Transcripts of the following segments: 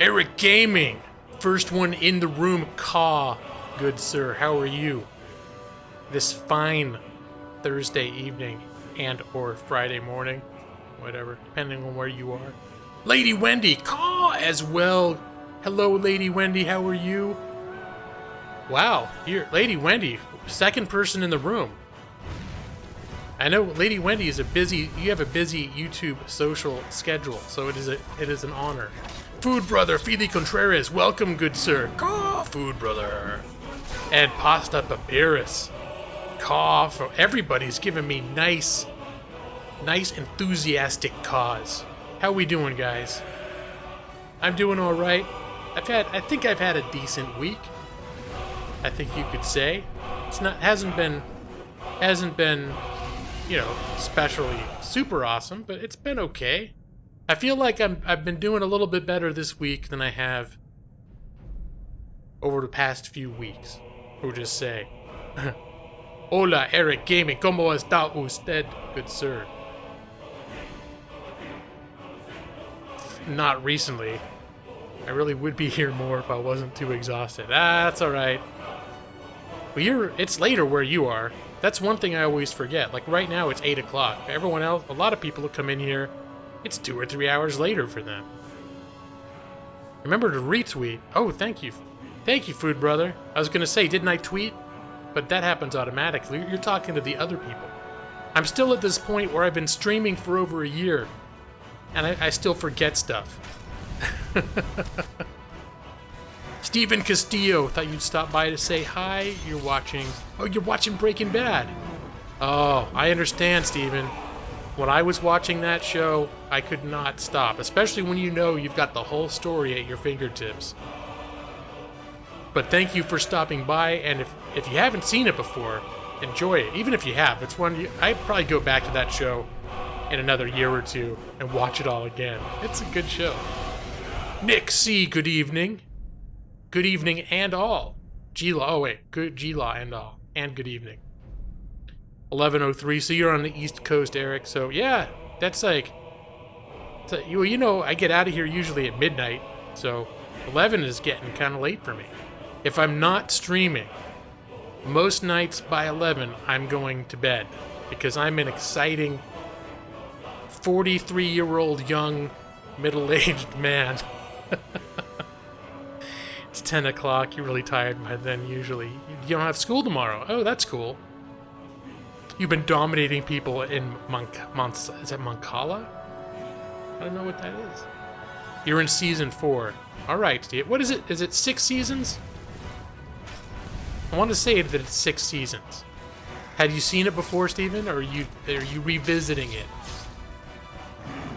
Eric Gaming, first one in the room. Caw, good sir, how are you? This fine Thursday evening and or Friday morning, whatever, depending on where you are. Lady Wendy, caw as well. Hello, Lady Wendy, how are you? Wow, here, Lady Wendy, second person in the room. I know Lady Wendy is you have a busy YouTube social schedule, so it is an honor. Food Brother, Fili Contreras, welcome, good sir. Caw, Food Brother. And Pasta Papyrus. Caw, for everybody's giving me nice enthusiastic caws. How we doing, guys? I'm doing all right. I think I've had a decent week. I think you could say hasn't been, you know, especially super awesome, but it's been okay. I feel like I've been doing a little bit better this week than I have over the past few weeks. We'll just say, Hola, Eric Gaming, ¿cómo está usted, good sir? Not recently. I really would be here more if I wasn't too exhausted. That's alright. But it's later where you are. That's one thing I always forget. Like right now it's 8 o'clock. Everyone else, a lot of people who come in here, it's 2 or 3 hours later for them. Remember to retweet. Oh, thank you. Thank you, Food Brother. I was gonna say, didn't I tweet? But that happens automatically. You're talking to the other people. I'm still at this point where I've been streaming for over a year. And I still forget stuff. Steven Castillo, thought you'd stop by to say hi. You're watching Breaking Bad. Oh, I understand, Steven. When I was watching that show, I could not stop, especially when you know you've got the whole story at your fingertips. But thank you for stopping by, and if you haven't seen it before, enjoy it. Even if you have, I'd probably go back to that show in another year or two and watch it all again. It's a good show. Nick C, good evening. Good evening and all. G-Law, oh wait, good G-Law and all. And good evening. 11:03, so you're on the East Coast, Eric. So yeah, that's like, you know, I get out of here usually at midnight, so 11 is getting kind of late for me. If I'm not streaming, most nights by 11, I'm going to bed because I'm an exciting 43-year-old young middle-aged man. It's 10 o'clock, you're really tired by then usually. You don't have school tomorrow. Oh, that's cool. You've been dominating people in is it Mancala? I don't know what that is. You're in season 4. Alright, Steve. What is it? Is it 6 seasons? I want to say that it's 6 seasons. Had you seen it before, Steven? Or are you revisiting it?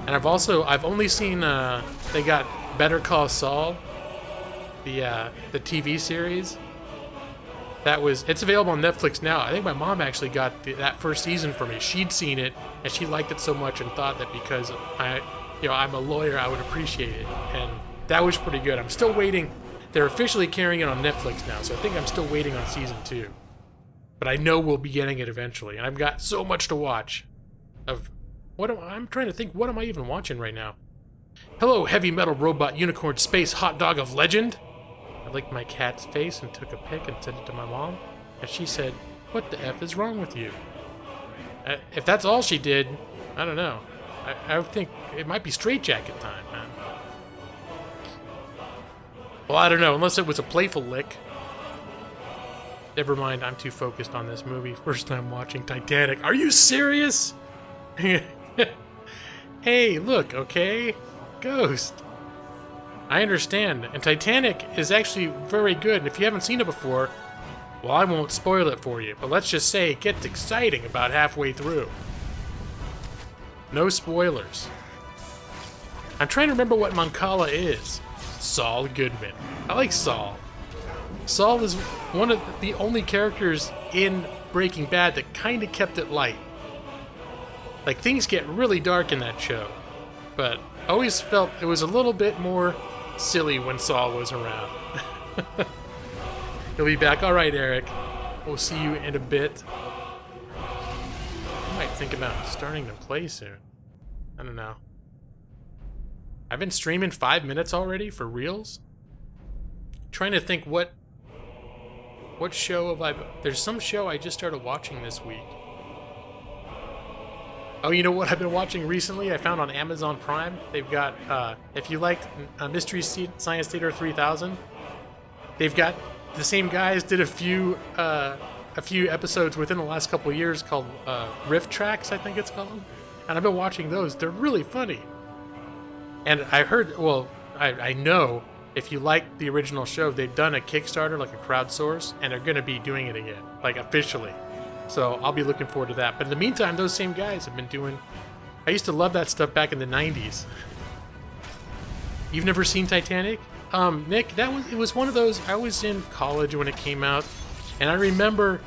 And I've only seen, they got Better Call Saul, the TV series. It's available on Netflix now. I think my mom actually got that first season for me. She'd seen it, and she liked it so much and thought that because I'm a lawyer, I would appreciate it. And that was pretty good. I'm still waiting. They're officially carrying it on Netflix now, so I think I'm still waiting on season 2. But I know we'll be getting it eventually, and I've got so much to watch. I'm trying to think, what am I even watching right now? Hello, heavy metal robot unicorn space hot dog of legend. I licked my cat's face and took a pic and sent it to my mom, and she said, "What the F is wrong with you?" If that's all she did, I don't know. I think it might be straitjacket time, man. Well, I don't know, unless it was a playful lick. Never mind, I'm too focused on this movie. First time watching Titanic. Are you serious? Hey, look, okay? Ghost. I understand, and Titanic is actually very good, and if you haven't seen it before, well, I won't spoil it for you, but let's just say it gets exciting about halfway through. No spoilers. I'm trying to remember what Mancala is. Saul Goodman. I like Saul. Saul is one of the only characters in Breaking Bad that kind of kept it light. Like, things get really dark in that show, but I always felt it was a little bit more silly when Saul was around. He'll be back. All right, Eric. We'll see you in a bit. I might think about starting to play soon. I don't know. I've been streaming 5 minutes already for reals. Trying to think what show have I... There's some show I just started watching this week. Oh, you know what I've been watching recently? I found on Amazon Prime. They've got, if you like Mystery Science Theater 3000, they've got the same guys did a few episodes within the last couple of years called Riff Tracks, I think it's called. And I've been watching those. They're really funny. And I heard, well, I know if you like the original show, they've done a Kickstarter, like a crowdsource, and they're going to be doing it again, like officially. So I'll be looking forward to that. But in the meantime, those same guys have been doing... I used to love that stuff back in the 90s. You've never seen Titanic? Nick, it was one of those... I was in college when it came out, and I remember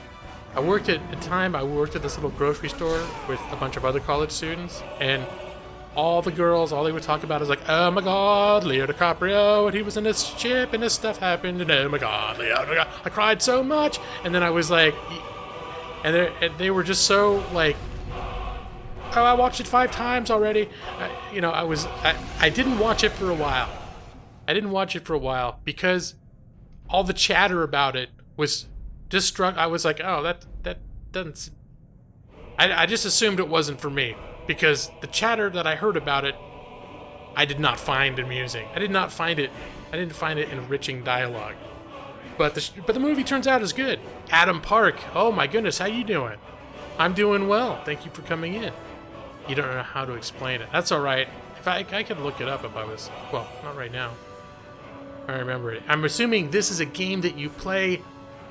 I worked at this little grocery store with a bunch of other college students, and all the girls, all they would talk about is like, oh my god, Leo DiCaprio, and he was in this ship, and this stuff happened, and oh my god, Leo DiCaprio, I cried so much. And then I was like... And they were just so like, oh, I watched it 5 times already. I didn't watch it for a while. I didn't watch it for a while because all the chatter about it was I was like, oh, that doesn't... I just assumed it wasn't for me because the chatter that I heard about it, I did not find amusing. I didn't find it enriching dialogue. But the movie turns out is good. Adam Park. Oh my goodness, how you doing? I'm doing well. Thank you for coming in. You don't know how to explain it. That's all right. If I could look it up if I was... Well, not right now. I remember it. I'm assuming this is a game that you play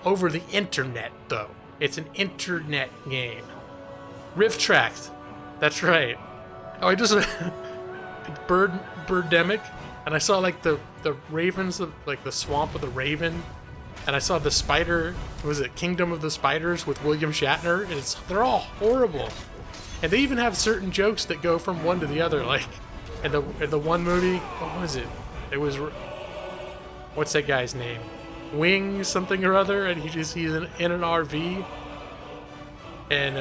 over the internet, though. It's an internet game. Riff Tracks. That's right. Oh, I just... Birdemic. And I saw like the ravens, like the swamp of the raven. And I saw the spider, was it Kingdom of the Spiders with William Shatner? And they're all horrible. And they even have certain jokes that go from one to the other. Like, in the one movie, what was it? It was, what's that guy's name? Wing something or other, and he's in an RV. And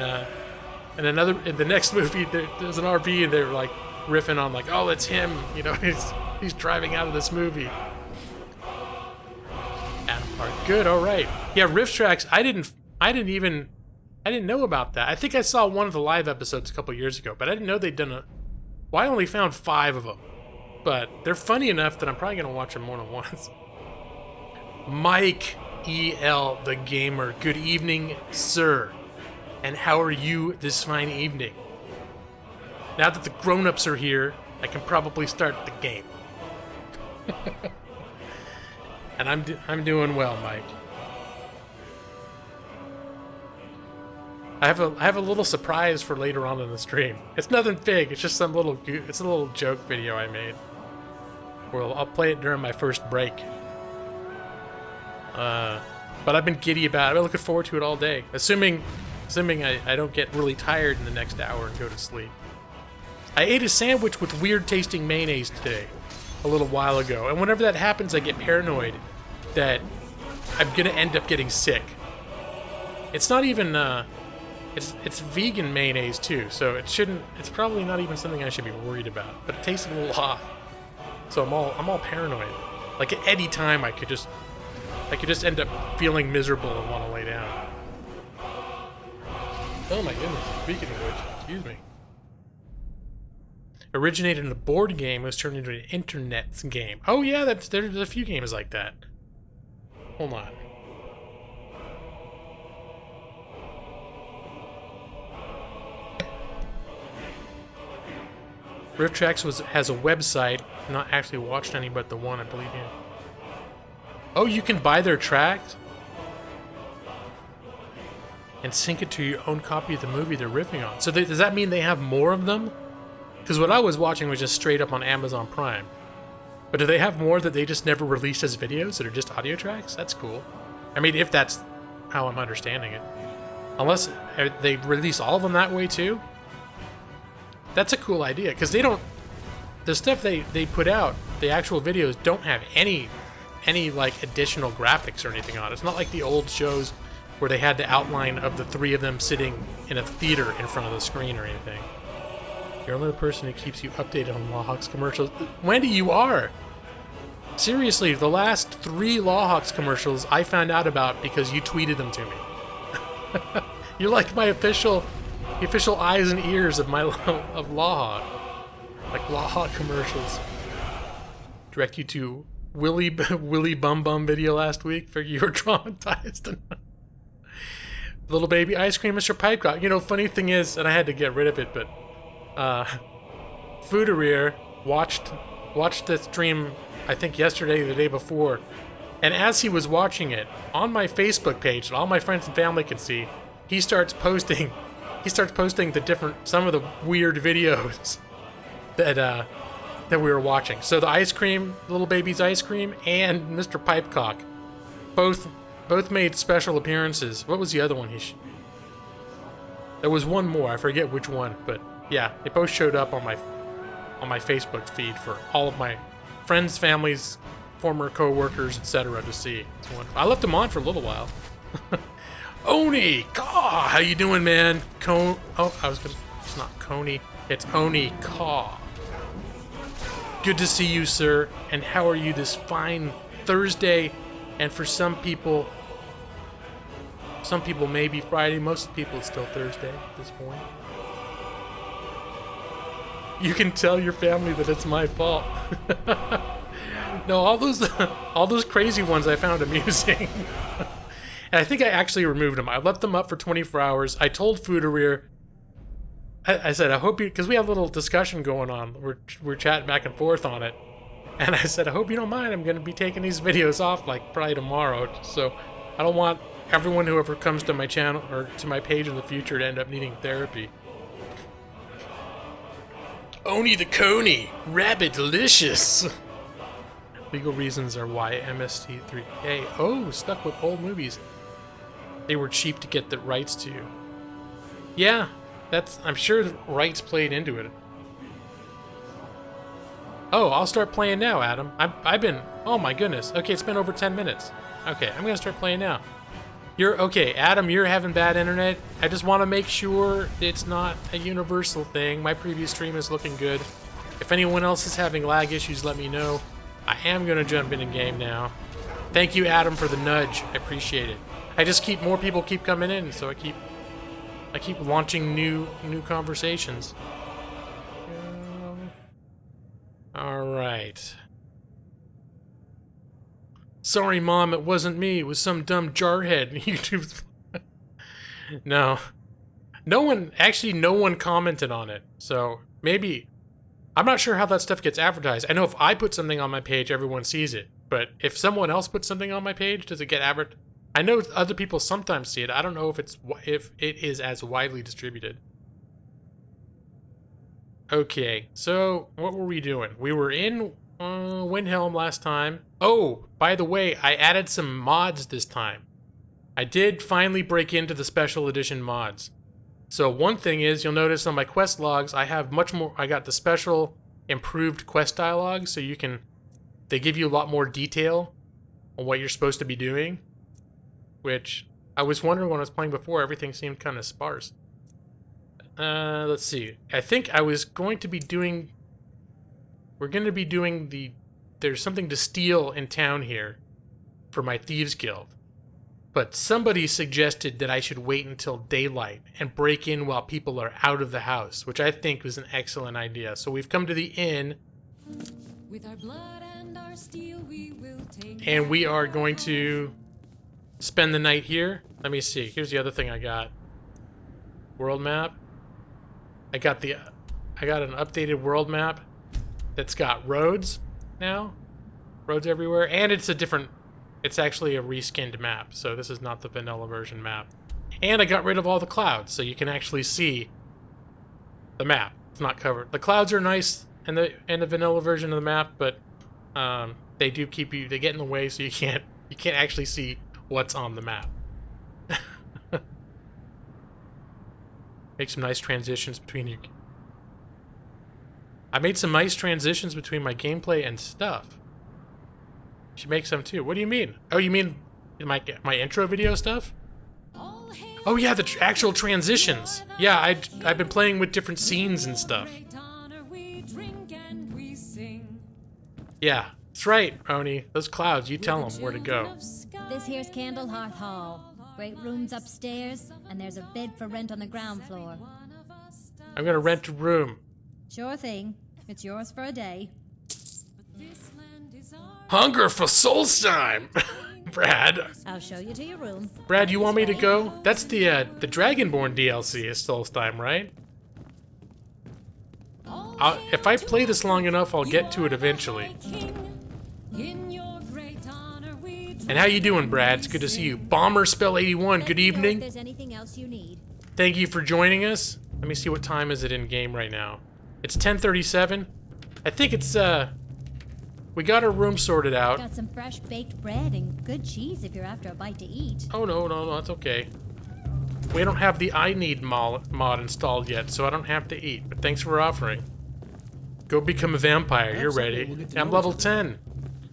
in the next movie, there's an RV, and they're like riffing on like, oh, it's him. You know, he's driving out of this movie. Adam Park. Good, all right. Yeah, Riff Tracks, I didn't know about that. I think I saw one of the live episodes a couple years ago, but I didn't know they'd done well, I only found 5 of them. But they're funny enough that I'm probably going to watch them more than once. Mike E.L. the Gamer. Good evening, sir. And how are you this fine evening? Now that the grown-ups are here, I can probably start the game. And I'm doing well, Mike. I have a little surprise for later on in the stream. It's nothing big. It's just it's a little joke video I made. Well, I'll play it during my first break. But I've been giddy about it. I've been looking forward to it all day. Assuming I don't get really tired in the next hour and go to sleep. I ate a sandwich with weird tasting mayonnaise today. A little while ago, and whenever that happens, I get paranoid that I'm gonna end up getting sick. It's not even it's vegan mayonnaise too, so it's probably not even something I should be worried about. But it tasted a little off, so I'm all paranoid. Like at any time, I could just end up feeling miserable and want to lay down. Oh my goodness! Speaking of which, excuse me. Originated in a board game, was turned into an internet game. Oh yeah, there's a few games like that. Hold on. Rift Tracks has a website. Not actually watched any but the one, I believe. Yeah. Oh, you can buy their tracks and sync it to your own copy of the movie they're riffing on. So does that mean they have more of them? Because what I was watching was just straight up on Amazon Prime. But do they have more that they just never released as videos that are just audio tracks? That's cool. I mean, if that's how I'm understanding it. Unless they release all of them that way too? That's a cool idea, because they don't... The stuff they put out, the actual videos, don't have any like additional graphics or anything on it. It's not like the old shows where they had the outline of the 3 of them sitting in a theater in front of the screen or anything. You're only the person who keeps you updated on Lawhawks commercials. Wendy, you are! Seriously, the last 3 Lawhawks commercials I found out about because you tweeted them to me. You're like my official eyes and ears of Lawhawk. Like Lawhawk commercials. Direct you to Willy Bum Bum video last week. Figure you were traumatized. Little baby ice cream, Mr. Pipecock. You know, funny thing is, and I had to get rid of it, but Foodereer watched the stream, I think yesterday or the day before, and as he was watching it on my Facebook page that all my friends and family can see, he starts posting some of the weird videos that we were watching. So the ice cream, little baby's ice cream, and Mr. Pipecock, both made special appearances. What was the other one? There was one more. I forget which one, but yeah, they both showed up on my Facebook feed for all of my friends, families, former co-workers, etc. to see. It's wonderful. I left them on for a little while. Oni, Caw, how you doing, man? It's not Coney, it's Oni Caw. Good to see you, sir. And how are you this fine Thursday? And for some people maybe Friday. Most people it's still Thursday at this point. You can tell your family that it's my fault. No, all those crazy ones I found amusing. And I think I actually removed them. I left them up for 24 hours. I told Foodereer, I said, I hope you, because we have a little discussion going on. We're chatting back and forth on it. And I said, I hope you don't mind. I'm going to be taking these videos off like probably tomorrow. So I don't want everyone who ever comes to my channel or to my page in the future to end up needing therapy. Oni the Coney, Rabbit Delicious. Legal reasons are why MST3K. Oh, stuck with old movies. They were cheap to get the rights to. Yeah, I'm sure the rights played into it. Oh, I'll start playing now, Adam. I've been, oh my goodness. Okay, it's been over 10 minutes. Okay, I'm gonna start playing now. Okay, Adam, you're having bad internet. I just want to make sure it's not a universal thing. My previous stream is looking good. If anyone else is having lag issues, let me know. I am gonna jump in game now. Thank you, Adam, for the nudge. I appreciate it. More people keep coming in, so I keep launching new conversations. All right. Sorry, Mom, it wasn't me. It was some dumb jarhead in YouTube. No one commented on it. So maybe, I'm not sure how that stuff gets advertised. I know if I put something on my page, everyone sees it. But if someone else puts something on my page, does it get advertised? I know other people sometimes see it. I don't know if it is as widely distributed. Okay, so what were we doing? We were in Windhelm last time. Oh, by the way, I added some mods this time. I did finally break into the special edition mods. So one thing is, you'll notice on my quest logs, I have much more. I got the special improved quest dialogue, so they give you a lot more detail on what you're supposed to be doing. Which I was wondering when I was playing before, everything seemed kind of sparse. Let's see. I think I was going to be doing. We're going to be doing there's something to steal in town here for my Thieves Guild. But somebody suggested that I should wait until daylight and break in while people are out of the house, which I think was an excellent idea. So we've come to the inn. With our blood and our steel, we will take. And we are going to spend the night here. Let me see. Here's the other thing I got. World map. I got an updated world map that's got roads now. Roads everywhere. And it's actually a reskinned map. So this is not the vanilla version map. And I got rid of all the clouds, so you can actually see the map. It's not covered. The clouds are nice in the vanilla version of the map, but they do they get in the way, so you can't actually see what's on the map. Make some nice transitions between you. I made some nice transitions between my gameplay and stuff. You should make some too. What do you mean? Oh, you mean my intro video stuff? Oh yeah, the actual transitions. Yeah, I've been playing with different scenes and stuff. Yeah, that's right, Oni. Those clouds, you tell them where to go. This here's Candlehearth Hall. Great rooms upstairs, and there's a bed for rent on the ground floor. I'm gonna rent a room. Sure thing. It's yours for a day. Hunger for Solstheim! Brad. I'll show you to your room. Brad, you want me to go? That's the Dragonborn DLC is Solstheim, right? If I play this long enough, I'll get to it eventually. And how you doing, Brad? It's good to see you. Bomber Spell 81, good evening. If there's anything else you need. Thank you for joining us. Let me see what time is it in game right now. It's 10:37. I think it's we got our room sorted out. Got some fresh baked bread and good cheese if you're after a bite to eat. Oh no, that's okay. We don't have the I Need mod installed yet, so I don't have to eat. But thanks for offering. Go become a vampire. You're ready. I'm level 10.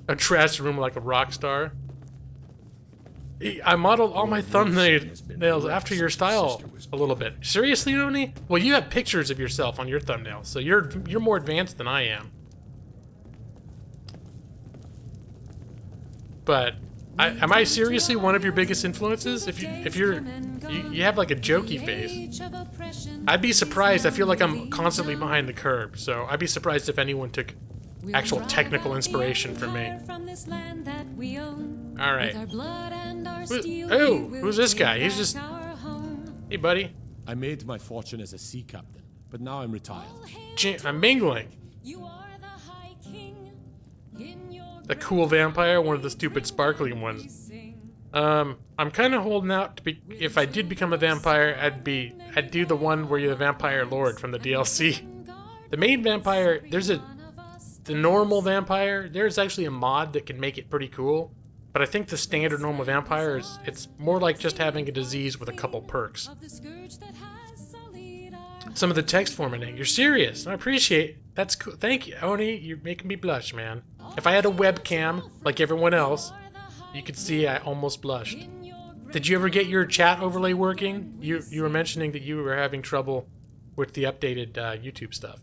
A trash room like a rock star. I modeled all my thumbnails after your style a little bit. Seriously, Oni? Well, you have pictures of yourself on your thumbnail, so you're more advanced than I am. But am I seriously one of your biggest influences? If you have like a jokey face, I'd be surprised. I feel like I'm constantly behind the curve, so I'd be surprised if anyone took actual technical inspiration from me. All right. Who's this guy? He's just... Hey, buddy. I made my fortune as a sea captain, but now I'm retired. I'm mingling. The cool vampire, one of the stupid sparkling ones. I'm kind of holding out to be. If I did become a vampire, I'd do the one where you're the vampire lord from the DLC. The main vampire, the normal vampire. There's actually a mod that can make it pretty cool. But I think the standard normal vampire it's more like just having a disease with a couple perks. Some of the text formatting. You're serious. I appreciate. That's cool. Thank you, Oni. You're making me blush, man. If I had a webcam like everyone else, you could see I almost blushed. Did you ever get your chat overlay working? You were mentioning that you were having trouble with the updated YouTube stuff.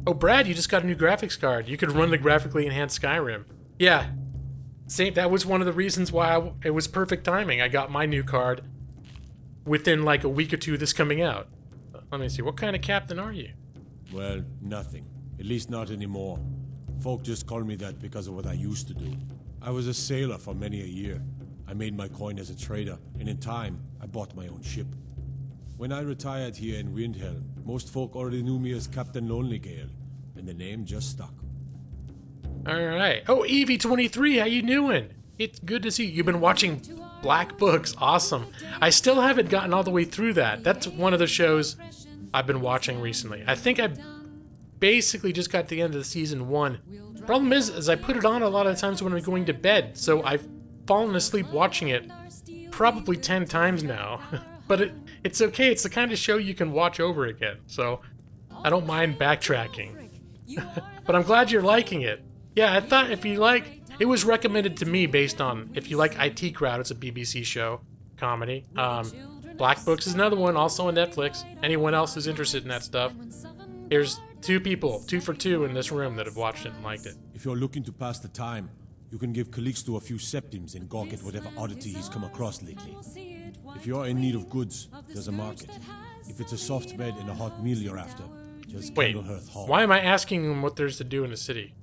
Oh, Brad, you just got a new graphics card. You could run the graphically enhanced Skyrim. Yeah. Same, that was one of the reasons why it was perfect timing. I got my new card within like a week or two of this coming out. Let me see, what kind of captain are you? Well, nothing. At least not anymore. Folk just call me that because of what I used to do. I was a sailor for many a year. I made my coin as a trader, and in time, I bought my own ship. When I retired here in Windhelm, most folk already knew me as Captain Lonelygale, and the name just stuck. Alright. Oh, Evie23, how you doing? It's good to see you. You've been watching Black Books. Awesome. I still haven't gotten all the way through that. That's one of the shows I've been watching recently. I think I basically just got to the end of the season 1. Problem is I put it on a lot of times when I'm going to bed, so I've fallen asleep watching it probably 10 times now. But it's okay. It's the kind of show you can watch over again, so I don't mind backtracking. But I'm glad you're liking it. Yeah, I thought if you like... It was recommended to me based on... If you like IT Crowd, it's a BBC show. Comedy. Black Books is another one, also on Netflix. Anyone else who's interested in that stuff. Here's 2 people, 2 for 2 in this room that have watched it and liked it. If you're looking to pass the time, you can give Calixto a few septims and gawk at whatever oddity he's come across lately. If you're in need of goods, there's a market. If it's a soft bed and a hot meal you're after, just Candlehearth Hall. Why am I asking them what there's to do in the city?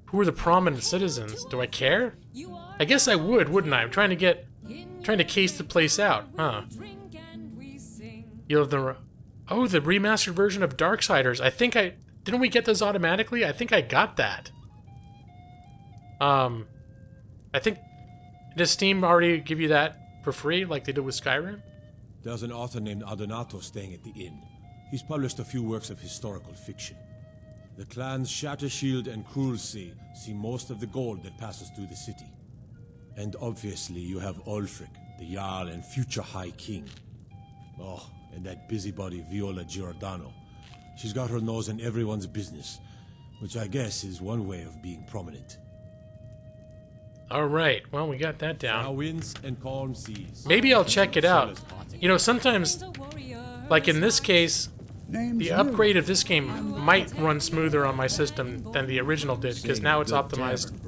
Who are the prominent citizens? Do I care? I guess I would, wouldn't I? I'm trying to case the place out, huh? You have the remastered version of Darksiders. Didn't we get those automatically? I think I got that. I think, does Steam already give you that for free, like they did with Skyrim? There's an author named Adonato staying at the inn. He's published a few works of historical fiction. The clans Shattershield and Cruelsea see most of the gold that passes through the city. And obviously you have Ulfric, the Jarl and future High King. Oh, and that busybody Viola Giordano. She's got her nose in everyone's business, which I guess is one way of being prominent. Alright, well, we got that down. Fair winds and calm seas. Maybe I'll check it out. You know, sometimes, like in this case, The upgrade of this game might run smoother on my system than the original did, because now it's optimized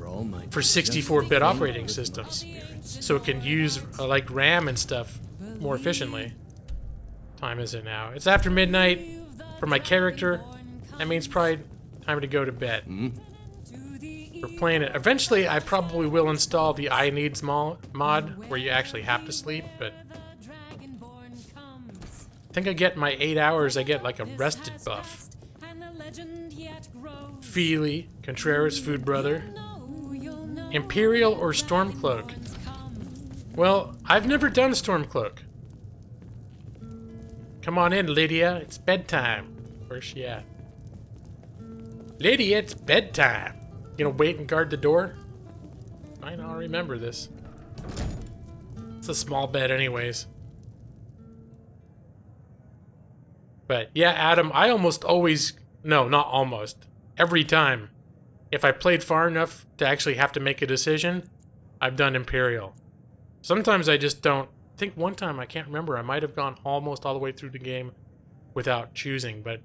for 64-bit operating systems. So it can use, like, RAM and stuff more efficiently. Time is it now? It's after midnight for my character. That means probably time to go to bed. We're playing it. Eventually, I probably will install the I Needs mod, where you actually have to sleep, but I think I get my 8 hours, I get like a rested buff. Feely, Contreras, Food Brother. Imperial or Stormcloak? Well, I've never done Stormcloak. Come on in, Lydia. It's bedtime. Where's she at? Lydia, it's bedtime. You gonna wait and guard the door? I don't remember this. It's a small bed anyways. But yeah, Adam, I almost always... No, not almost. Every time. If I played far enough to actually have to make a decision, I've done Imperial. Sometimes I just don't. I think one time, I can't remember, I might have gone almost all the way through the game without choosing, but...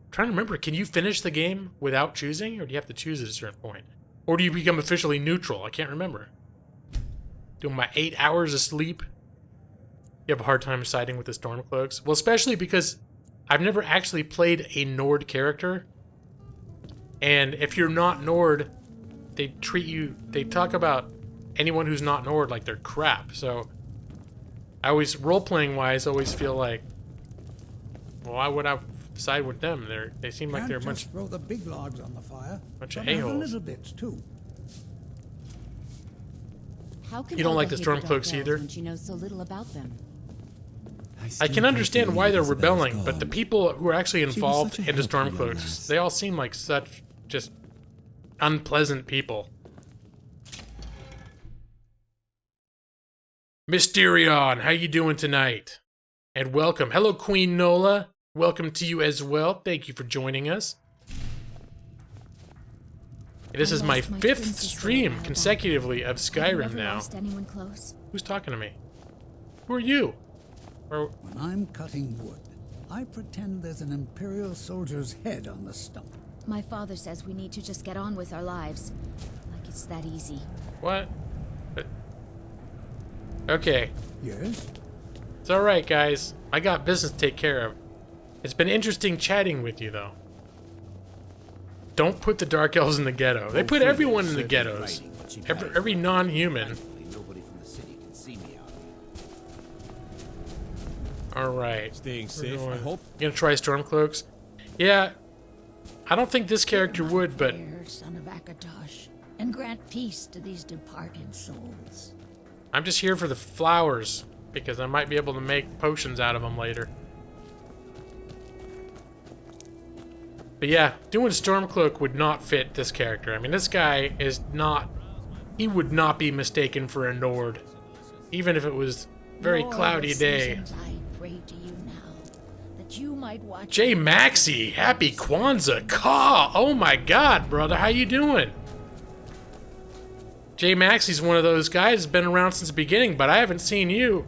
I'm trying to remember, can you finish the game without choosing, or do you have to choose at a certain point? Or do you become officially neutral? I can't remember. Doing my 8 hours of sleep? You have a hard time siding with the Stormcloaks? Well, especially because I've never actually played a Nord character. And if you're not Nord, they treat you... They talk about anyone who's not Nord like they're crap. So, I always, role-playing wise, always feel like, well, why would I side with them? They seem like they're a bunch... throw the big logs on the fire. Bunch of a-holes. Little bits too. How can You don't like the Olga hate Stormcloaks Dark either? Elves when she knows so little about them? I can understand why they're rebelling, but the people who are actually involved in the Stormcloaks, they all seem like such just unpleasant people. Mysterion, how you doing tonight? And welcome. Hello, Queen Nola. Welcome to you as well. Thank you for joining us. This is my 5th stream consecutively of Skyrim now. Lost anyone close? Who's talking to me? Who are you? When I'm cutting wood, I pretend there's an Imperial soldier's head on the stump. My father says we need to just get on with our lives. Like it's that easy. What? Okay. Yes? It's alright, guys. I got business to take care of. It's been interesting chatting with you, though. Don't put the Dark Elves in the ghetto. They put everyone in the ghettos. Every non-human. Alright. Staying safe, I hope. You gonna try Stormcloaks? Yeah. I don't think this character would, but... Son of Akatosh, and grant peace to these departed souls. I'm just here for the flowers, because I might be able to make potions out of them later. But yeah, doing Stormcloak would not fit this character. I mean, this guy is not... He would not be mistaken for a Nord. Even if it was a very cloudy day. I pray to you now, that you might watch... Jay Maxey, happy Kwanzaa. Caw! Oh my god, brother, how you doing? Jay Maxey's one of those guys that's been around since the beginning, but I haven't seen you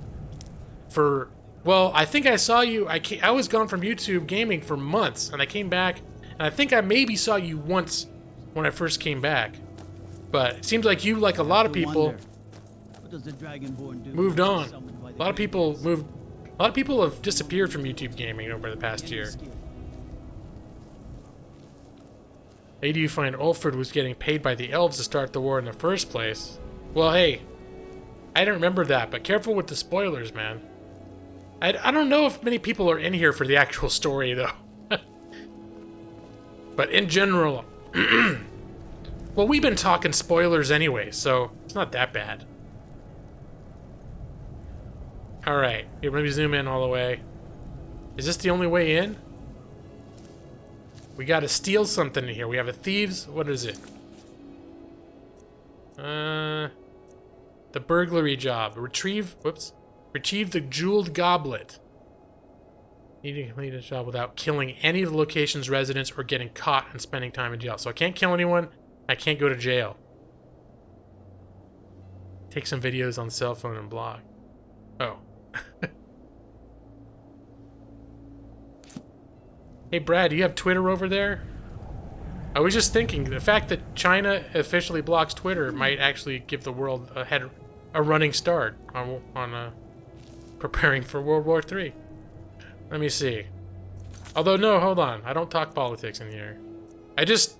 for... Well, I think I saw you... I was gone from YouTube gaming for months, and I came back... And I think I maybe saw you once when I first came back. But it seems like you, like a lot of people, moved on. A lot of people have disappeared from YouTube gaming over the past year. How do you find Ulfred was getting paid by the elves to start the war in the first place? Well, hey, I don't remember that, but careful with the spoilers, man. I don't know if many people are in here for the actual story, though. But in general, well, we've been talking spoilers anyway, so it's not that bad. Alright, here, let me zoom in all the way. Is this the only way in? We gotta steal something in here. We have a thieves, what is it? The burglary job. Retrieve the jeweled goblet. Need to complete a job without killing any of the location's residents or getting caught and spending time in jail. So I can't kill anyone. I can't go to jail. Take some videos on cell phone and blog. Oh. Hey, Brad, do you have Twitter over there? I was just thinking, the fact that China officially blocks Twitter might actually give the world a running start on preparing for World War III. Let me see. Although, no, hold on. I don't talk politics in here. I just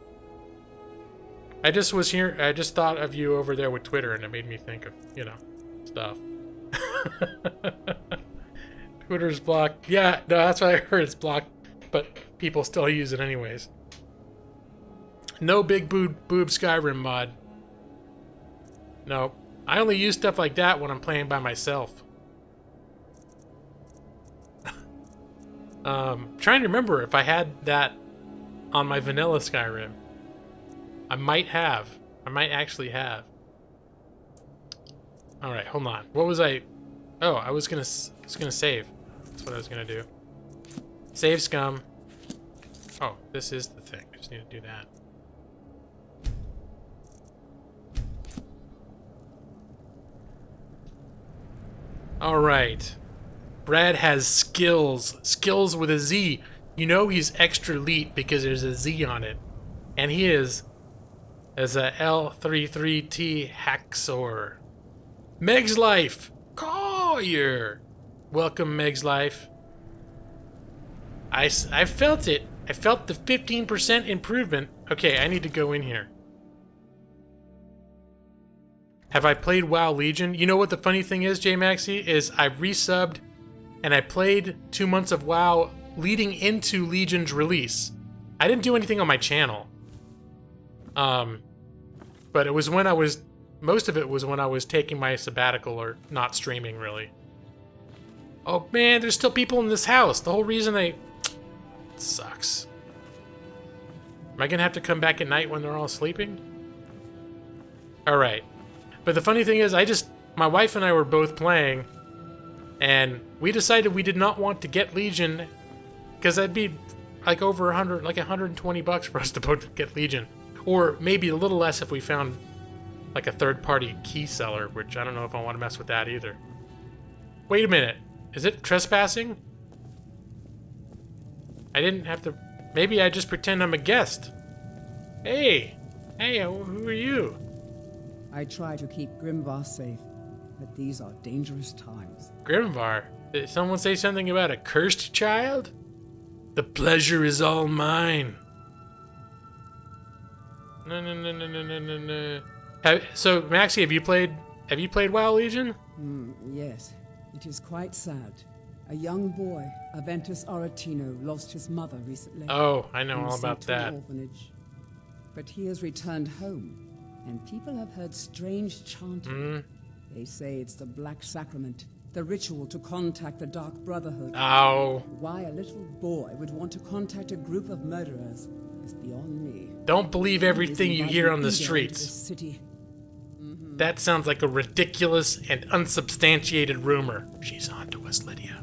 was here, I just thought of you over there with Twitter, and it made me think of, you know, stuff. Twitter's blocked. Yeah, no, that's what I heard. It's blocked, but people still use it anyways. No big boob Skyrim mod. No. I only use stuff like that when I'm playing by myself. Trying to remember if I had that on my vanilla Skyrim. I might have. I might actually have. Alright, hold on. What was I... Oh, I was gonna save. That's what I was gonna do. Save scum. Oh, this is the thing. I just need to do that. Alright. Brad has skills. Skills with a Z. You know he's extra elite because there's a Z on it. And he is as a L33T Haxor. Meg's Life! Collier! Welcome, Meg's Life. I felt it. I felt the 15% improvement. Okay, I need to go in here. Have I played WoW Legion? You know what the funny thing is, JMaxi? Is I resubbed and I played 2 months of WoW leading into Legion's release. I didn't do anything on my channel. But it was when I was... Most of it was when I was taking my sabbatical or not streaming, really. Oh man, there's still people in this house. The whole reason it sucks. Am I gonna have to come back at night when they're all sleeping? Alright. But the funny thing is, my wife and I were both playing, and we decided we did not want to get Legion, because that'd be like over 100, like 120 bucks for us to both get Legion. Or maybe a little less if we found like a third-party key seller, which I don't know if I want to mess with that either. Wait a minute. Is it trespassing? I didn't have to... Maybe I just pretend I'm a guest. Hey! Hey, who are you? I try to keep Grimvar safe, but these are dangerous times. Grimvar? Did someone say something about a cursed child? The pleasure is all mine. No. So, Maxie, have you played WoW Legion? Yes, it is quite sad. A young boy, Aventus Aretino, lost his mother recently. Oh, I know He was all about sent to an that. orphanage. But he has returned home, and people have heard strange chanting. They say it's the Black Sacrament, the ritual to contact the Dark Brotherhood. Ow. Why a little boy would want to contact a group of murderers is beyond me. Don't believe everything you hear on the This streets. city. That sounds like a ridiculous and unsubstantiated rumor. She's onto us, Lydia.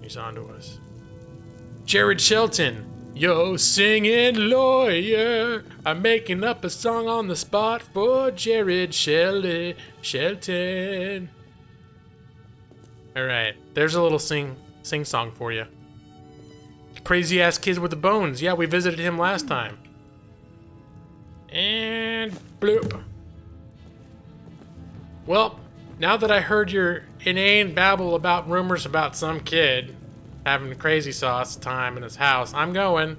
She's onto us. Jared Shelton. Yo, singing lawyer. I'm making up a song on the spot for Jared Shelton. Alright, there's a little sing song for you. Crazy ass kid with the bones. Yeah, we visited him last time. And bloop. Well, now that I heard your inane babble about rumors about some kid having crazy sauce time in his house, I'm going.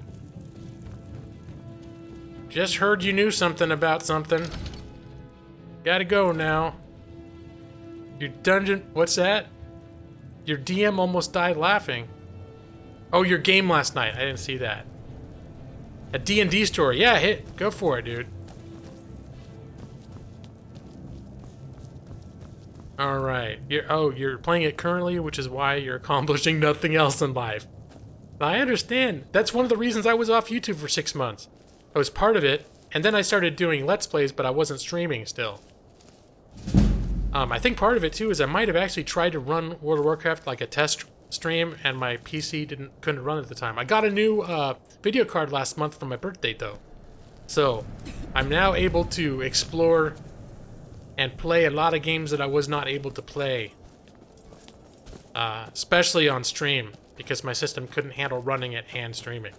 Just heard you knew something about something. Gotta go now. Your dungeon... What's that? Your DM almost died laughing. Oh, your game last night. I didn't see that. A D&D story. Yeah, go for it, dude. Alright. You're playing it currently, which is why you're accomplishing nothing else in life. I understand. That's one of the reasons I was off YouTube for 6 months. I was part of it, and then I started doing Let's Plays, but I wasn't streaming still. I think part of it, too, is I might have actually tried to run World of Warcraft like a test stream, and my PC couldn't run at the time. I got a new video card last month for my birthday, though. So, I'm now able to explore and play a lot of games that I was not able to play especially on stream, because my system couldn't handle running it and streaming.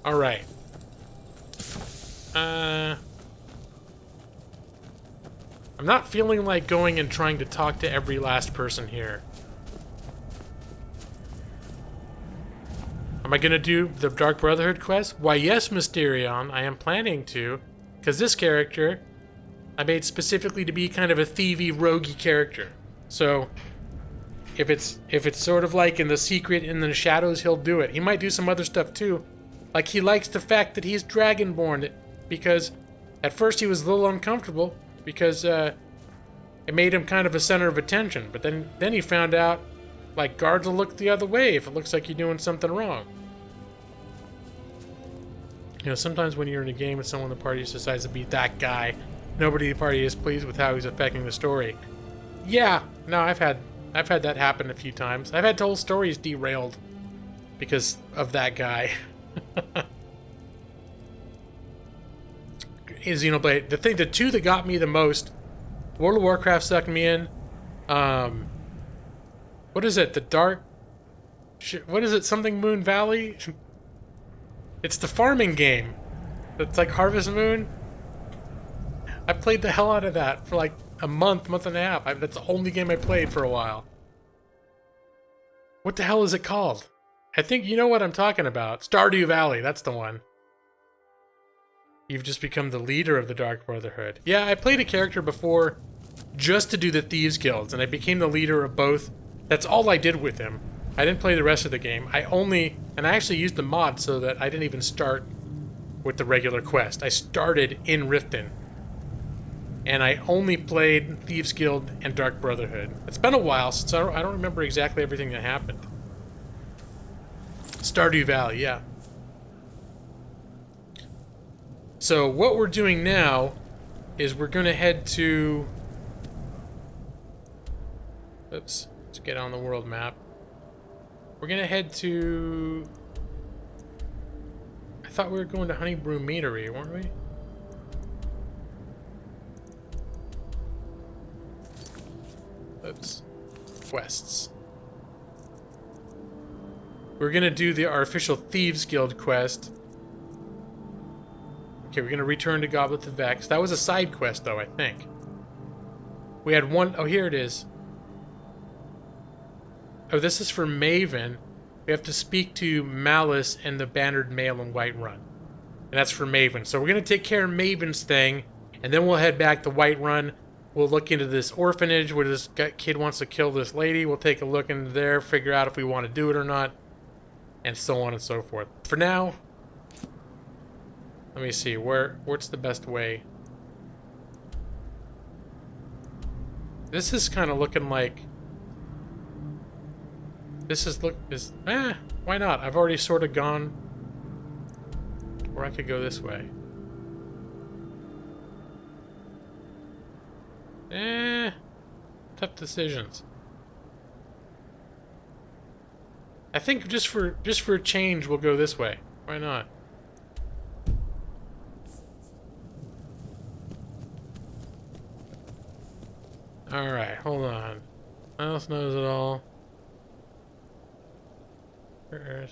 Alright. I'm not feeling like going and trying to talk to every last person here. Am I gonna do the Dark Brotherhood quest? Why, yes, Mysterion, I am planning to, because this character I made specifically to be kind of a thievy, roguey character. So, if it's sort of like in the secret, in the shadows, he'll do it. He might do some other stuff too. Like, he likes the fact that he's Dragonborn, because at first he was a little uncomfortable, because it made him kind of a center of attention. But then he found out, like, guards will look the other way if it looks like you're doing something wrong. You know, sometimes when you're in a game and someone in the party just decides to be that guy, nobody in the party is pleased with how he's affecting the story. Yeah, no, I've had that happen a few times. I've had whole stories derailed because of that guy. Xenoblade. The two that got me the most, World of Warcraft sucked me in. What is it? The Dark... What is it? Something Moon Valley? It's the farming game. It's like Harvest Moon. I played the hell out of that for like a month and a half. That's the only game I played for a while. What the hell is it called? I think you know what I'm talking about. Stardew Valley, that's the one. You've just become the leader of the Dark Brotherhood. Yeah, I played a character before just to do the Thieves Guilds, and I became the leader of both. That's all I did with him. I didn't play the rest of the game. I actually used the mod so that I didn't even start with the regular quest. I started in Riften. And I only played Thieves Guild and Dark Brotherhood. It's been a while since I don't remember exactly everything that happened. Stardew Valley, yeah. So what we're doing now is we're going to head to... Oops, let's get on the world map. We're going to head to... I thought we were going to Honeybrew Meadery, weren't we? Oops. Quests. We're gonna do our official Thieves Guild quest. Okay, we're gonna return to Goblet of Vex. That was a side quest, though, I think. We had one... Oh, here it is. Oh, this is for Maven. We have to speak to Malice and the Bannered Male in Whiterun. And that's for Maven. So we're gonna take care of Maven's thing, and then we'll head back to Whiterun. We'll look into this orphanage where this kid wants to kill this lady. We'll take a look into there, figure out if we want to do it or not, and so on and so forth. For now, let me see, what's the best way? This is kind of looking like... why not? I've already sort of gone... Or I could go this way. Tough decisions. I think just for a change, we'll go this way. Why not? Alright, hold on. Miles knows it all.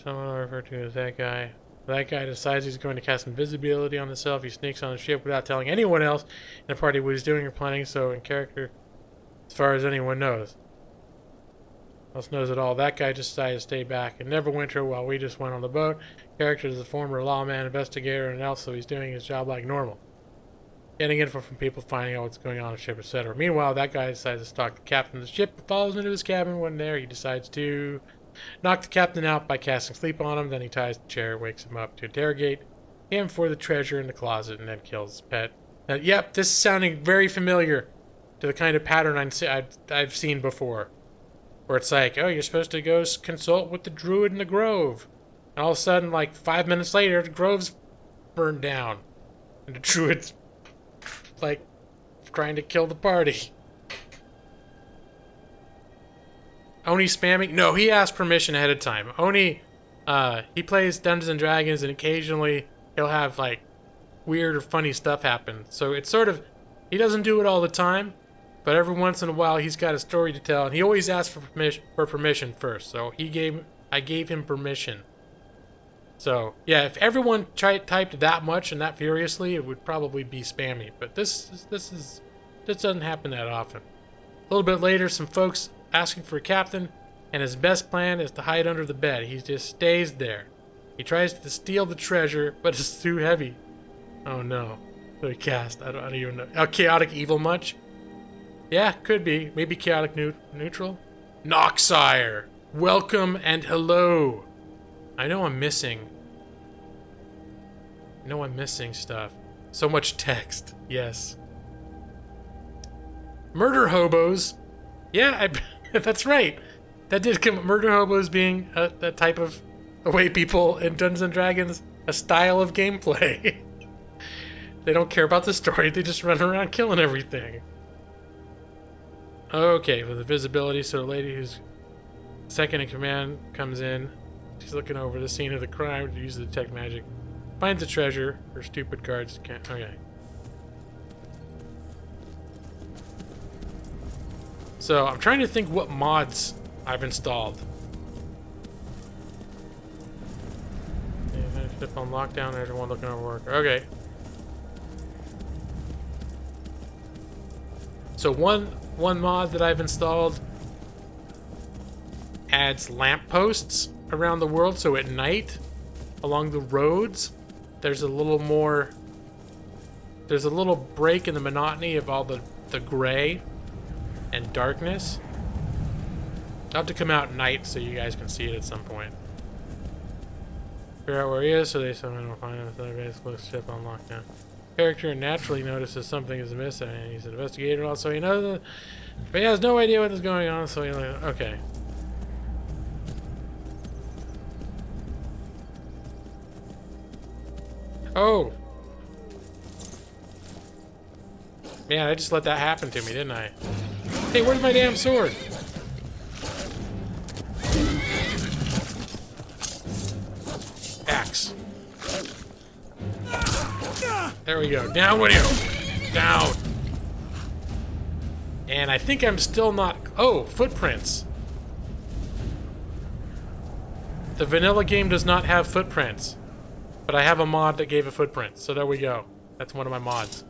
Someone I'll refer to as that guy. That guy decides he's going to cast invisibility on himself. He sneaks on the ship without telling anyone else in the party what he's doing or planning, so in character, as far as anyone knows. Else knows it all. That guy just decided to stay back and never winter while we just went on the boat. Character is a former lawman, investigator, and else, so he's doing his job like normal. Getting info from people, finding out what's going on the ship, etc. Meanwhile, that guy decides to stalk the captain of the ship and follows into his cabin. When there, he decides to knock the captain out by casting sleep on him. Then he ties the chair, wakes him up to interrogate him for the treasure in the closet, and then kills his pet. Yep, this is sounding very familiar to the kind of pattern I've seen before. Where it's like, oh, you're supposed to go consult with the druid in the grove. And all of a sudden, like 5 minutes later, the grove's burned down. And the druid's, like, trying to kill the party. Oni spamming? No, he asked permission ahead of time. Oni, he plays Dungeons and Dragons, and occasionally he'll have, like, weird or funny stuff happen. So it's sort of, he doesn't do it all the time, but every once in a while he's got a story to tell, and he always asks for permission first. So I gave him permission. So yeah, if everyone typed that much and that furiously, it would probably be spammy. But this doesn't happen that often. A little bit later, some folks asking for a captain, and his best plan is to hide under the bed. He just stays there. He tries to steal the treasure, but it's too heavy. Oh no. So he cast, I don't even know. Oh, chaotic evil much? Yeah, could be. Maybe chaotic neutral? Noxire! Welcome and hello! I know I'm missing stuff. So much text. Yes. Murder hobos. Yeah, that's right. That did come. Murder hobos being a type of the way people in Dungeons and Dragons, a style of gameplay. They don't care about the story. They just run around killing everything. Okay, with the visibility, so the lady who's second in command comes in. She's looking over the scene of the crime to use the detect magic. Finds the treasure. Her stupid guards can't. Okay. So I'm trying to think what mods I've installed. Ship on lockdown. Everyone looking over work. Okay. So one mod that I've installed adds lampposts around the world, so at night along the roads there's a little break in the monotony of all the gray and darkness. I'll have to come out at night so you guys can see it at some point. Figure out where he is, so they somehow don't find him. So they basically ship on lockdown. Character naturally notices something is amiss, and he's an investigator also. He knows, but he has no idea what is going on. So he's like, okay. Oh, man! I just let that happen to me, didn't I? Hey, where's my damn sword? Axe. There we go. Down with you. Down. And I think I'm still not... Oh, footprints. The vanilla game does not have footprints. But I have a mod that gave a footprint. So there we go. That's one of my mods.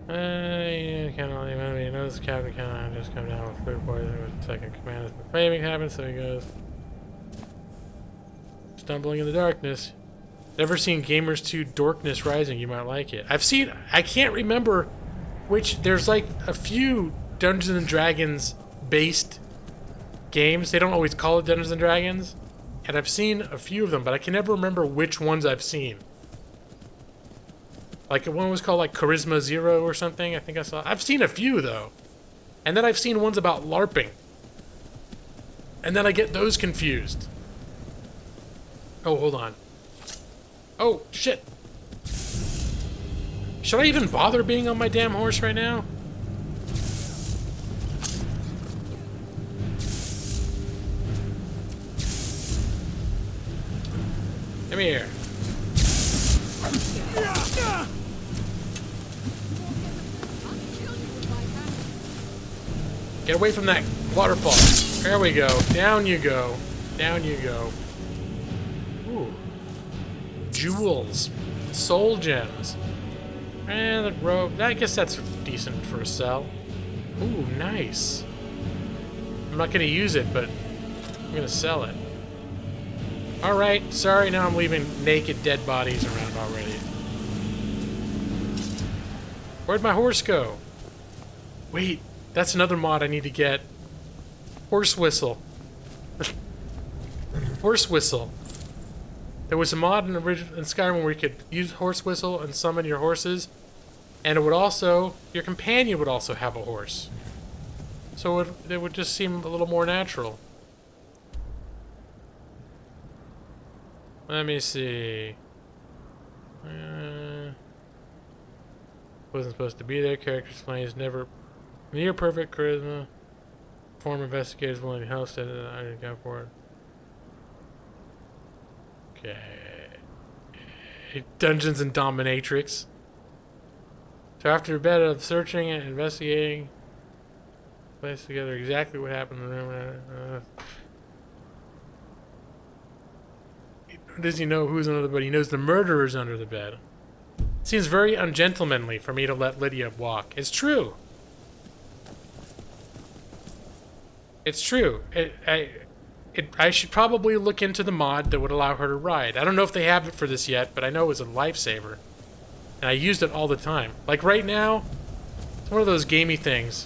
You cannot leave enemy. You know this captain cannot just come down with food poisoning. Second command is the flaming happens, so he goes... Stumbling in the darkness. Never seen Gamers 2 Dorkness Rising. You might like it. I can't remember which. There's like a few Dungeons and Dragons based games. They don't always call it Dungeons and Dragons. And I've seen a few of them, but I can never remember which ones I've seen. Like one was called like Charisma Zero or something. I think I saw. I've seen a few though. And then I've seen ones about LARPing. And then I get those confused. Oh, hold on. Oh, shit. Should I even bother being on my damn horse right now? Come here. Get away from that waterfall. There we go. Down you go. Down you go. Ooh. Jewels. Soul gems. And the robe. I guess that's decent for a sell. Ooh, nice. I'm not going to use it, but I'm going to sell it. Alright, sorry, now I'm leaving naked dead bodies around already. Where'd my horse go? Wait, that's another mod I need to get. Horse whistle. Horse whistle. There was a mod in Skyrim where you could use horse whistle and summon your horses, and it would also, your companion would also have a horse. So it would just seem a little more natural. Let me see. Wasn't supposed to be there. Character displays never near perfect charisma. Form investigators willing to help. Said I didn't go for it. Okay. Dungeons and Dominatrix. So after a bit of searching and investigating, place together exactly what happened in the room. Does he know who's under the bed? He knows the murderer's under the bed. Seems very ungentlemanly for me to let Lydia walk. It's true. It's true. I should probably look into the mod that would allow her to ride. I don't know if they have it for this yet, but I know it was a lifesaver. And I used it all the time. Like right now, it's one of those gamey things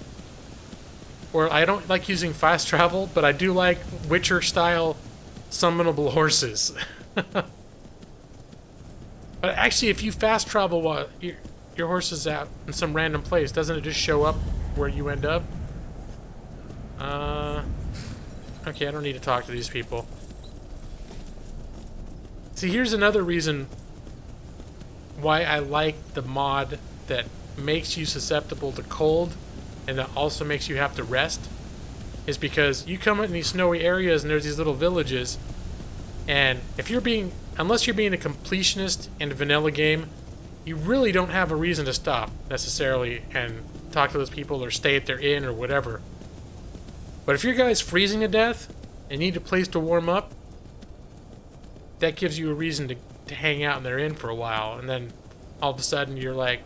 where I don't like using fast travel, but I do like Witcher-style summonable horses. But actually, if you fast travel while your horse is out in some random place, doesn't it just show up where you end up? Okay, I don't need to talk to these people. See, here's another reason why I like the mod that makes you susceptible to cold and that also makes you have to rest, is because you come in these snowy areas and there's these little villages, and if you're being, unless you're being a completionist in a vanilla game, you really don't have a reason to stop necessarily and talk to those people or stay at their inn or whatever. But if your guy's freezing to death and need a place to warm up, that gives you a reason to hang out in their inn for a while, and then all of a sudden you're like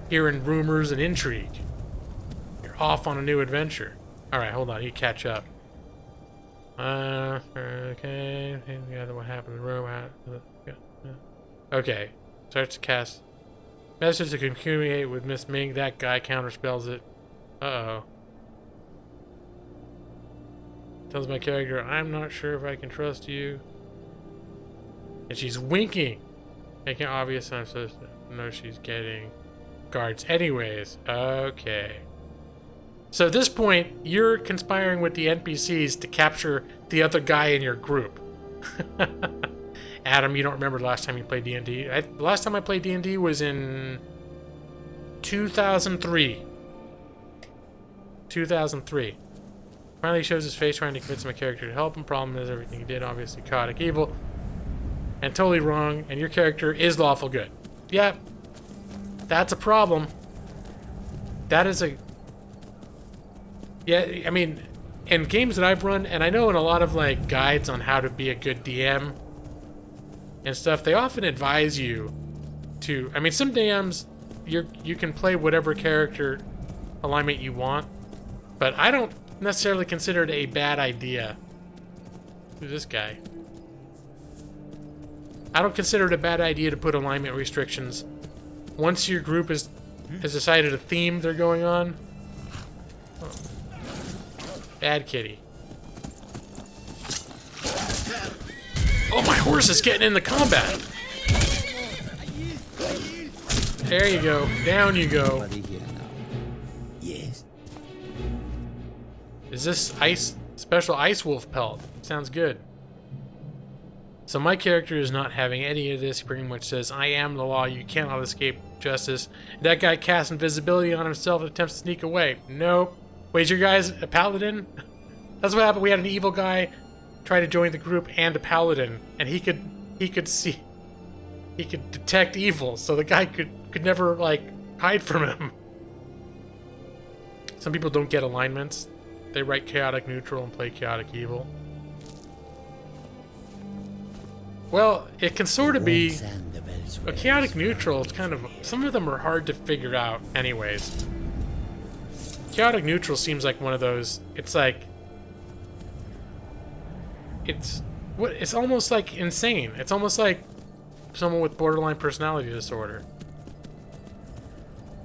hearing rumors and intrigue. You're off on a new adventure. Alright, hold on, you catch up. Okay, what happened in the room. Okay, starts to cast message to communicate with Miss Ming. That guy counterspells it. Uh-oh. Tells my character, I'm not sure if I can trust you. And she's winking. Making it obvious I'm supposed to know she's getting guards. Anyways, okay. So at this point, you're conspiring with the NPCs to capture the other guy in your group. Adam, you don't remember the last time you played D&D? The last time I played D&D was in 2003. 2003. Finally shows his face trying to convince my character to help him. Problem is everything he did, obviously chaotic evil. And totally wrong, and your character is lawful good. Yeah, that's a problem. That is a... Yeah, I mean, in games that I've run, and I know in a lot of, like, guides on how to be a good DM and stuff, they often advise you to... I mean, some DMs, you can play whatever character alignment you want, but I don't necessarily consider it a bad idea. Who's this guy? I don't consider it a bad idea to put alignment restrictions once your group has decided a theme they're going on. Oh. Bad kitty. Oh, my horse is getting in the combat. There you go. Down you go. Yes. Is this special ice wolf pelt? Sounds good. So my character is not having any of this. He pretty much says, I am the law. You cannot escape justice. That guy casts invisibility on himself and attempts to sneak away. Nope. Wait, is your guy's a paladin? That's what happened. We had an evil guy try to join the group and a paladin, and he could see, he could detect evil. So the guy could never like hide from him. Some people don't get alignments. They write chaotic neutral and play chaotic evil. Well, it can sort of be a chaotic neutral. It's kind of, some of them are hard to figure out anyways. Chaotic neutral seems like one of those, it's like, it's almost like insane. It's almost like someone with borderline personality disorder.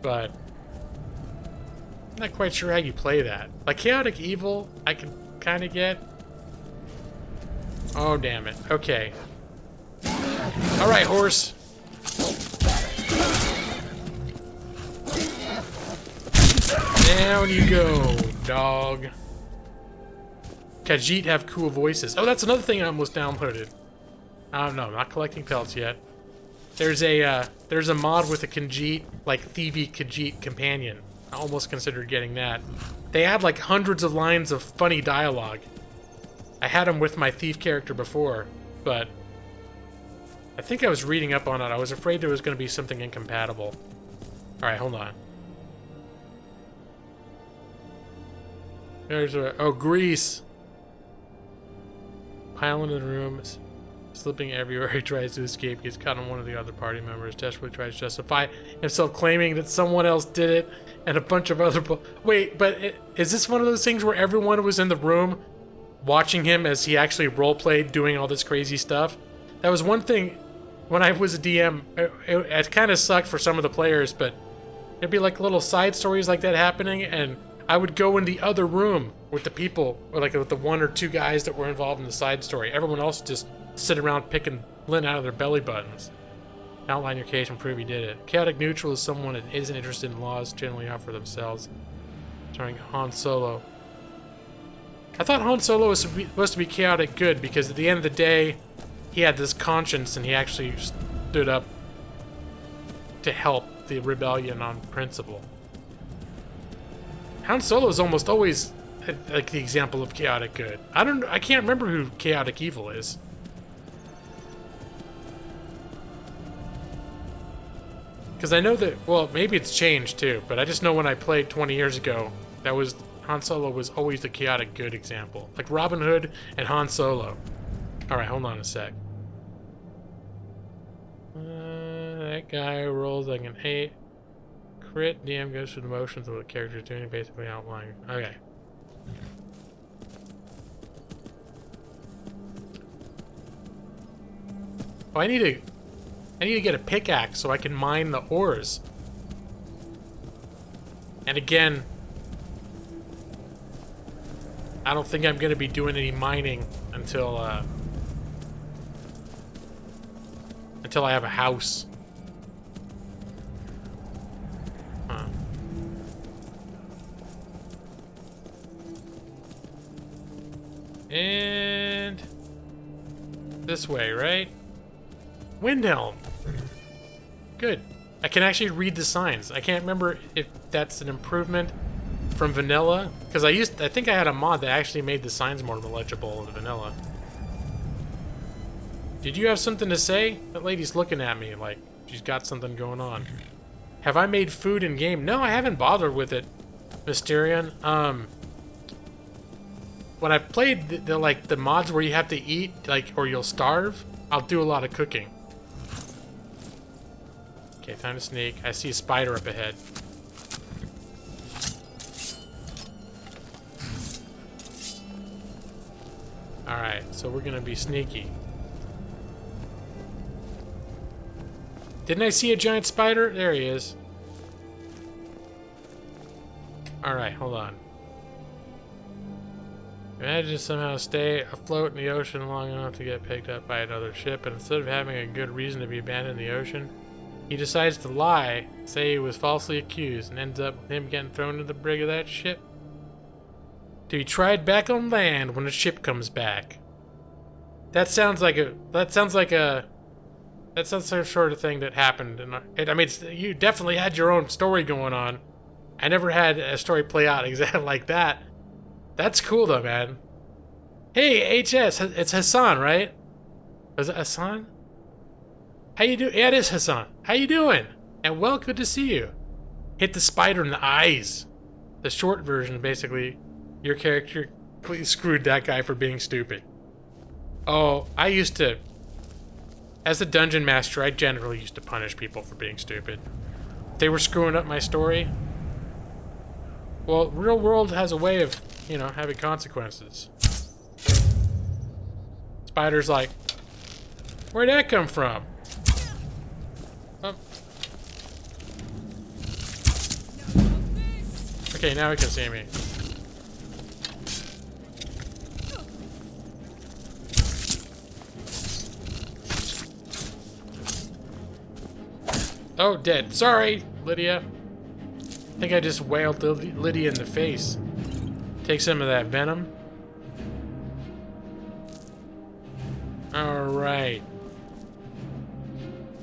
But I'm not quite sure how you play that. Like chaotic evil, I can kind of get. Oh, damn it. Okay. All right, horse. Down you go, dog. Khajiit have cool voices. Oh, that's another thing I almost downloaded. I don't know, I'm not collecting pelts yet. There's a mod with a Khajiit, like thievy Khajiit companion. I almost considered getting that. They add like hundreds of lines of funny dialogue. I had them with my thief character before, but I think I was reading up on it. I was afraid there was going to be something incompatible. Alright, hold on. There's a... Oh, Grease! Piling in the room, slipping everywhere. He tries to escape. He gets caught on one of the other party members. Desperately tries to justify himself, claiming that someone else did it, and a bunch of other... Wait, but is this one of those things where everyone was in the room watching him as he actually roleplayed doing all this crazy stuff? That was one thing when I was a DM. It kind of sucked for some of the players, but there'd be like little side stories like that happening, and I would go in the other room with the people, or like with the one or two guys that were involved in the side story. Everyone else just sit around picking lint out of their belly buttons. Outline your case and prove you did it. Chaotic neutral is someone that isn't interested in laws generally out for themselves. Starring Han Solo. I thought Han Solo was supposed to be chaotic good because at the end of the day, he had this conscience and he actually stood up to help the rebellion on principle. Han Solo is almost always like the example of chaotic good. I can't remember who chaotic evil is. Because I know that, well, maybe it's changed too, but I just know when I played 20 years ago, that was, Han Solo was always the chaotic good example. Like Robin Hood and Han Solo. Alright, hold on a sec. That guy rolls like an 8. Crit, DM goes through the motions of what the character is doing, basically outlining. Okay. Oh, I need to get a pickaxe so I can mine the ores. And again, I don't think I'm gonna be doing any mining until I have a house. And this way, right? Windhelm. Good. I can actually read the signs. I can't remember if that's an improvement from vanilla, because I think I had a mod that actually made the signs more legible in vanilla. Did you have something to say? That lady's looking at me like she's got something going on. Have I made food in game? No, I haven't bothered with it, Mysterion. When I played the mods where you have to eat, like, or you'll starve, I'll do a lot of cooking. Okay, time to sneak. I see a spider up ahead. Alright, so we're gonna be sneaky. Didn't I see a giant spider? There he is. Alright, hold on. Imagine somehow stay afloat in the ocean long enough to get picked up by another ship, and instead of having a good reason to be abandoned in the ocean, he decides to lie, say he was falsely accused, and ends up with him getting thrown into the brig of that ship to be tried back on land when the ship comes back. That sounds like some sort of thing that happened. I mean, you definitely had your own story going on. I never had a story play out exactly like that. That's cool though, man. Hey, HS, it's Hassan, right? Was it Hassan? How you doing? Yeah, it is Hassan. How you doing? And well, good to see you. Hit the spider in the eyes. The short version, basically, your character completely screwed that guy for being stupid. Oh, I used to... As a dungeon master, I generally used to punish people for being stupid. If they were screwing up my story... Well, real world has a way of, you know, having consequences. Spider's like, where'd that come from? Oh. Okay, now he can see me. Oh, dead. Sorry, Lydia. I think I just wailed Lydia in the face. Take some of that venom. Alright.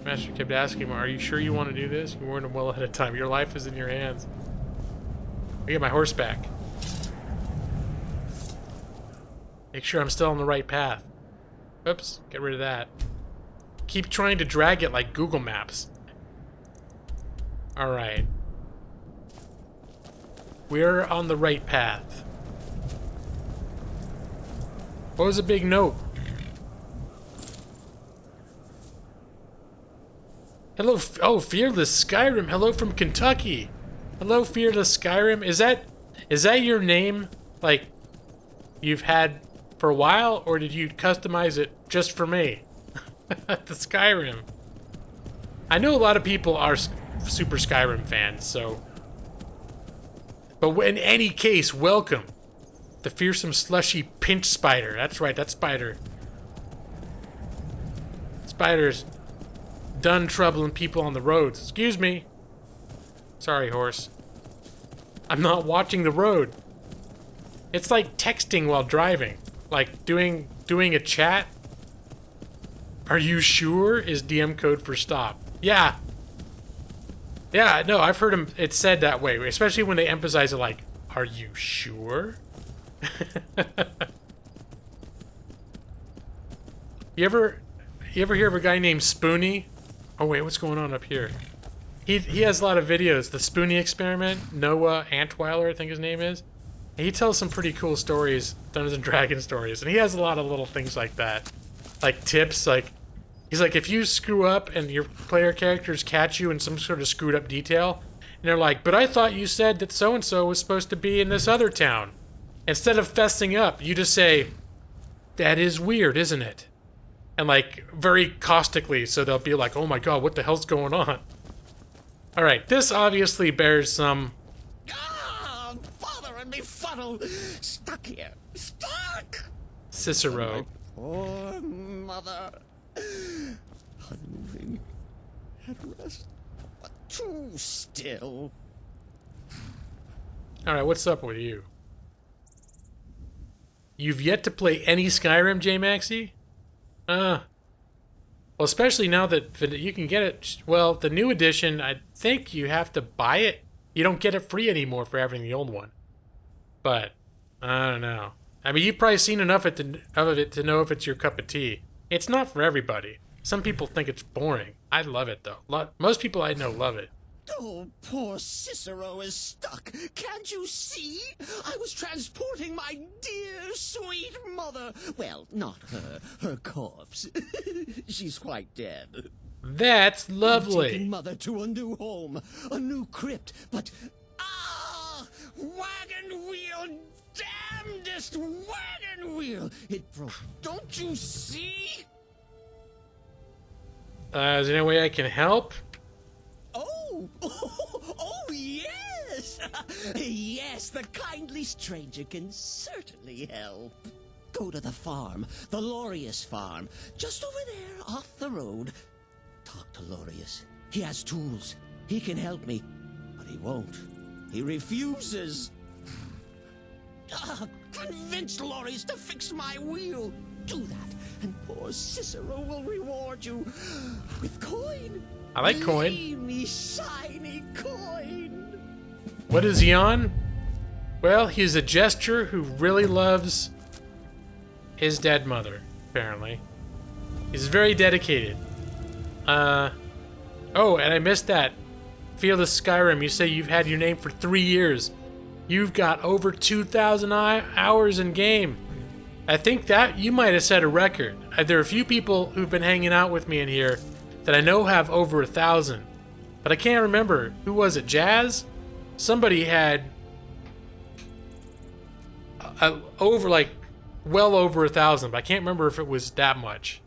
Master kept asking him, are you sure you want to do this? You warned him well ahead of time. Your life is in your hands. I get my horse back. Make sure I'm still on the right path. Oops, get rid of that. keep trying to drag it like Google Maps. Alright. We're on the right path. What was a big note? Hello, oh, Fearless Skyrim. Hello from Kentucky. Hello, Fearless Skyrim. Is that your name? Like, you've had for a while, or did you customize it just for me? The Skyrim. I know a lot of people are super Skyrim fans, so. But in any case, welcome. The fearsome, slushy pinch spider. That's right, that spider. Spider's done troubling people on the roads. Excuse me. Sorry, horse. I'm not watching the road. It's like texting while driving. Like doing a chat. Are you sure is DM code for stop. Yeah. Yeah, no, I've heard it said that way, especially when they emphasize it like, are you sure? You ever hear of a guy named Spoonie? Oh wait, what's going on up here? He has a lot of videos. The Spoonie Experiment, Noah Antweiler, I think his name is. And he tells some pretty cool stories, Dungeons and Dragons stories, and he has a lot of little things like that. Like tips, like he's like, if you screw up and your player characters catch you in some sort of screwed up detail, and they're like, but I thought you said that so-and-so was supposed to be in this other town. Instead of fessing up, you just say, that is weird, isn't it? And like, very caustically, so they'll be like, oh my god, what the hell's going on? Alright, this obviously bears some... Ah, bother and befuddle! Stuck here! Stuck! Cicero. My poor mother. Unmoving. At rest. But too still. Alright, what's up with you? You've yet to play any Skyrim, J-Maxie? Well, especially now that you can get it... Well, the new edition, I think you have to buy it. You don't get it free anymore for having the old one. But, I don't know. I mean, you've probably seen enough of it to know if it's your cup of tea. It's not for everybody. Some people think it's boring. I love it, though. Most people I know love it. Oh, poor Cicero is stuck. Can't you see? I was transporting my dear, sweet mother. Well, not her. Her corpse. She's quite dead. That's lovely. I'm taking mother to a new home, a new crypt, but... Ah! Wagon wheel! Damnedest wagon wheel! It broke. Don't you see? Is there any way I can help? Oh, yes! Yes, the kindly stranger can certainly help. Go to the farm, the Lorius farm, just over there off the road. Talk to Lorius. He has tools. He can help me, but he won't. He refuses. Convince Lorius to fix my wheel. Do that, and poor Cicero will reward you with coin. I like coin. Gleamy, shiny coin. What is he on? Well, he's a jester who really loves his dead mother, apparently. He's very dedicated. Oh, and I missed that. Fearless Skyrim, you say you've had your name for 3 years. You've got over 2,000 hours in game. I think that you might have set a record. There are a few people who've been hanging out with me in here that I know have over 1,000. But I can't remember. Who was it? Jazz? Somebody had well over 1,000, but I can't remember if it was that much.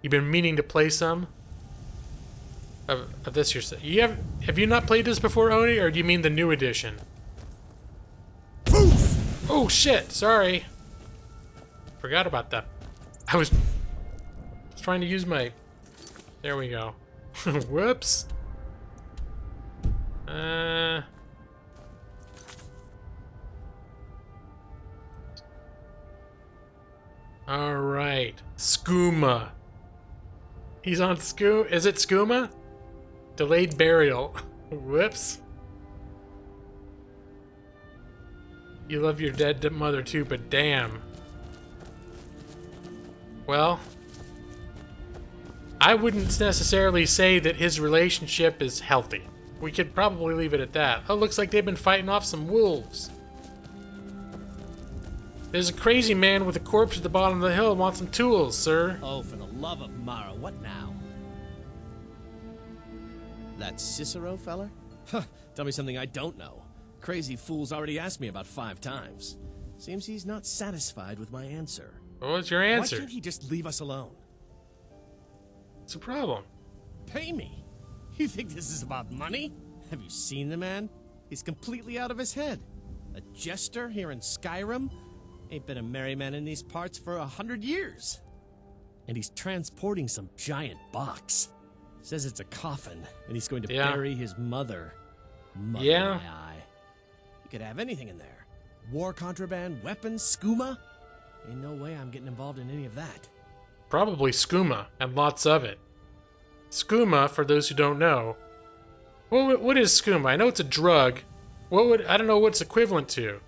You've been meaning to play some of this yourself. Have you not played this before, Oni, or do you mean the new edition? Oh shit! Sorry, forgot about that. I was trying to use my. There we go. Whoops. All right, Skooma. He's on Skooma. Is it Skooma? Delayed burial. Whoops. You love your dead mother too, but damn. Well, I wouldn't necessarily say that his relationship is healthy. We could probably leave it at that. Oh, looks like they've been fighting off some wolves. There's a crazy man with a corpse at the bottom of the hill. Wants some tools, sir. Oh, for the love of Mara, what now? That Cicero feller? Huh, tell me something I don't know. Crazy fool's already asked me about 5 times. Seems he's not satisfied with my answer. What was your answer? Why can't he just leave us alone? What's the problem? Pay me? You think this is about money? Have you seen the man? He's completely out of his head. A jester here in Skyrim? Ain't been a merry man in these parts for 100 years. And he's transporting some giant box. Says it's a coffin, and he's going to bury his mother. Mother, my eye. You could have anything in there. War contraband, weapons, skooma. Ain't no way I'm getting involved in any of that. Probably skooma, and lots of it. Skooma, for those who don't know, what is skooma? I know it's a drug. I don't know what's equivalent to.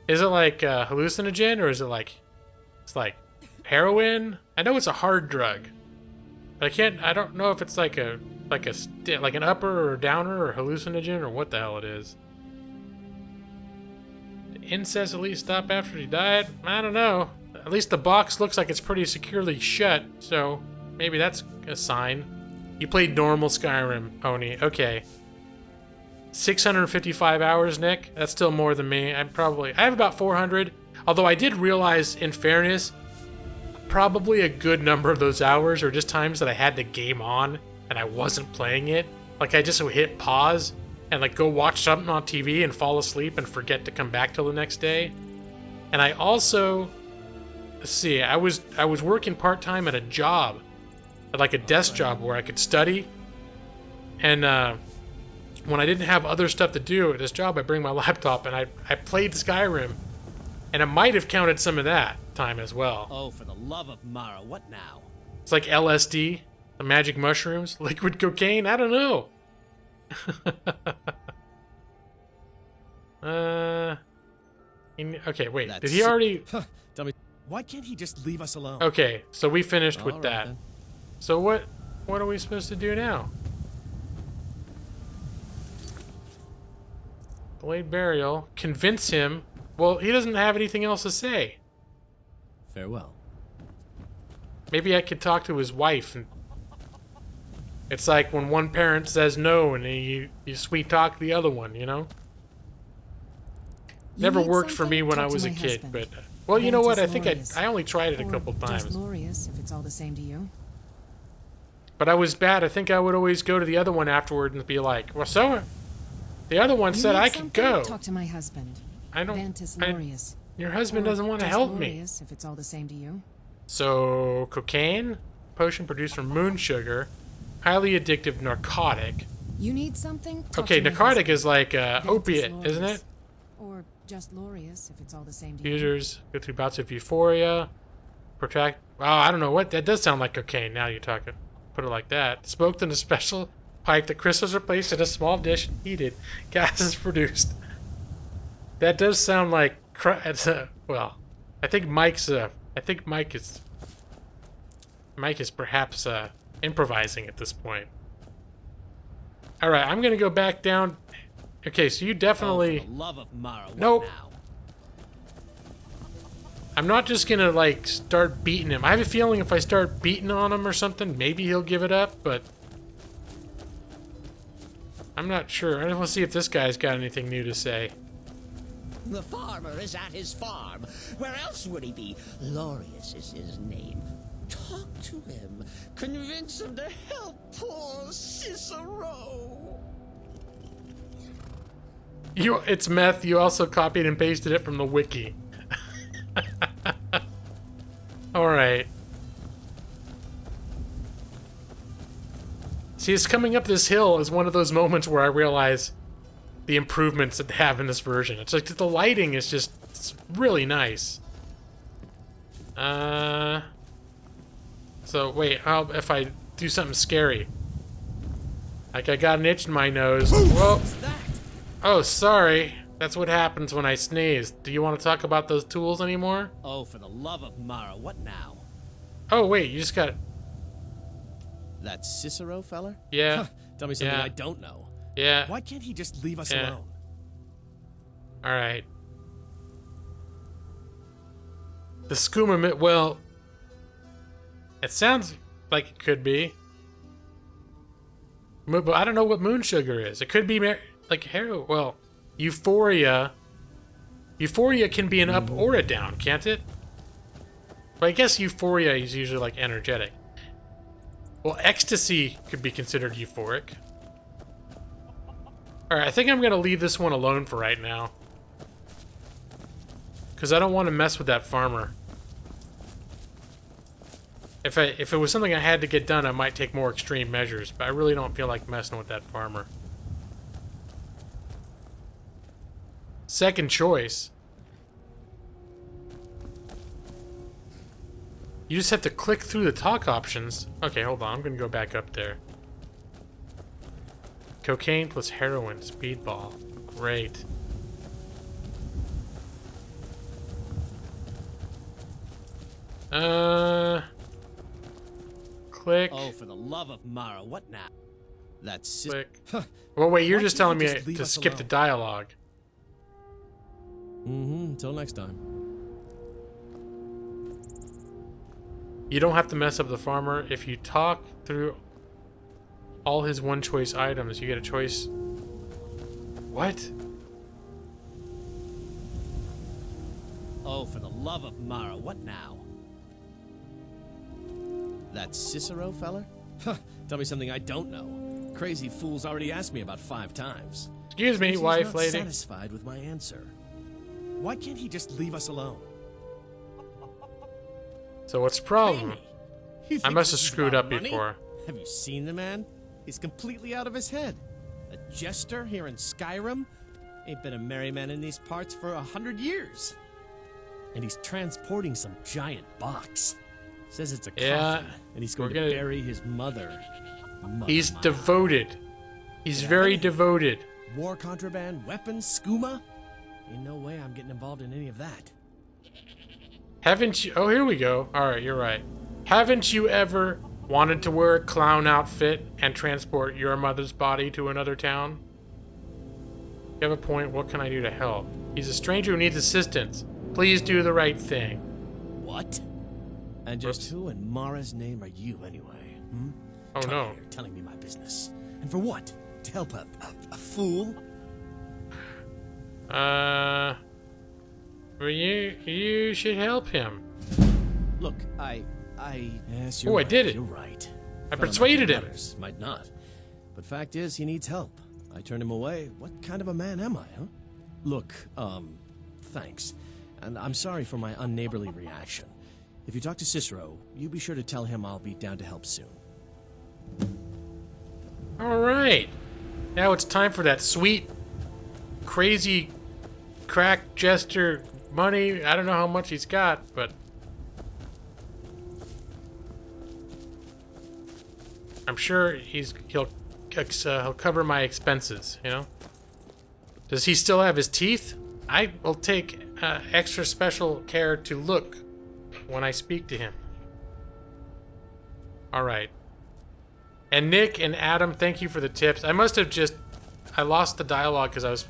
Is it like a hallucinogen, or is it like, it's like heroin? I know it's a hard drug, but I don't know if it's like an upper or downer or hallucinogen or what the hell it is. Did incest at least stop after he died? I don't know. At least the box looks like it's pretty securely shut, so maybe that's a sign. You played normal Skyrim, Oni. Okay. 655 hours, Nick. That's still more than me. I have about 400. Although I did realize, in fairness, probably a good number of those hours are just times that I had the game on and I wasn't playing it. Like I just would hit pause and like go watch something on TV and fall asleep and forget to come back till the next day. And I also, let's see, I was working part-time at a job, at like a desk job where I could study. And when I didn't have other stuff to do at this job, I'd bring my laptop and I played Skyrim. And it might have counted some of that time as well. Oh, for the love of Mara, what now? It's like LSD, the magic mushrooms, liquid cocaine, I don't know. Okay, wait, did he already... Tell me, why can't he just leave us alone? Okay, so we finished with All right, that. then. So what are we supposed to do now? Delayed burial. Convince him. Well, he doesn't have anything else to say. Farewell. Maybe I could talk to his wife. And it's like when one parent says no and you sweet talk the other one, you know? Never worked for me when I was a kid, but... Well, you know what? I think I only tried it a couple times. Just Glorious, if it's all the same to you. But I was bad. I think I would always go to the other one afterward and be like, well, so... The other one said I could go. Talk to my husband. I don't... Ventus Glorious. Your husband doesn't want to help me. If it's all the same to you. So, cocaine, potion produced from moon sugar, highly addictive narcotic. You need something? Talk Okay, to my narcotic husband. is like Ventus opiate, Glorious. isn't it? Or just Glorious, if it's all the same to you. Users go through bouts of euphoria, protect... Wow, I don't know what... That does sound like cocaine, now you talk it. Put it like that. Smoked in a special pipe that crystals are placed in a small dish and heated. Gas is produced. That does sound like... well, I think Mike is perhaps improvising at this point. Alright, I'm gonna go back down. Okay, so you definitely... Oh, for the love of Mara, what Nope. now? I'm not just gonna, like, start beating him. I have a feeling if I start beating on him or something, maybe he'll give it up, but... I'm not sure. I want to see if this guy's got anything new to say. The farmer is at his farm. Where else would he be? Glorious is his name. Talk to him. Convince him to help poor Cicero. It's meth. You also copied and pasted it from the wiki. Alright. See, it's coming up this hill is one of those moments where I realize the improvements that they have in this version. It's like the lighting is just it's really nice. So wait, how if I do something scary? Like I got an itch in my nose. Whoa. Oh, sorry. That's what happens when I sneeze. Do you want to talk about those tools anymore? Oh, for the love of Mara, what now? Oh wait, you just got... That Cicero feller? Yeah. Tell me something Yeah. I don't know. Yeah. Why can't he just leave us Yeah. alone? All right. The skooma, well, it sounds like it could be. But I don't know what moon sugar is. It could be like heroin. Well, euphoria. Euphoria can be an up or a down, can't it? But I guess euphoria is usually like energetic. Well, ecstasy could be considered euphoric. Alright, I think I'm gonna leave this one alone for right now. Because I don't want to mess with that farmer. If it was something I had to get done, I might take more extreme measures, but I really don't feel like messing with that farmer. Second choice. You just have to click through the talk options. Okay, hold on. I'm going to go back up there. Cocaine plus heroin. Speedball. Great. Click. Oh, for the love of Mara, what now? That's Click. Well, wait, you're Why just can't telling you me just leave to us skip the alone? dialogue. Until next time. You don't have to mess up the farmer. If you talk through all his one-choice items, you get a choice. What? Oh, for the love of Mara, what now? That Cicero feller? Tell me something I don't know. Crazy fool's already asked me about 5 times. Excuse me, He's wife not lady. satisfied with my answer. Why can't he just leave us alone? So what's the problem? Hey, you I think must have this is screwed about up money? before. Have you seen the man? He's completely out of his head. A jester here in Skyrim? Ain't been a merry man in these parts for 100 years. And he's transporting some giant box. Says it's a Yeah, coffin, and he's going we're to gonna- bury his mother. He's Mother. devoted. He's Yeah, very hey. devoted. War contraband, weapons, skooma? Ain't no way I'm getting involved in any of that. Haven't you? Oh, here we go. All right, you're right. Haven't you ever wanted to wear a clown outfit and transport your mother's body to another town? You have a point. What can I do to help? He's a stranger who needs assistance. Please do the right thing. What? And just Whoops. who in Mara's name are you, anyway? Hmm? Oh, Come no. here, telling me my business. And for what? To help a fool? Well, you should help him. Look, Yes, Oh, you're I right. did it. You're right. I Thought persuaded might him. be others, might not. But fact is, he needs help. I turned him away. What kind of a man am I, huh? Look, thanks. And I'm sorry for my unneighborly reaction. If you talk to Cicero, you be sure to tell him I'll be down to help soon. All right. Now it's time for that sweet, crazy, crack jester money. I don't know how much he's got, but I'm sure he'll cover my expenses. You know. Does he still have his teeth? I will take extra special care to look when I speak to him. All right. And Nick and Adam, thank you for the tips. I must have I lost the dialogue because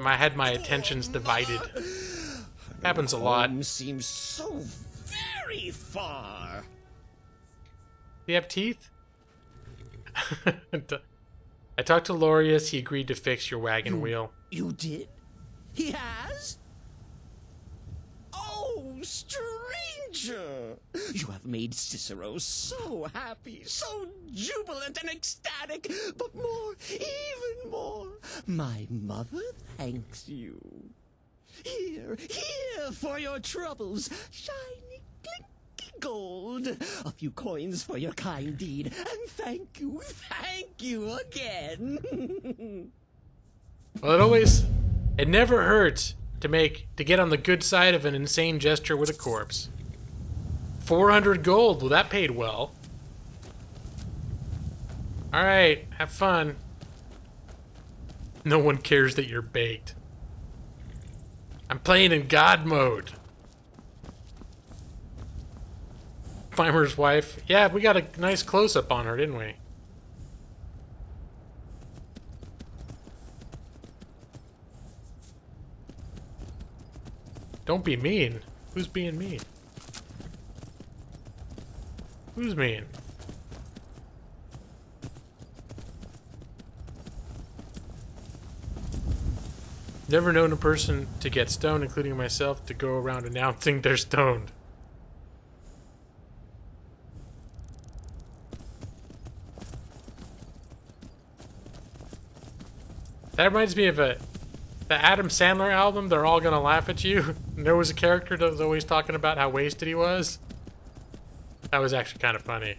I had my attentions divided. Happens a lot. Home seems so very far. Do you have teeth? I talked to Lorius. He agreed to fix your wagon wheel. You did? He has? Oh, stranger! You have made Cicero so happy, so jubilant and ecstatic, but more, even more, my mother thanks you. Here for your troubles, shiny, clinky gold, a few coins for your kind deed, and thank you again. Well, it never hurts to get on the good side of an insane gesture with a corpse. 400 gold. Well, that paid well. All right, have fun. No one cares that you're baked. I'm playing in God mode. Farmer's wife. Yeah, we got a nice close-up on her, didn't we? Don't be mean. Who's being mean? Who's mean? Never known a person to get stoned, including myself, to go around announcing they're stoned. That reminds me of the Adam Sandler album, They're All Gonna Laugh at You. And there was a character that was always talking about how wasted he was. That was actually kind of funny.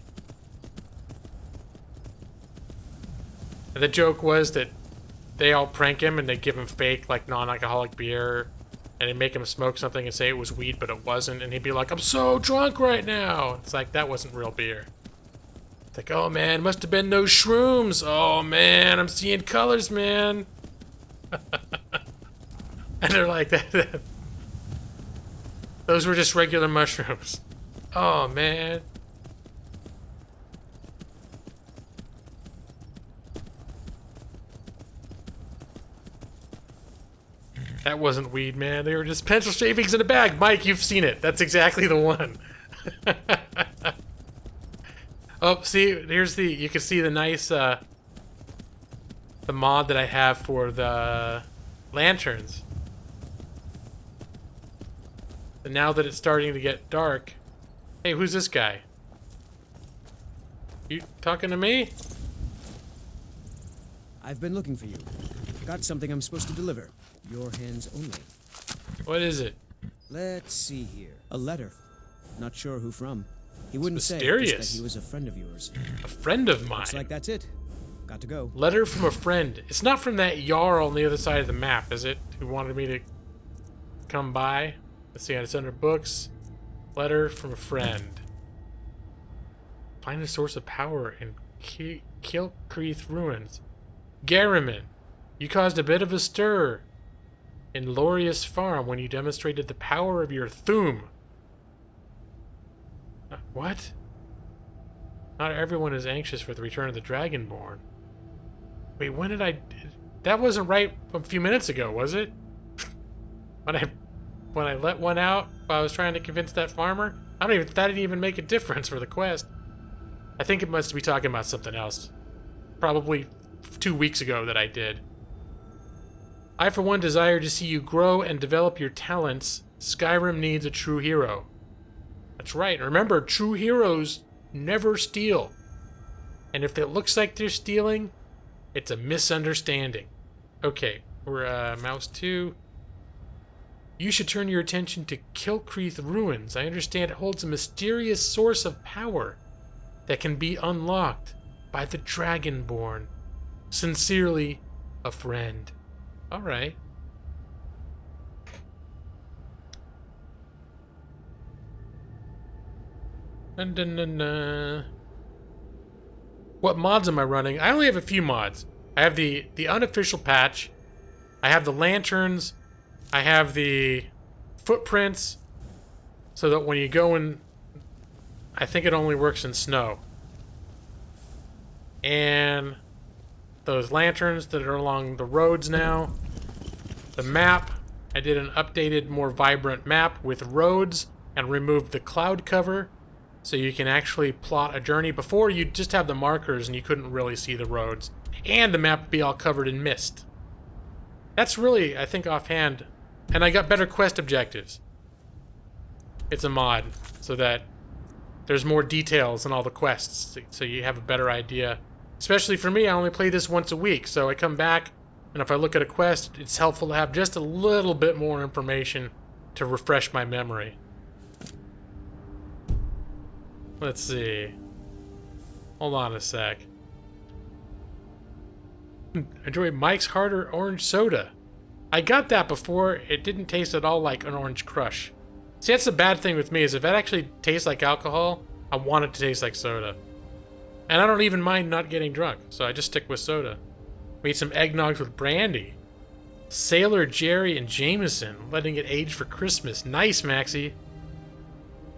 And the joke was that they all prank him and they give him fake, like, non-alcoholic beer. And they make him smoke something and say it was weed, but it wasn't. And he'd be like, I'm so drunk right now. It's like, that wasn't real beer. It's like, oh man, must have been those shrooms. Oh man, I'm seeing colors, man. And they're like, those were just regular mushrooms. Oh man. That wasn't weed, man. They were just pencil shavings in a bag. Mike, you've seen it. That's exactly the one. Oh, see, here's the, you can see the nice, the mod that I have for the lanterns. And now that it's starting to get dark, hey, who's this guy? You talking to me? I've been looking for you. Got something I'm supposed to deliver. Your hands only. What is it? Let's see here. A letter. Not sure who from. He wouldn't say mysterious. just that he was a friend of yours. A friend of mine. Looks like that's it. Got to go. Letter from a friend. It's not from that Jarl on the other side of the map, is it? Who wanted me to come by? Let's see, it's under books. Letter from a friend. Find a source of power in Kilcreath ruins. Garriman, you caused a bit of a stir in Lorius Farm when you demonstrated the power of your Thum. What? Not everyone is anxious for the return of the Dragonborn. Wait, when did I... That wasn't right a few minutes ago, was it? When I let one out while I was trying to convince that farmer? That didn't even make a difference for the quest. I think it must be talking about something else. Probably 2 weeks ago that I did. I, for one, desire to see you grow and develop your talents. Skyrim needs a true hero. That's right. Remember, true heroes never steal. And if it looks like they're stealing, it's a misunderstanding. Okay, we're mouse 2. You should turn your attention to Kilcreath ruins. I understand it holds a mysterious source of power that can be unlocked by the Dragonborn. Sincerely, a friend. All right. What mods am I running? I only have a few mods. I have the unofficial patch. I have the lanterns. I have the footprints. So that when you go in, I think it only works in snow. And those lanterns that are along the roads now. The map. I did an updated, more vibrant map with roads and removed the cloud cover. So you can actually plot a journey. Before, you'd just have the markers and you couldn't really see the roads. And the map would be all covered in mist. That's really, I think, offhand. And I got better quest objectives. It's a mod, so that there's more details in all the quests, so you have a better idea. Especially for me, I only play this once a week, so I come back, and if I look at a quest, it's helpful to have just a little bit more information to refresh my memory. Let's see. Hold on a sec. Enjoy Mike's Harder Orange Soda. I got that before. It didn't taste at all like an orange crush. See, that's the bad thing with me, is if it actually tastes like alcohol, I want it to taste like soda. And I don't even mind not getting drunk, so I just stick with soda. Made some eggnogs with brandy. Sailor Jerry and Jameson, letting it age for Christmas. Nice, Maxie.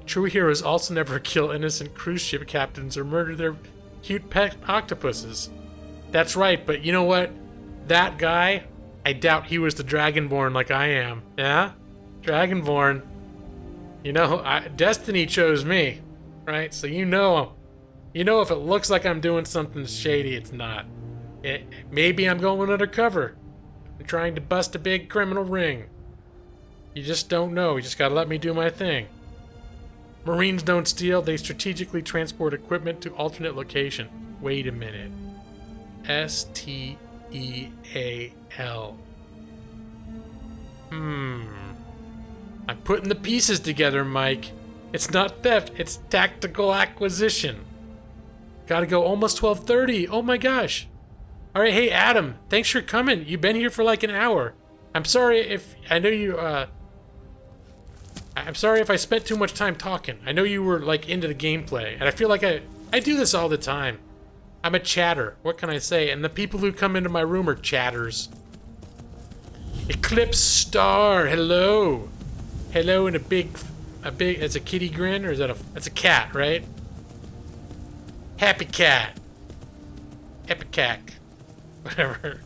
True heroes also never kill innocent cruise ship captains or murder their cute pet octopuses. That's right, but you know what? That guy, I doubt he was the Dragonborn like I am. Yeah? Dragonborn. You know, Destiny chose me, right? So you know if it looks like I'm doing something shady, it's not. Maybe I'm going undercover. I'm trying to bust a big criminal ring. You just don't know. You just gotta let me do my thing. Marines don't steal, they strategically transport equipment to alternate location. Wait a minute. STEAL. I'm putting the pieces together, Mike. It's not theft, it's tactical acquisition. Gotta go, almost 12:30. Oh my gosh. Alright, hey Adam, thanks for coming. You've been here for like an hour. I'm sorry if I know you I'm sorry if I spent too much time talking. I know you were like into the gameplay, and I feel like I do this all the time. I'm a chatter. What can I say? And the people who come into my room are chatters. Eclipse Star, hello. Hello, and a big, it's a kitty grin, or is that it's a cat, right? Happy cat. Epicac. Whatever.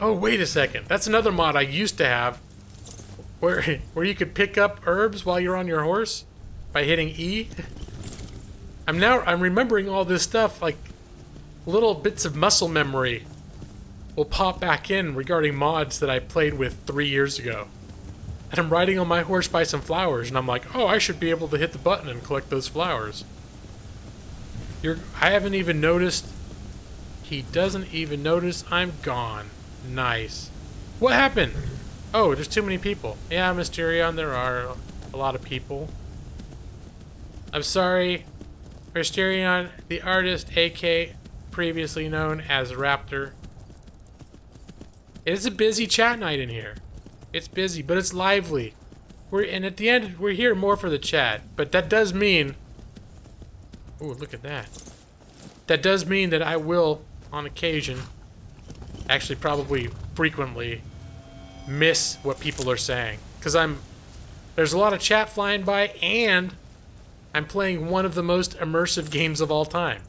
Oh, wait a second. That's another mod I used to have. Where you could pick up herbs while you're on your horse by hitting E. I'm remembering all this stuff, like little bits of muscle memory will pop back in regarding mods that I played with 3 years ago. And I'm riding on my horse by some flowers, and I'm like, oh, I should be able to hit the button and collect those flowers. I haven't even noticed. He doesn't even notice I'm gone. Nice. What happened? Oh, there's too many people. Yeah, Mysterion, there are a lot of people. I'm sorry. Mysterion, the artist, AK, previously known as Raptor. It's a busy chat night in here. It's busy, but it's lively. And at the end, we're here more for the chat. But that does mean... Ooh, look at that. That does mean that I will, on occasion, actually probably frequently, miss what people are saying. Because there's a lot of chat flying by, and I'm playing one of the most immersive games of all time.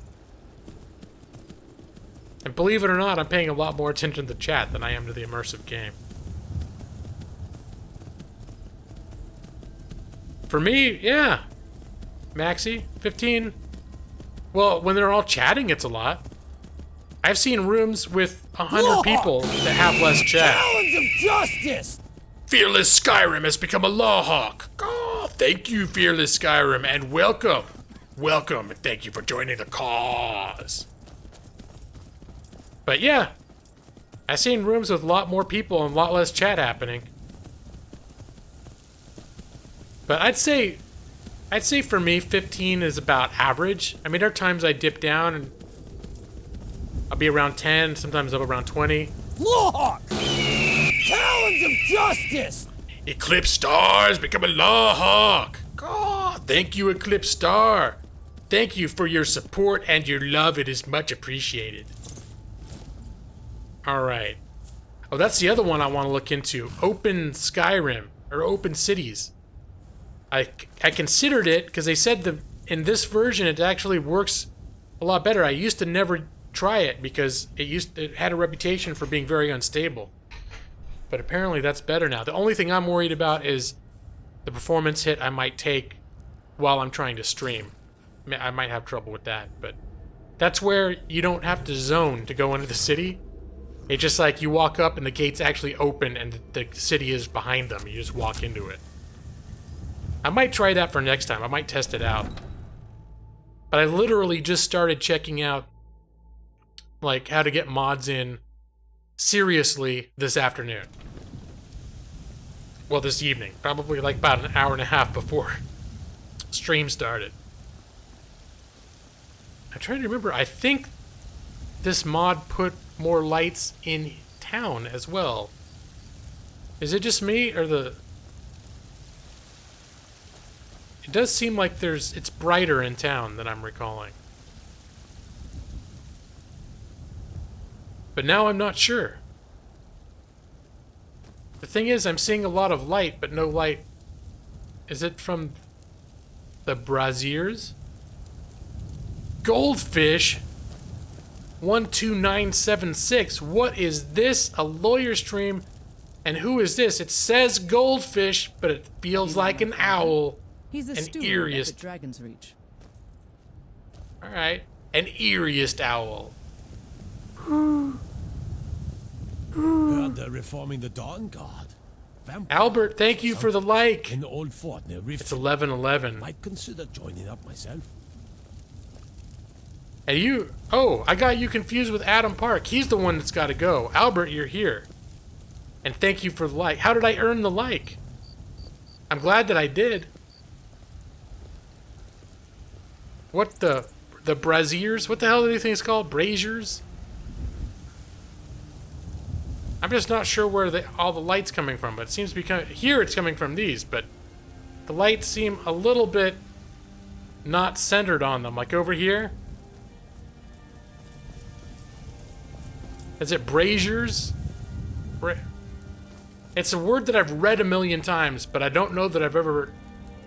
And believe it or not, I'm paying a lot more attention to the chat than I am to the immersive game. For me, yeah. Maxi, 15. Well, when they're all chatting, it's a lot. I've seen rooms with 100 people that have less chat. Challenge of justice! Fearless Skyrim has become a law hawk. Oh, thank you, Fearless Skyrim, and welcome. Welcome, and thank you for joining the cause. But yeah, I've seen rooms with a lot more people and a lot less chat happening. But I'd say for me, 15 is about average. I mean, there are times I dip down and I'll be around 10, sometimes I'm around 20. Lawhawk! Challenge of justice! Eclipse Star has become a Lawhawk. Oh, thank you, Eclipse Star. Thank you for your support and your love. It is much appreciated. All right. Oh, that's the other one I want to look into. Open Skyrim, or Open Cities. I considered it because they said in this version it actually works a lot better. I used to never try it because it had a reputation for being very unstable. But apparently that's better now. The only thing I'm worried about is the performance hit I might take while I'm trying to stream. I might have trouble with that, but that's where you don't have to zone to go into the city. It's just like you walk up and the gates actually open and the city is behind them. You just walk into it. I might try that for next time. I might test it out. But I literally just started checking out like how to get mods in seriously this afternoon. Well, this evening. Probably like about an hour and a half before stream started. I'm trying to remember. I think this mod put more lights in town as well. Is it just me or the... It does seem like it's brighter in town than I'm recalling. But now I'm not sure. The thing is, I'm seeing a lot of light, but no light Is it from the Braziers? Goldfish? 12976. What is this? A lawyer stream? And who is this? It says goldfish, but it feels like an owl. He's the An steward eeriest. at the Dragon's Reach. Alright. An eeriest owl. Heard they're reforming the Dawn Guard. Vampire. Albert, thank you for the like. In the old fort near Rift. It's 11:11. Might consider joining up myself. And you... Oh, I got you confused with Adam Park. He's the one that's got to go. Albert, you're here. And thank you for the like. How did I earn the like? I'm glad that I did. What the braziers? What the hell do you think it's called? Braziers? I'm just not sure where all the light's coming from, but it seems to be coming... Here it's coming from these, but the lights seem a little bit not centered on them. Like over here. Is it braziers? It's a word that I've read a million times, but I don't know that I've ever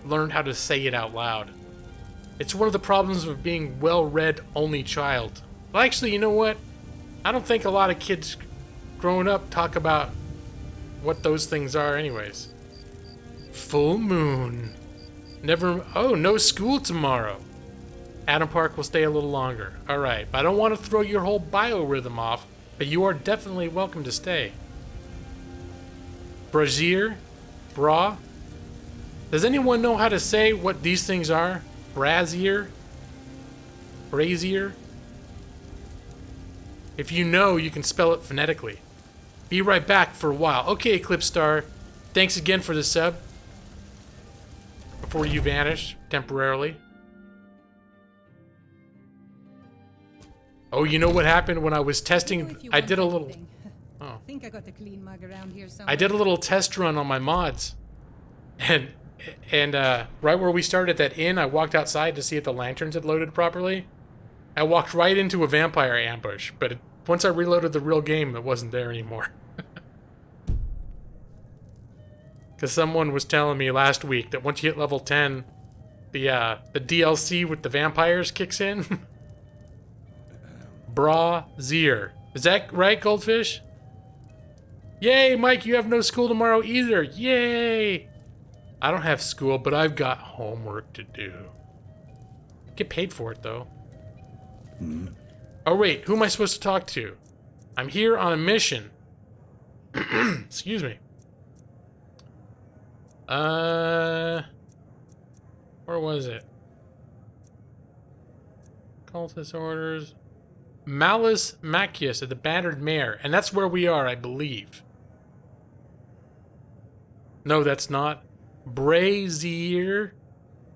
learned how to say it out loud. It's one of the problems of being well-read only child. Well, actually, you know what? I don't think a lot of kids growing up talk about what those things are anyways. Full moon. Never... Oh, no school tomorrow. Adam Park will stay a little longer. Alright, but I don't want to throw your whole biorhythm off, but you are definitely welcome to stay. Brazier? Bra? Does anyone know how to say what these things are? Brazier? Brazier? If you know, you can spell it phonetically. Be right back for a while. Okay, Eclipse Star. Thanks again for the sub. Before you vanish temporarily. Oh, you know what happened when I was testing? I did a little... Oh. Think I got the clean mug around here somewhere. I did a little test run on my mods. And right where we started at that inn, I walked outside to see if the lanterns had loaded properly. I walked right into a vampire ambush, but once I reloaded the real game, it wasn't there anymore. Because someone was telling me last week that once you hit level 10, the DLC with the vampires kicks in. Brazier. Is that right, Goldfish? Yay, Mike, you have no school tomorrow either. Yay! I don't have school, but I've got homework to do. Get paid for it, though. Oh, wait, who am I supposed to talk to? I'm here on a mission. Excuse me. Where was it? Cultist orders. Malus Macius at the Battered Mare. And that's where we are, I believe. No, that's not. Brazier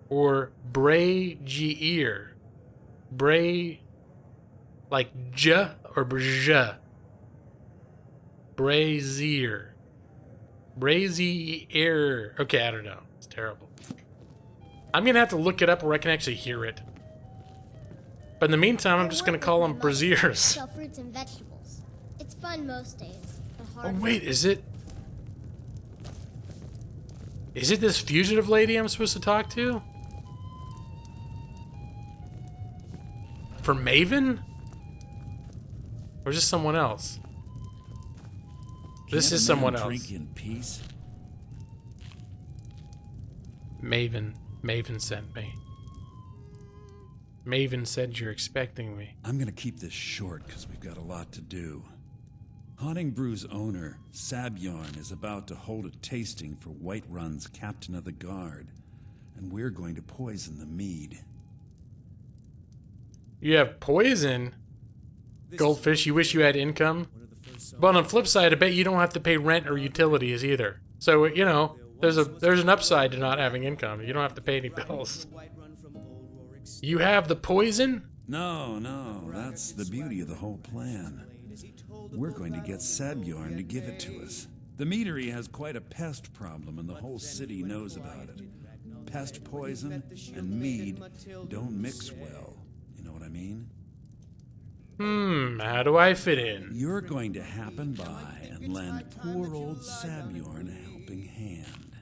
or Brazier. Like J or Bj. Brazier. Brazier. Okay, I don't know. It's terrible. I'm gonna have to look it up where I can actually hear it. But in the meantime, I'm just gonna call them braziers. Sell fruits and vegetables. It's fun most days. Oh wait, is it? Is it this fugitive lady I'm supposed to talk to? For Maven? Or is this someone else? This is someone else. Drink in peace. Maven sent me. Maven said you're expecting me. I'm gonna keep this short because we've got a lot to do. Haunting Brew's owner, Sabjorn, is about to hold a tasting for Whiterun's captain of the guard, and we're going to poison the mead. You have poison? Goldfish, you wish you had income? But on the flip side, I bet you don't have to pay rent or utilities either. So, you know, there's an upside to not having income. You don't have to pay any bills. You have the poison? No, that's the beauty of the whole plan. We're going to get Sabjorn to give it to us. The meadery has quite a pest problem, and the whole city knows about it. Pest poison and mead don't mix well. You know what I mean? How do I fit in? You're going to happen by and lend poor old Sabjorn a helping hand.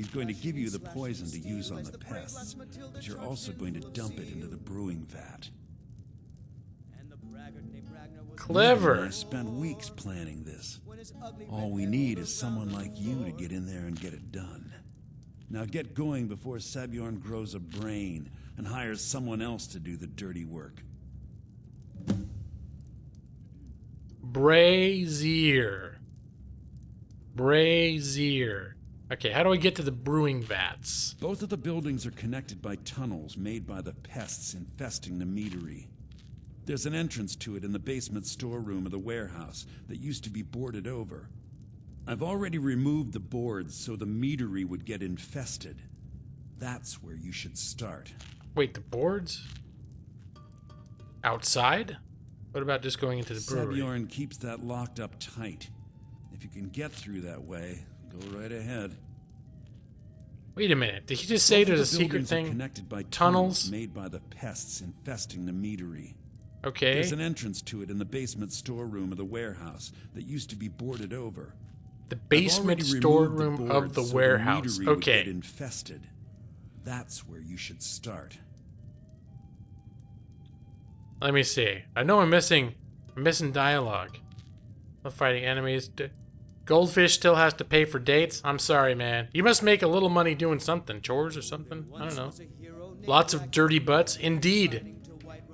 He's going to give you the poison to use on the pests, but you're also going to dump it into the brewing vat. Clever. I spent weeks planning this. All we need is someone like you to get in there and get it done. Now get going before Sabjorn grows a brain and hires someone else to do the dirty work. Brazier. Brazier. Okay, how do I get to the brewing vats? Both of the buildings are connected by tunnels made by the pests infesting the meadery. There's an entrance to it in the basement storeroom of the warehouse that used to be boarded over. I've already removed the boards so the meadery would get infested. That's where you should start. Wait, the boards? Outside? What about just going into the brewery? Sabjorn keeps that locked up tight. If you can get through that way, go right ahead. Wait a minute, did he just say there's a secret thing? Connected by Tunnels? Made by the pests infesting the meadery. Okay. There's an entrance to it in the basement storeroom of the warehouse that used to be boarded over. The basement storeroom of the warehouse. So the okay. Would get infested. That's where you should start. Let me see. I know I'm missing dialogue. Not fighting enemies. Goldfish still has to pay for dates? I'm sorry, man. You must make a little money doing something. Chores or something? I don't know. Lots of dirty butts? Indeed.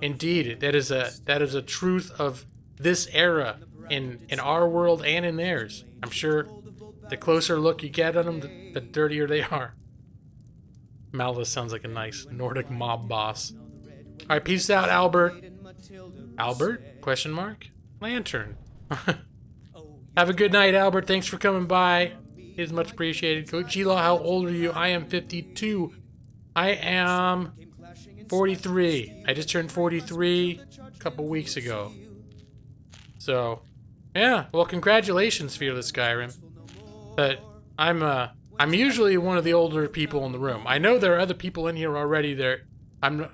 Indeed. That is a truth of this era in our world and in theirs. I'm sure the closer look you get at them, the dirtier they are. Malthus sounds like a nice Nordic mob boss. Alright, peace out, Albert. Albert? Question mark? Lantern. Have a good night, Albert. Thanks for coming by. It is much appreciated. Coach G-Law, how old are you? I am 52. I am 43. I just turned 43 a couple weeks ago. So, yeah. Well, congratulations, Fearless Skyrim. But I'm usually one of the older people in the room. I know there are other people in here already. I'm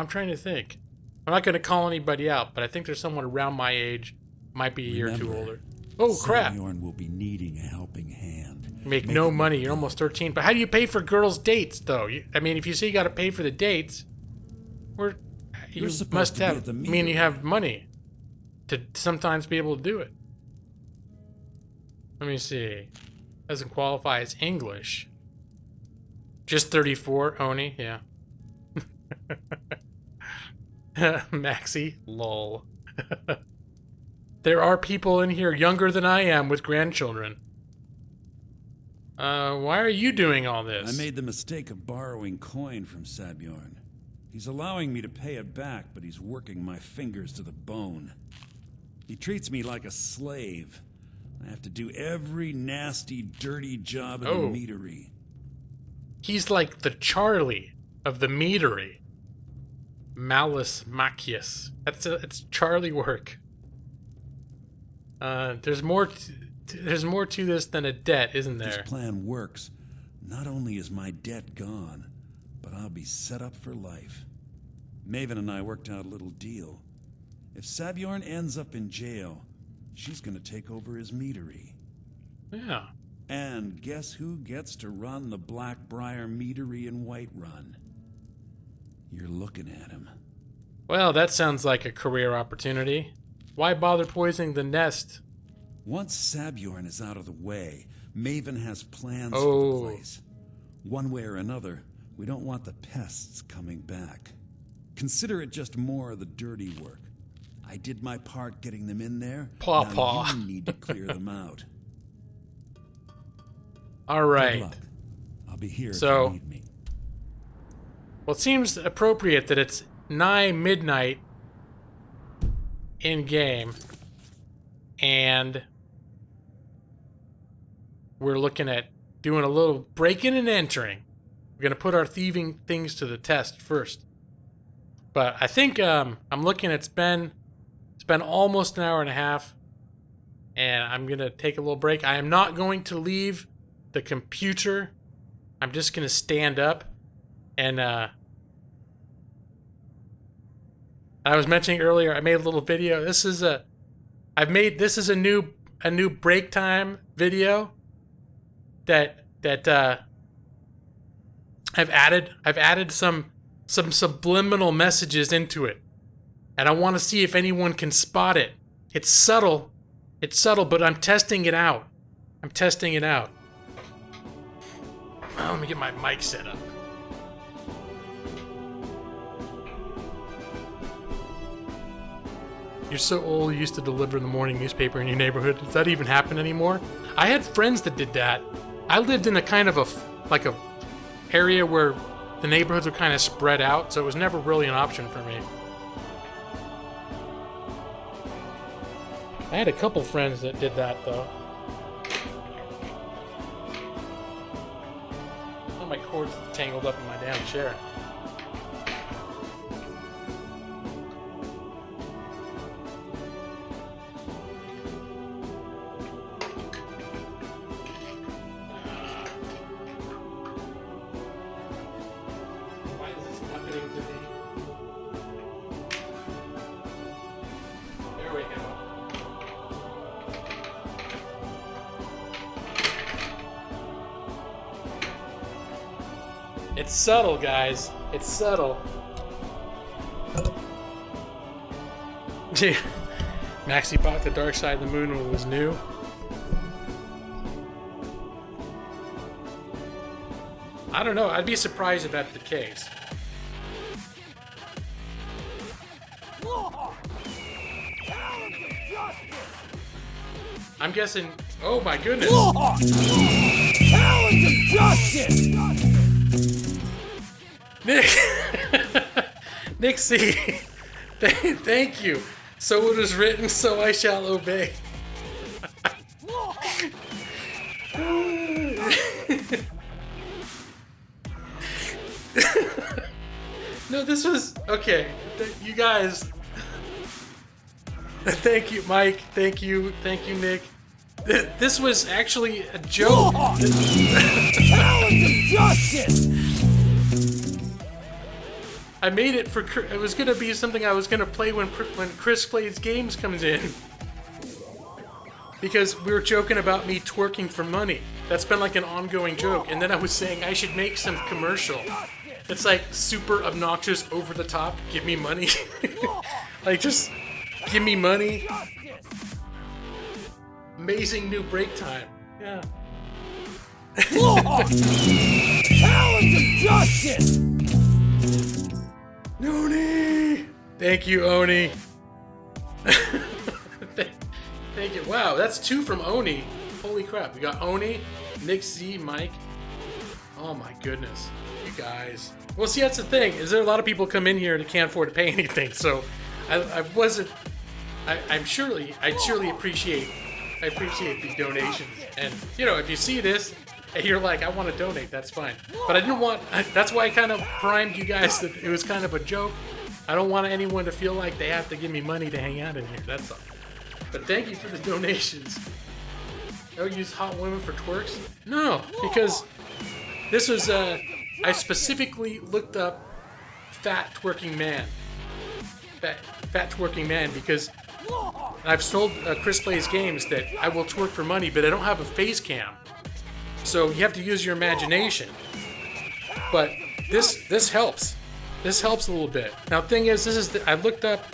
trying to think. I'm not going to call anybody out, but I think there's someone around my age, might be a year or two older. Oh crap! Sabjorn will be needing a helping hand. You make no money. You're almost 13. But how do you pay for girls' dates, though? I mean, if you say you got to pay for the dates, you must have. I mean, you have money to sometimes be able to do it. Let me see. Doesn't qualify as English. Just 34, Oni. Yeah. Maxi, lol. There are people in here younger than I am with grandchildren. Why are you doing all this? I made the mistake of borrowing coin from Sabjorn. He's allowing me to pay it back, but he's working my fingers to the bone. He treats me like a slave. I have to do every nasty, dirty job in the meadery. He's like the Charlie of the meadery. Malus Macius. It's Charlie work. There's more to this than a debt, isn't there? This plan works. Not only is my debt gone, but I'll be set up for life. Maven and I worked out a little deal. If Sabjorn ends up in jail, she's gonna take over his meadery. Yeah. And guess who gets to run the Blackbriar meadery in Whiterun? You're looking at him. Well, that sounds like a career opportunity. Why bother poisoning the nest? Once Sabjorn is out of the way, Maven has plans for the place. One way or another, we don't want the pests coming back. Consider it just more of the dirty work. I did my part getting them in there. Now you need to clear them out. All right. Good luck. I'll be here if so, you need me. Well, it seems appropriate that it's nigh midnight in game, and we're looking at doing a little breaking and entering. We're gonna put our thieving things to the test first. But I think I'm looking at it's been almost an hour and a half, and I'm gonna take a little break. I am not going to leave the computer. I'm just gonna stand up, and I was mentioning earlier, I made a little video. This is a new break time video that I've added some subliminal messages into it. And I want to see if anyone can spot it. It's subtle. It's subtle, but I'm testing it out. I'm testing it out. Oh, let me get my mic set up. You're so old, you used to deliver the morning newspaper in your neighborhood. Does that even happen anymore? I had friends that did that. I lived in a kind of a area where the neighborhoods were kind of spread out, so it was never really an option for me. I had a couple friends that did that, though. Oh, my cord's tangled up in my damn chair. Why is this happening to me? There we go. It's subtle, guys. It's subtle. Maxie bought The Dark Side of the Moon when it was new. I don't know. I'd be surprised if that's the case. I'm guessing. Oh my goodness! Talent of justice! Nick, Nick C, thank you. So it is written, so I shall obey. No, this was okay. You guys, thank you, Mike. Thank you, Nick. This was actually a joke. Talent of justice! I made it for. It was gonna be something I was gonna play when Chris Plays Games comes in, because we were joking about me twerking for money. That's been like an ongoing joke. And then I was saying I should make some commercial. It's like super obnoxious, over the top. Give me money, like just give me money. Amazing new break time. Yeah. Talent of justice! Oni! Thank you, Oni. Thank you. Wow, that's 2 from Oni. Holy crap. We got Oni, Nick Z, Mike. Oh my goodness. You guys. Well, see, that's the thing. Is there a lot of people come in here that can't afford to pay anything, so I surely appreciate these donations. And, you know, if you see this, and you're like, I want to donate, that's fine. But I didn't want, that's why I kind of primed you guys that it was kind of a joke. I don't want anyone to feel like they have to give me money to hang out in here, that's all. But thank you for the donations. I would use hot women for twerks? No, because this was, I specifically looked up fat twerking man. Fat twerking man, because I've told Chris Plays Games that I will twerk for money, but I don't have a face cam. So you have to use your imagination. But this helps. This helps a little bit. Now, thing is, I looked up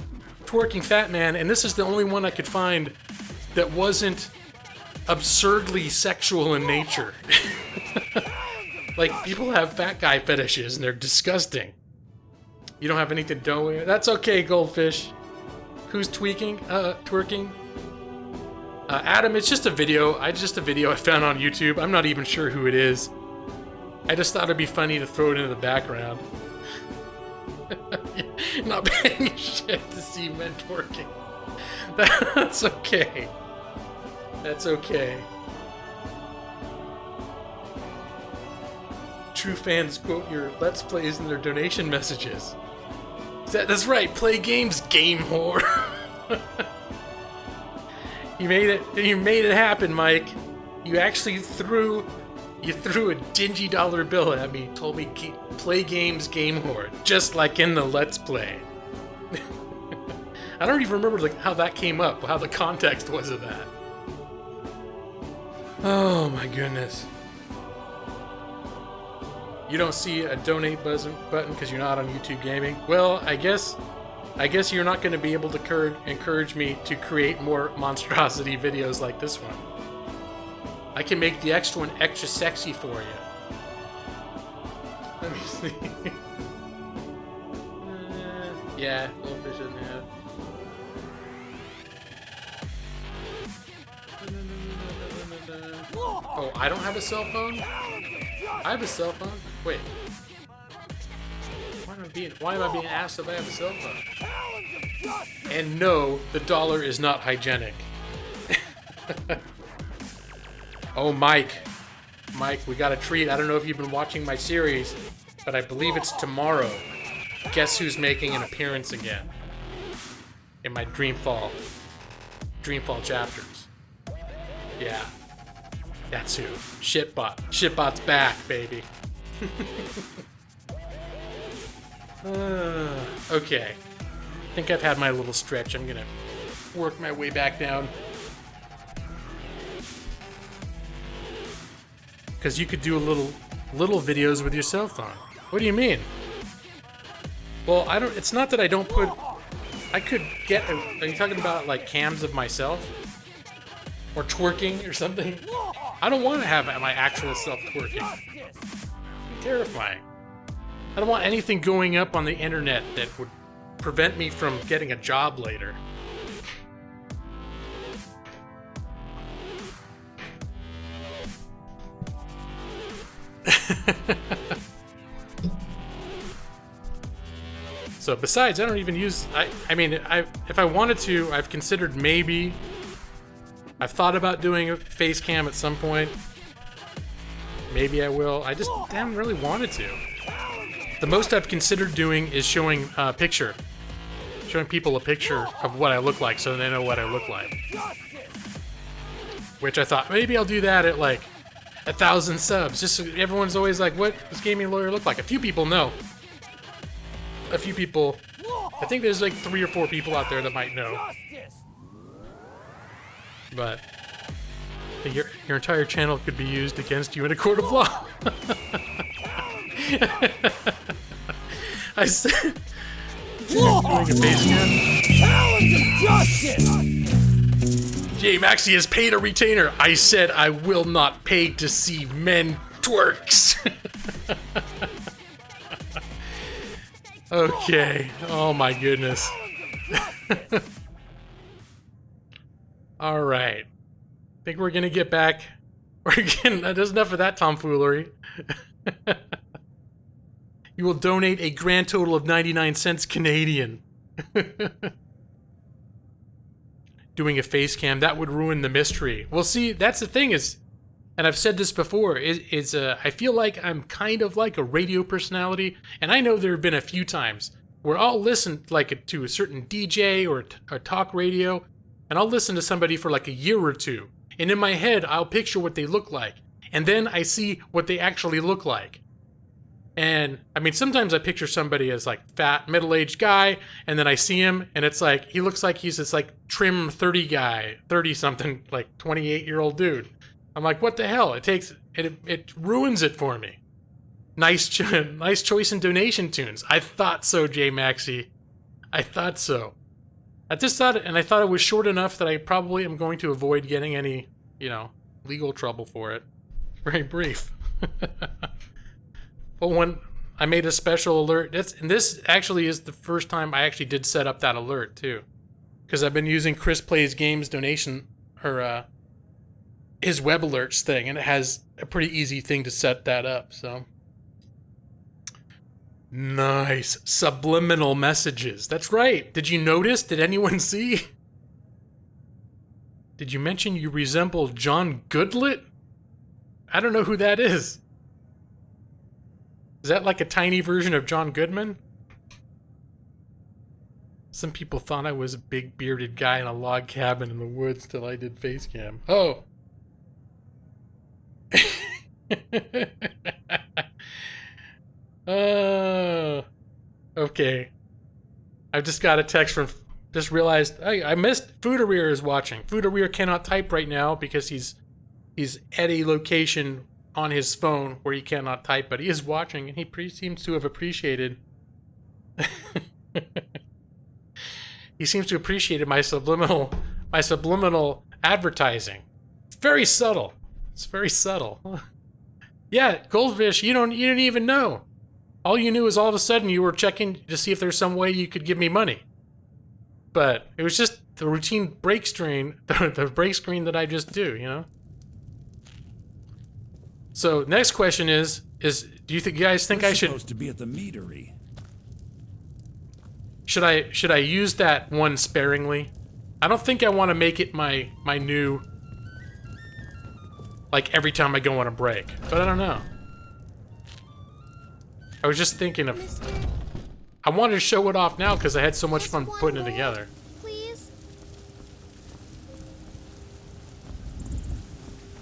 twerking fat man, and this is the only one I could find that wasn't absurdly sexual in nature. Like, people have fat guy fetishes, and they're disgusting. You don't have anything to do with it? That's okay, Goldfish. Who's twerking? Adam, it's just a video. Just a video I found on YouTube. I'm not even sure who it is. I just thought it'd be funny to throw it into the background. Not paying shit to see men twerking. That's okay. That's okay. True fans quote your Let's Plays in their donation messages. That's right, play games, game whore. You made it happen, Mike. You actually threw a dingy dollar bill at me, told me play games, game whore, just like in the Let's Play. I don't even remember how that came up, how the context was of that. Oh my goodness. You don't see a donate button because you're not on YouTube Gaming. Well, I guess you're not going to be able to encourage me to create more monstrosity videos like this one. I can make the extra one extra sexy for you. Let me see. Yeah, little fish in there. Oh, I don't have a cell phone? I have a cell phone? Wait. Why am I being asked if I have a cell phone? And no, the dollar is not hygienic. Oh, Mike. Mike, we got a treat. I don't know if you've been watching my series, but I believe it's tomorrow. Guess who's making an appearance again? In my Dreamfall chapters. Yeah. That's who. Shitbot. Shitbot's back, baby. Okay. I think I've had my little stretch. I'm gonna work my way back down. Because you could do little videos with your cell phone. What do you mean? Well, it's not that I don't put... I could get... Are you talking about, like, cams of myself? Or twerking or something? I don't want to have my actual self twerking. Terrifying. I don't want anything going up on the internet that would prevent me from getting a job later. So besides, I don't even use... I mean, if I wanted to, I've considered maybe... I've thought about doing a face cam at some point. Maybe I will. I just haven't really wanted to. The most I've considered doing is showing a picture. Showing people a picture of what I look like so they know what I look like. Which I thought, maybe I'll do that at like 1,000 subs. Just so everyone's always like, what does Gaming Lawyer look like? A few people know. A few people. I think there's like 3 or 4 people out there that might know. But your entire channel could be used against you in a court of law. I said, doing a face cam. Justice. J Maxi has paid a retainer. I said I will not pay to see men twerks. Okay. Oh my goodness. All right. I think we're gonna get back. There's enough of that tomfoolery. You will donate a grand total of 99 cents Canadian. Doing a face cam, that would ruin the mystery. Well, see, that's the thing is, and I've said this before, I feel like I'm kind of like a radio personality, and I know there have been a few times where I'll listen like to a certain DJ or talk radio, and I'll listen to somebody for like a year or two, and in my head, I'll picture what they look like, and then I see what they actually look like. And, I mean, sometimes I picture somebody as, like, fat, middle-aged guy, and then I see him, and it's like, he looks like he's this, like, trim 30 guy, 30-something, like, 28-year-old dude. I'm like, what the hell? It ruins it for me. Nice choice in donation tunes. I thought so, J Maxi. I thought so. I just thought, and I thought it was short enough that I probably am going to avoid getting any, legal trouble for it. Very brief. But when I made a special alert, and this actually is the first time I actually did set up that alert too, because I've been using Chris Plays Games donation or his web alerts thing, and it has a pretty easy thing to set that up. So nice subliminal messages. That's right. Did you notice? Did anyone see? Did you mention you resemble John Goodlet? I don't know who that is. Is that like a tiny version of John Goodman? Some people thought I was a big bearded guy in a log cabin in the woods till I did face cam. Oh. Okay. I've just got a text from... Just realized I missed... Foodareer is watching. Foodareer cannot type right now because he's at a location on his phone where he cannot type, but he is watching, and he seems to have appreciated. He seems to have appreciated my subliminal advertising. It's very subtle. It's very subtle. Yeah, goldfish. You didn't even know. All you knew is all of a sudden you were checking to see if there's some way you could give me money. But it was just the routine break screen, the break screen that I just do, you know? So next question is do you guys think I should... supposed to be at the meadery. Should I use that one sparingly? I don't think I want to make it my new... Like, every time I go on a break. But I don't know. I was just thinking of... I wanted to show it off now because I had so much fun putting it together. Please?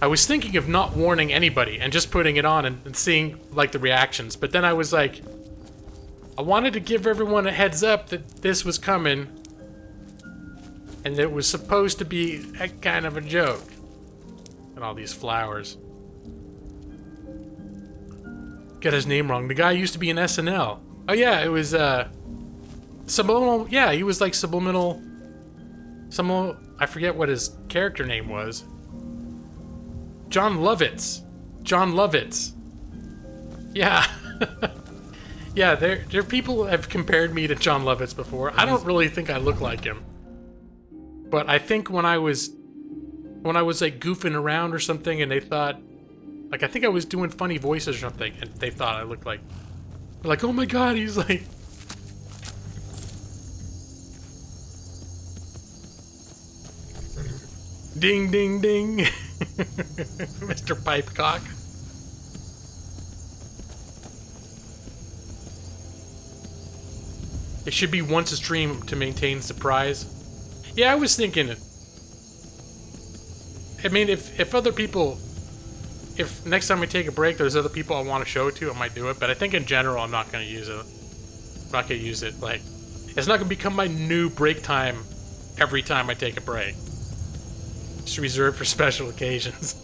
I was thinking of not warning anybody and just putting it on and seeing, like, the reactions. But then I was like... I wanted to give everyone a heads up that this was coming. And that it was supposed to be a kind of a joke. And all these flowers. Got his name wrong. The guy used to be in SNL. Oh yeah, it was Subliminal. Yeah, he was like Subliminal. I forget what his character name was. John Lovitz. John Lovitz. Yeah. Yeah, there people have compared me to John Lovitz before. I don't really think I look like him. But I think when I was like goofing around or something and they thought, like, I think I was doing funny voices or something and they thought I looked like, oh my god, he's like... Ding, ding, ding. Mr. Pipecock. It should be once a stream to maintain surprise. Yeah, I was thinking it. I mean, if other people... If next time we take a break, there's other people I want to show it to, I might do it. But I think in general, I'm not going to use it. I'm not going to use it, like... It's not going to become my new break time every time I take a break. It's reserved for special occasions.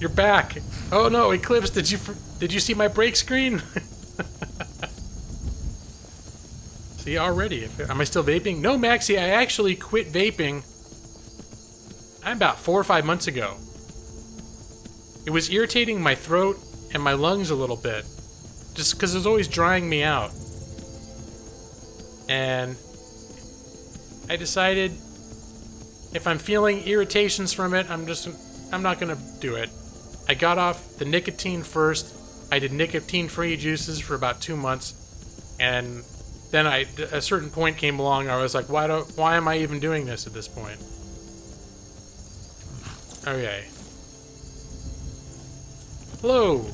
You're back. Oh no, Eclipse, did you see my break screen? See, already. Am I still vaping? No, Maxie, I actually quit vaping about 4 or 5 months ago. It was irritating my throat and my lungs a little bit. Just because it was always drying me out. And I decided if I'm feeling irritations from it, I'm not gonna do it. I got off the nicotine first. I did nicotine-free juices for about 2 months. And then a certain point came along where I was like, why am I even doing this at this point? Okay. Hello,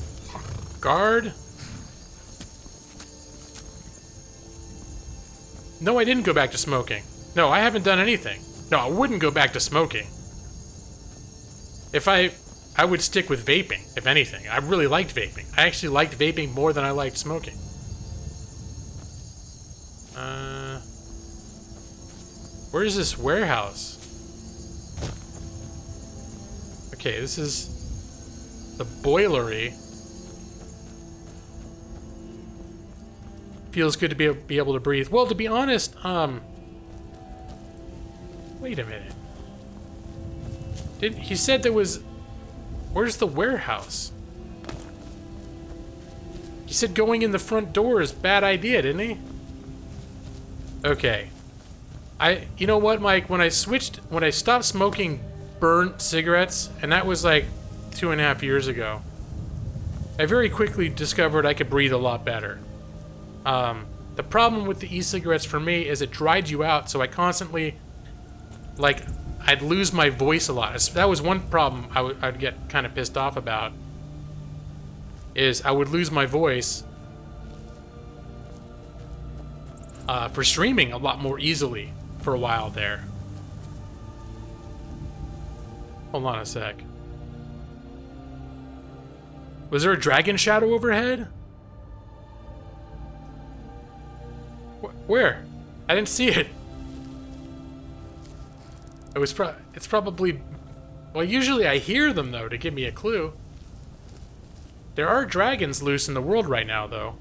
guard. No, I didn't go back to smoking. No, I haven't done anything. No, I wouldn't go back to smoking. If I would stick with vaping, if anything. I really liked vaping. I actually liked vaping more than I liked smoking. Where is this warehouse? Okay, this is the boilery. Feels good to be able to breathe. Well, to be honest, wait a minute. He said there was... Where's the warehouse? He said going in the front door is a bad idea, didn't he? Okay. You know what, Mike? When I stopped smoking burnt cigarettes, and that was like 2.5 years ago, I very quickly discovered I could breathe a lot better. The problem with the e-cigarettes for me is it dried you out, so I constantly, like, I'd lose my voice a lot. That was one problem I'd get kind of pissed off about, is I would lose my voice for streaming a lot more easily for a while there. Hold on a sec. Was there a dragon shadow overhead? Where? I didn't see it. It's probably Well, usually I hear them, though, to give me a clue. There are dragons loose in the world right now, though.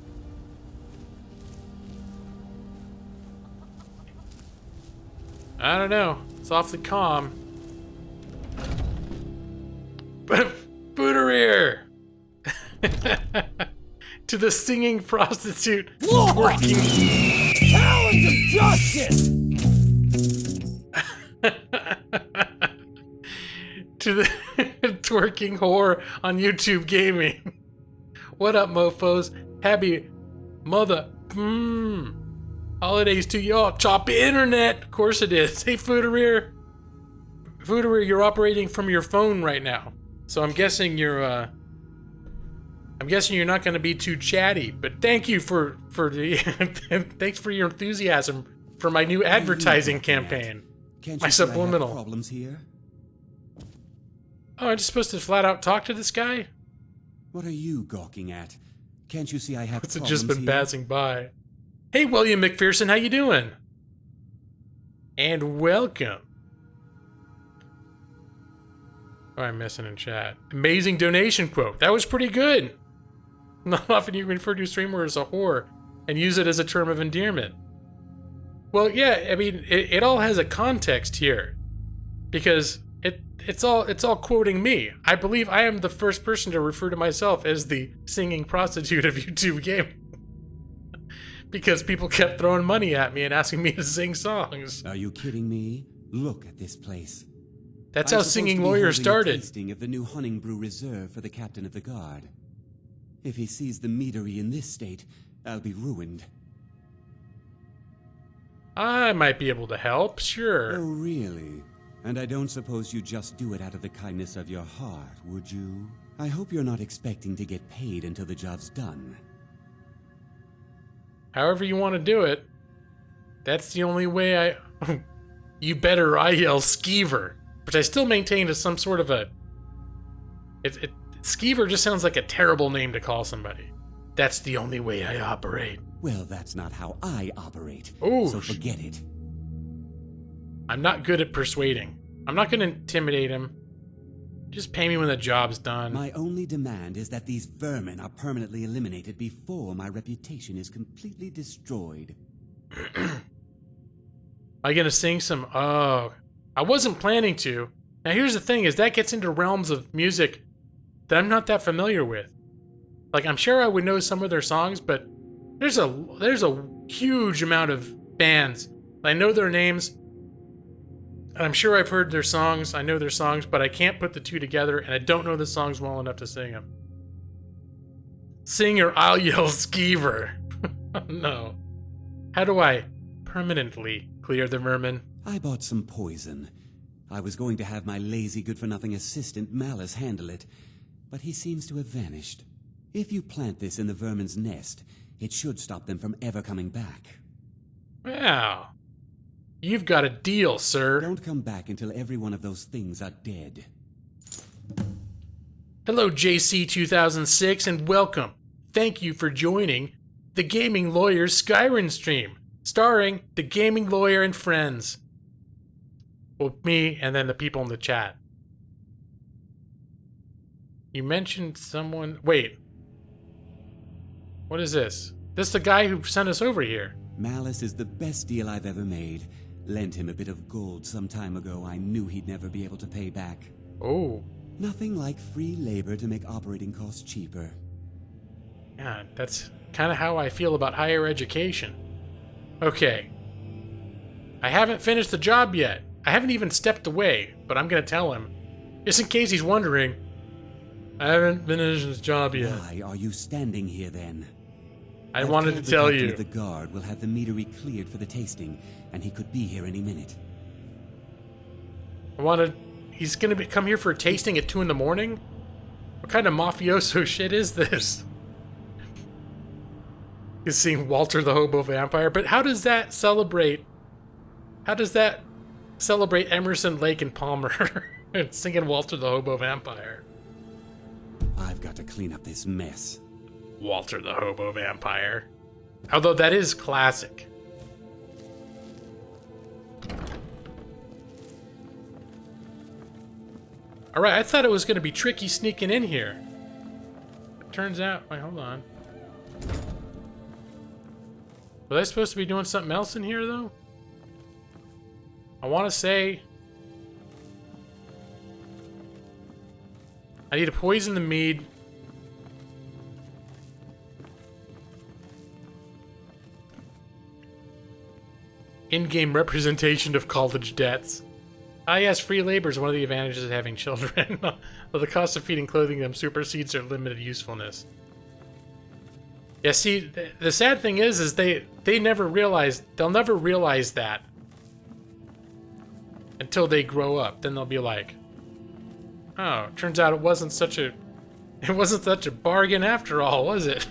I don't know. It's awfully calm. Bootereer! To the singing prostitute working. Talent of justice! To the twerking whore on YouTube Gaming. What up, mofos? Happy mother. Holidays to y'all. Choppy internet. Of course it is. Hey, Foodereer. Foodereer, you're operating from your phone right now. So I'm guessing you're, not going to be too chatty. But thank you for the, thanks for your enthusiasm for my new advertising campaign. My subliminal. Problems here? Oh, I'm just supposed to flat out talk to this guy? What are you gawking at? Can't you see I have What's problems it just been here? passing by? Hey, William McPherson, how you doing? And welcome. Oh, I'm missing in chat. Amazing donation quote. That was pretty good. Not often you refer to a streamer as a whore and use it as a term of endearment. Well, yeah, I mean, it all has a context here. Because it's all quoting me. I believe I am the first person to refer to myself as the singing prostitute of YouTube Gaming. Because people kept throwing money at me and asking me to sing songs. Are you kidding me? Look at this place. That's how Singing Lawyer started. Tasting of the new Honningbrew Reserve for the captain of the guard. If he sees the meadery in this state, I'll be ruined. I might be able to help, sure. Oh, really? And I don't suppose you just do it out of the kindness of your heart, would you? I hope you're not expecting to get paid until the job's done. However you want to do it. That's the only way I... You better, I yell Skeever. Which I still maintain is some sort of a... Skeever just sounds like a terrible name to call somebody. That's the only way I operate. Well, that's not how I operate. Ooh. So forget it. I'm not good at persuading. I'm not going to intimidate him. Just pay me when the job's done. My only demand is that these vermin are permanently eliminated before my reputation is completely destroyed. Am I going to sing some... Oh, I wasn't planning to. Now here's the thing, is that gets into realms of music that I'm not that familiar with. Like, I'm sure I would know some of their songs, but there's a huge amount of bands. I know their names, and I'm sure I've heard their songs. I know their songs, but I can't put the two together, and I don't know the songs well enough to sing them. Sing or I'll yell Skeever. No. How do I permanently clear the vermin? I bought some poison. I was going to have my lazy good-for-nothing assistant Malice handle it, but he seems to have vanished. If you plant this in the vermin's nest, it should stop them from ever coming back. Wow. You've got a deal, sir. Don't come back until every one of those things are dead. Hello, JC2006, and welcome. Thank you for joining the Gaming Lawyer's Skyrim stream, starring the Gaming Lawyer and friends. Well, me and then the people in the chat. You mentioned someone... Wait. What is this? This the guy who sent us over here. Malice is the best deal I've ever made. Lent him a bit of gold some time ago I knew he'd never be able to pay back. Oh. Nothing like free labor to make operating costs cheaper. Yeah, that's kind of how I feel about higher education. Okay. I haven't finished the job yet. I haven't even stepped away, but I'm gonna tell him. Just in case he's wondering. I haven't finished this job yet. Why are you standing here then? I wanted to tell you. The guard will have the meadery cleared for the tasting, and he could be here any minute. He's gonna come here for a tasting at 2 in the morning? What kind of mafioso shit is this? He's seeing Walter the Hobo Vampire, but how does that celebrate? How does that celebrate Emerson, Lake, and Palmer singing Walter the Hobo Vampire? I've got to clean up this mess. Walter the Hobo Vampire. Although that is classic. Alright, I thought it was going to be tricky sneaking in here. It turns out... Wait, hold on. Was I supposed to be doing something else in here, though? I want to say... I need to poison the mead. In-game representation of college debts. Ah yes, free labor is one of the advantages of having children. Though the cost of feeding clothing them supersedes their limited usefulness. Yeah, see, the sad thing is they never realize, they'll never realize that until they grow up. Then they'll be like, oh, turns out it wasn't such a bargain after all, was it?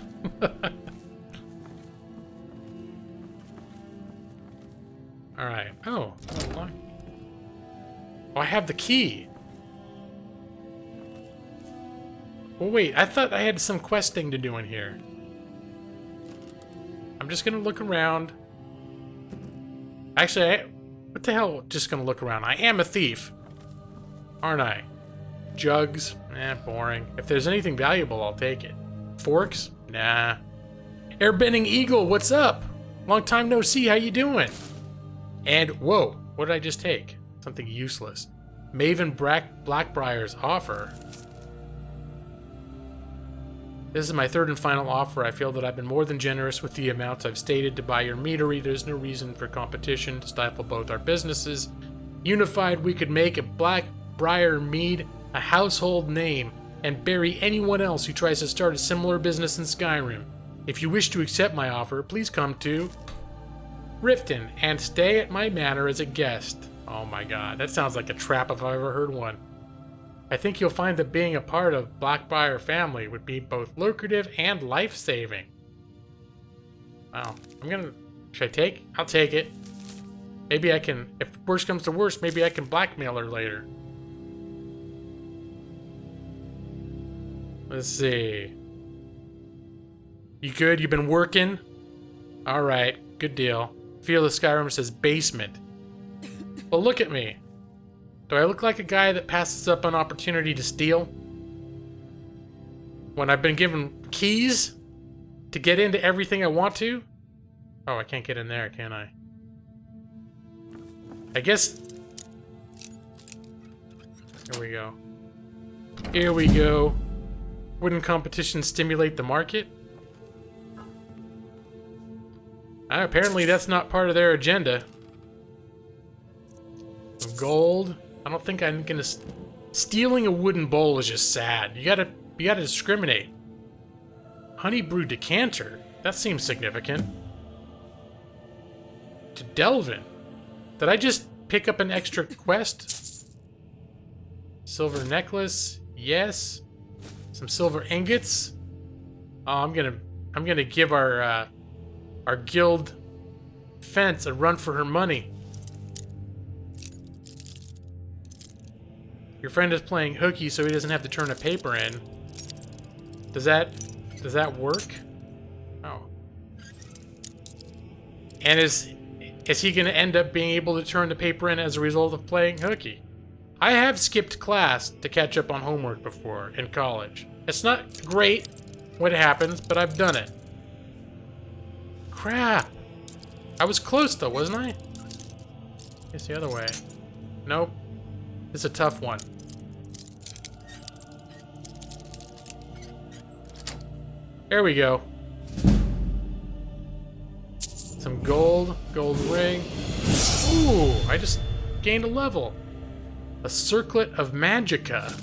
All right. Oh, I have the key. Well, wait, I thought I had some questing to do in here. I'm just gonna look around. Actually, what the hell? Just gonna look around. I am a thief, aren't I? Jugs? Boring. If there's anything valuable, I'll take it. Forks? Nah. Airbending Eagle, what's up? Long time no see, how you doing? And, whoa, what did I just take? Something useless. Maven Blackbriar's offer. This is my third and final offer. I feel that I've been more than generous with the amounts I've stated to buy your meadery. There's no reason for competition to stifle both our businesses. Unified, we could make a Blackbriar mead a household name and bury anyone else who tries to start a similar business in Skyrim. If you wish to accept my offer, please come to Riften and stay at my manor as a guest. Oh my god, that sounds like a trap if I've ever heard one. I think you'll find that being a part of Blackbriar family would be both lucrative and life-saving. Wow, should I take? I'll take it. Maybe I can, if worst comes to worst, maybe I can blackmail her later. Let's see. You good? You been working? Alright, good deal. Field of Skyrim says basement. Well, look at me. Do I look like a guy that passes up an opportunity to steal? When I've been given keys to get into everything I want to? Oh, I can't get in there, can I? I guess... Here we go. Here we go. Wouldn't competition stimulate the market? Apparently that's not part of their agenda. Gold. I don't think I'm gonna... Stealing a wooden bowl is just sad. You gotta discriminate. Honey brew decanter. That seems significant. To Delvin. Did I just pick up an extra quest? Silver necklace. Yes. Some silver ingots. Oh, I'm gonna give our guild fence a run for her money. Your friend is playing hooky, so he doesn't have to turn a paper in. Does that work? Oh. And is he gonna end up being able to turn the paper in as a result of playing hooky? I have skipped class to catch up on homework before in college. It's not great when it happens, but I've done it. Crap. I was close though, wasn't I? Guess the other way. Nope. It's a tough one. There we go. Some gold ring. Ooh, I just gained a level. A circlet of magicka.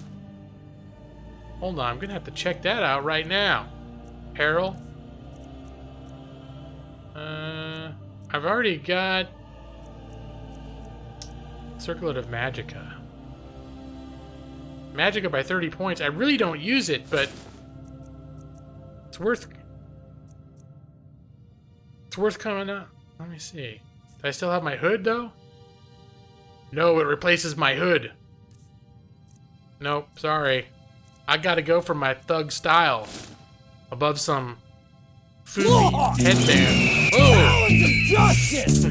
Hold on, I'm gonna have to check that out right now. Peril. I've already got circlet of magicka. Magicka by 30 points. I really don't use it, but it's worth coming up. Let me see. Do I still have my hood though? No, it replaces my hood. Nope, sorry. I gotta go for my thug style. Above some foodie headband. Whoa! Justice!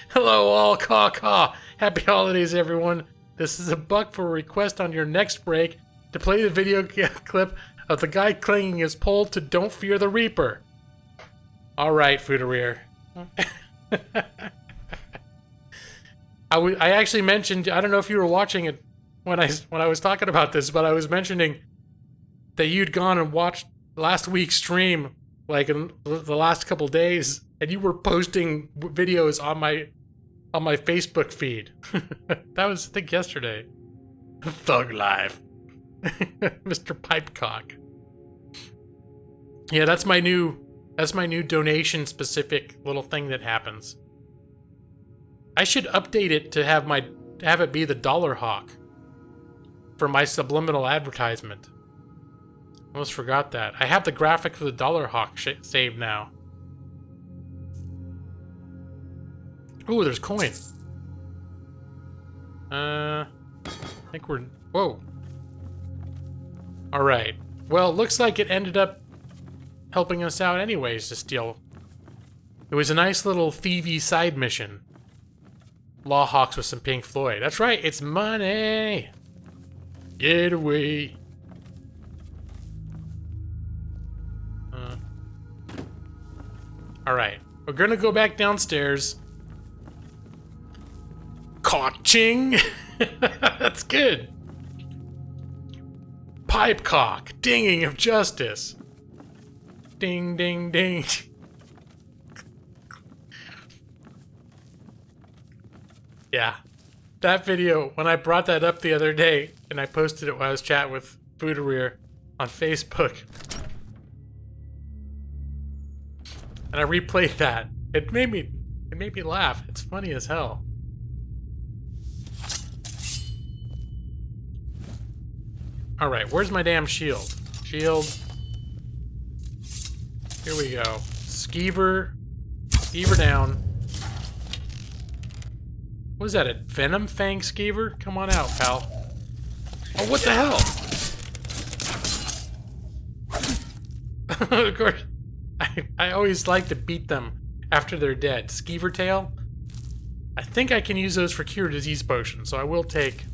Hello all, caw caw. Happy holidays, everyone. This is a buck for a request on your next break to play the video clip of the guy clanging his pole to Don't Fear the Reaper. Alright, Fuderir. I actually mentioned, I don't know if you were watching it when I was talking about this, but I was mentioning that you'd gone and watched last week's stream, like in the last couple days, and you were posting videos on my Facebook feed. That was, I think, yesterday. Thug life. Mr. Pipecock. Yeah, that's my new donation specific little thing that happens. I should update it to have it be the Dollar Hawk for my subliminal advertisement. Almost forgot that. I have the graphic for the Dollar Hawk saved now. Ooh, there's coin. I think we're... Whoa. Alright. Well, it looks like it ended up helping us out anyways to steal. It was a nice little thievy side mission. Law Hawks with some Pink Floyd. That's right, it's money! Get away. Alright. We're gonna go back downstairs. Caw-ching! That's good. Pipecock, dinging of justice. Ding, ding, ding. Yeah. That video, when I brought that up the other day, and I posted it while I was chatting with Fuderir on Facebook. And I replayed that. It made me laugh. It's funny as hell. Alright, where's my damn shield? Shield. Here we go. Skeever. Skeever down. What is that, a Venom Fang Skeever? Come on out, pal. Oh, what the hell? Of course, I always like to beat them after they're dead. Skeever Tail? I think I can use those for Cure Disease Potions, so I will take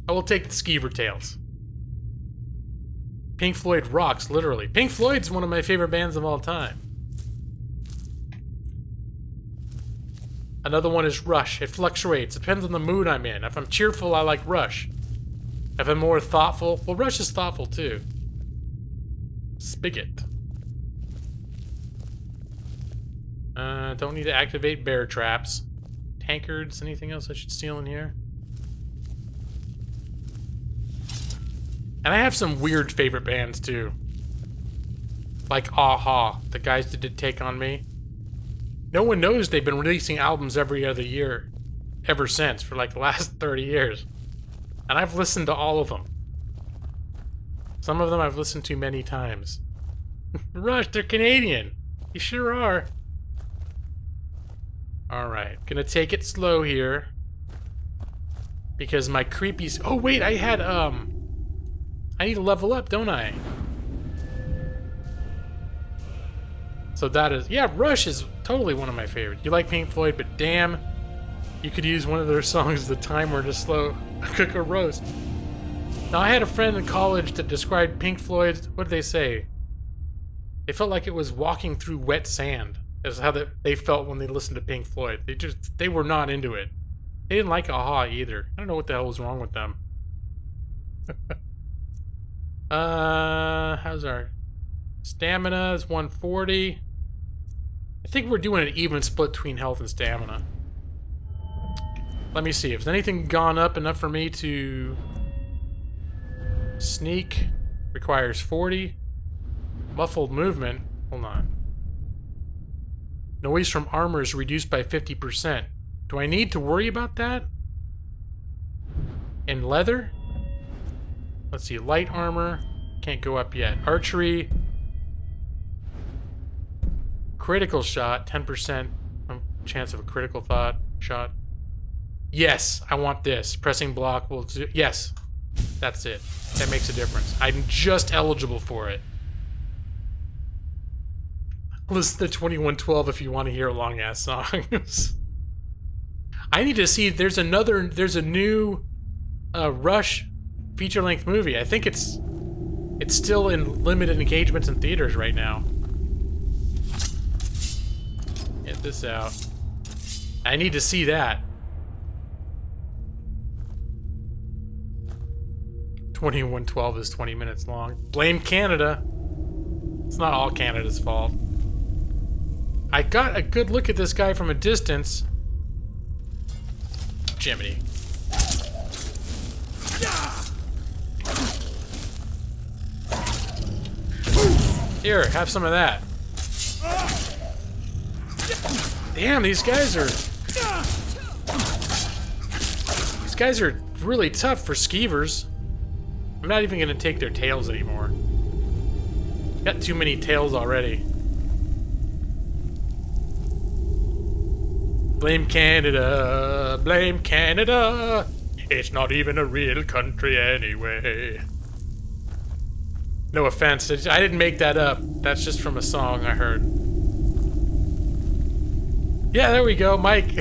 the Skeever Tails. Pink Floyd rocks, literally. Pink Floyd's one of my favorite bands of all time. Another one is Rush. It fluctuates. It depends on the mood I'm in. If I'm cheerful, I like Rush. If I'm more thoughtful, well, Rush is thoughtful too. Spigot. Don't need to activate bear traps. Tankards. Anything else I should steal in here? And I have some weird favorite bands too. Like Aha, the guys that did Take On Me. No one knows they've been releasing albums every other year ever since, for like the last 30 years. And I've listened to all of them. Some of them I've listened to many times. Rush, they're Canadian. You sure are. Alright, gonna take it slow here. Because my creepies... Oh wait, I had, I need to level up, don't I? So that is... Yeah, Rush is totally one of my favorites. You like Pink Floyd, but damn, you could use one of their songs as the timer to slow cook a roast. Now, I had a friend in college that described Pink Floyd's... What did they say? They felt like it was walking through wet sand. Is how they felt when they listened to Pink Floyd. They were not into it. They didn't like Aha either. I don't know what the hell was wrong with them. How's our stamina? Is 140. I think we're doing an even split between health and stamina. Let me see. Has anything gone up enough for me to sneak? Requires 40. Muffled movement. Hold on. Noise from armor is reduced by 50%. Do I need to worry about that? And leather? Let's see. Light armor. Can't go up yet. Archery. Critical shot. 10% chance of a critical shot. Yes, I want this. Pressing block will do... Yes. That's it. That makes a difference. I'm just eligible for it. Listen to 2112 if you want to hear long-ass songs. I need to see. There's a new Rush feature-length movie. I think it's still in limited engagements in theaters right now. Get this out. I need to see that. 2112 is 20 minutes long. Blame Canada. It's not all Canada's fault. I got a good look at this guy from a distance. Jiminy. Here, have some of that. Damn, these guys are really tough for skeevers. I'm not even gonna take their tails anymore. Got too many tails already. Blame Canada, blame Canada. It's not even a real country anyway. No offense, I didn't make that up. That's just from a song I heard. Yeah, there we go, Mike.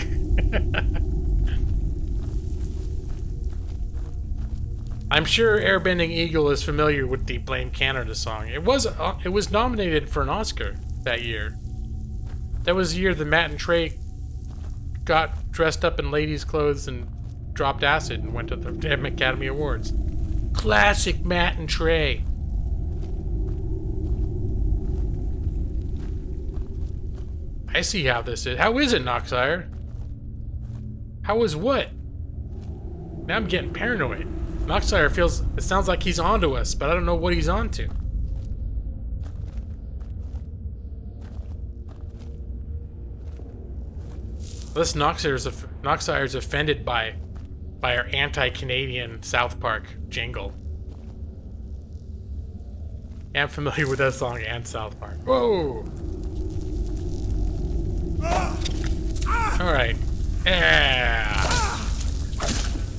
I'm sure Airbending Eagle is familiar with the Blame Canada song. It was nominated for an Oscar that year. That was the year that Matt and Trey got dressed up in ladies' clothes and dropped acid and went to the damn Academy Awards. Classic Matt and Trey. I see how this is. How is it, Noxire? How is what? Now I'm getting paranoid. Noxire it sounds like he's onto us, but I don't know what he's onto. This Noxire's offended by our anti-Canadian South Park jingle. Yeah, I'm familiar with that song and South Park. Whoa! Alright. Yeah.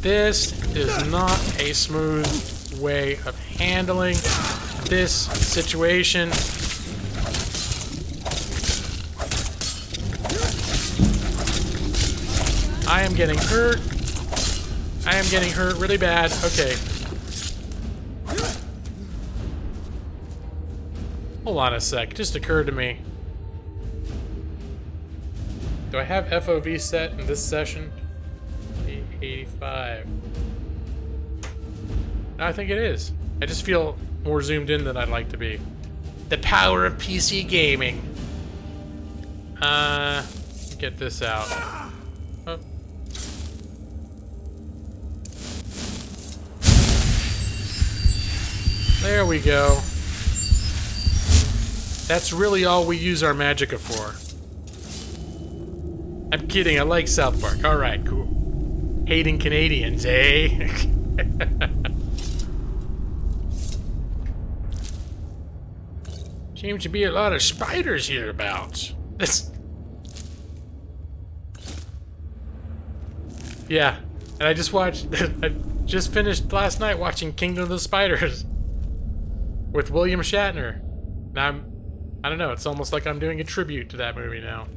This is not a smooth way of handling this situation. I am getting hurt. I am getting hurt really bad. Okay. Hold on a sec. It just occurred to me. Do I have FOV set in this session? 85. No, I think it is. I just feel more zoomed in than I'd like to be. The power of PC gaming. Get this out. Oh. There we go. That's really all we use our magicka for. I'm kidding, I like South Park. Alright, cool. Hating Canadians, eh? Seems to be a lot of spiders hereabouts. Yeah, and I just finished last night watching Kingdom of the Spiders with William Shatner. Now I don't know, it's almost like I'm doing a tribute to that movie now.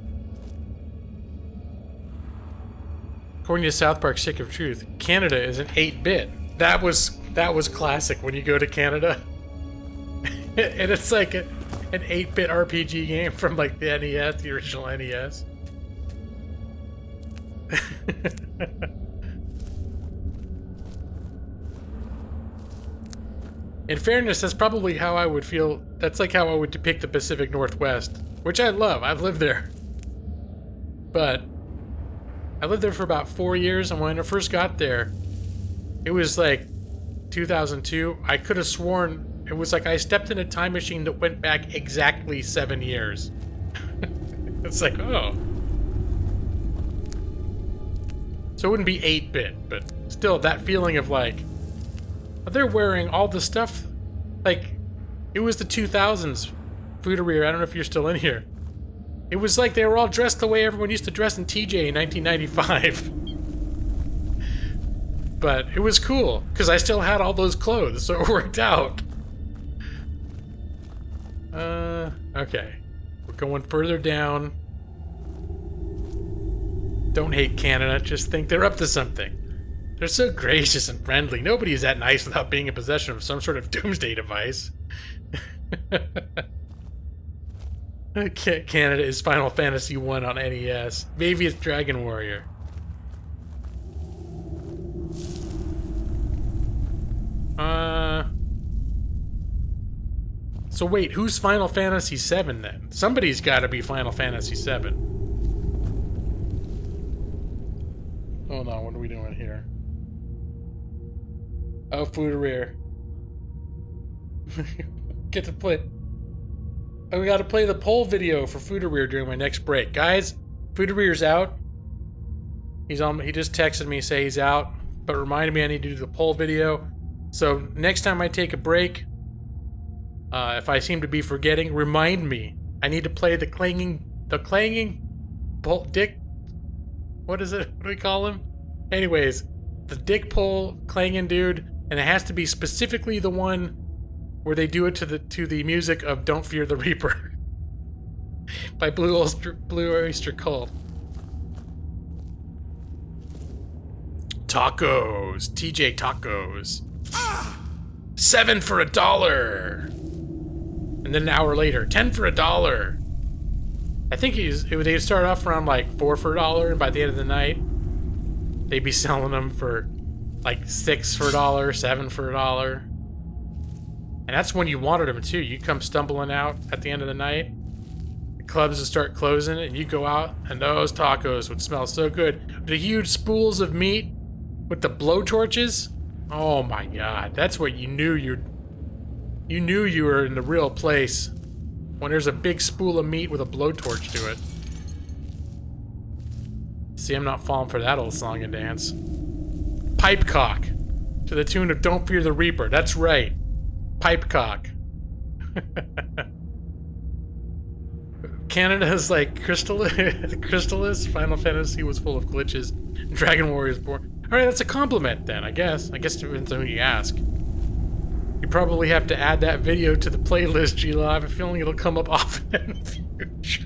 According to South Park Stick of Truth, Canada is an 8-bit. That was classic when you go to Canada. And it's like an 8-bit RPG game from like the NES, the original NES. In fairness, that's probably how I would feel. That's like how I would depict the Pacific Northwest, which I love. I've lived there. But I lived there for about 4 years, and when I first got there, it was like 2002. I could have sworn it was like I stepped in a time machine that went back exactly 7 years. It's like, oh. So it wouldn't be 8-bit, but still that feeling of like, they're wearing all the stuff, like, it was the 2000s. Foodereer, I don't know if you're still in here. It was like they were all dressed the way everyone used to dress in TJ in 1995. But it was cool, because I still had all those clothes, so it worked out. Okay. We're going further down. Don't hate Canada, just think they're up to something. They're so gracious and friendly. Nobody is that nice without being in possession of some sort of doomsday device. Canada is Final Fantasy 1 on NES. Maybe it's Dragon Warrior. So wait, who's Final Fantasy 7 then? Somebody's got to be Final Fantasy 7. Hold on, what are we doing here? Oh, Fudereer. Get to play. Oh, we got to play the poll video for Fudereer during my next break, guys. Fudereer's out. He's on. He just texted me, say he's out, but reminded me I need to do the poll video. So next time I take a break, if I seem to be forgetting, remind me. I need to play the clanging dick. What is it? What do we call him? Anyways, the dick pole clanging dude, and it has to be specifically the one where they do it to the music of "Don't Fear the Reaper" by Blue Oyster Cult. Tacos, TJ Tacos. 7 for $1. And then an hour later, 10 for $1. I think they start off around like 4 for $1, and by the end of the night, they'd be selling them for like 6 for $1, 7 for $1. And that's when you wanted them too. You come stumbling out at the end of the night, the clubs would start closing, and you go out, and those tacos would smell so good. The huge spools of meat with the blowtorches. Oh my God, that's what you knew you were in the real place. When there's a big spool of meat with a blowtorch to it. See, I'm not falling for that old song and dance. Pipecock. To the tune of Don't Fear the Reaper. That's right. Pipecock. Canada's like Crystallis. Final Fantasy was full of glitches. Dragon Warrior is born. Alright, that's a compliment then, I guess. I guess it depends on who you ask. You probably have to add that video to the playlist, Gila. I have a feeling it'll come up often in the future.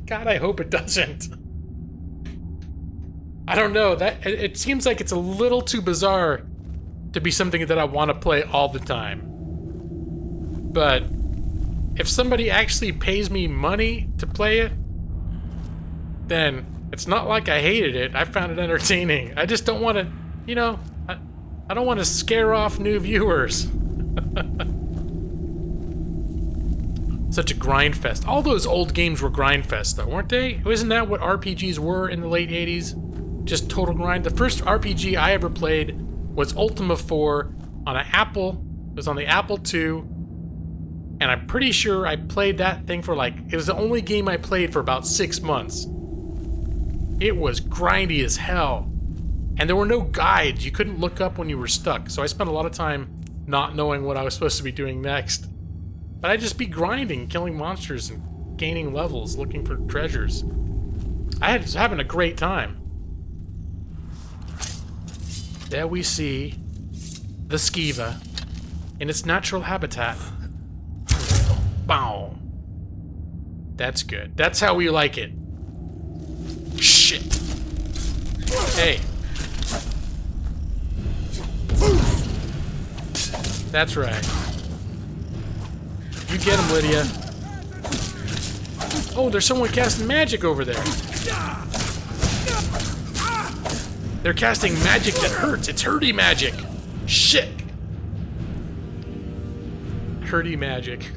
God, I hope it doesn't. I don't know. It seems like it's a little too bizarre to be something that I want to play all the time. But if somebody actually pays me money to play it, then it's not like I hated it. I found it entertaining. I just don't want to, you know, I don't want to scare off new viewers. Such a grind fest. All those old games were grind fest though, weren't they? Isn't that what RPGs were in the late 80s? Just total grind. The first RPG I ever played was Ultima 4 on an Apple. It was on the Apple II. And I'm pretty sure I played that thing for like, it was the only game I played for about 6 months. It was grindy as hell. And there were no guides. You couldn't look up when you were stuck. So I spent a lot of time not knowing what I was supposed to be doing next. But I'd just be grinding, killing monsters and gaining levels, looking for treasures. I was having a great time. There we see the Skiva in its natural habitat. Bow. That's good. That's how we like it. Shit. Hey. That's right. You get him, Lydia. Oh, there's someone casting magic over there. They're casting magic that hurts. It's hurty magic. Shit. Hurty magic.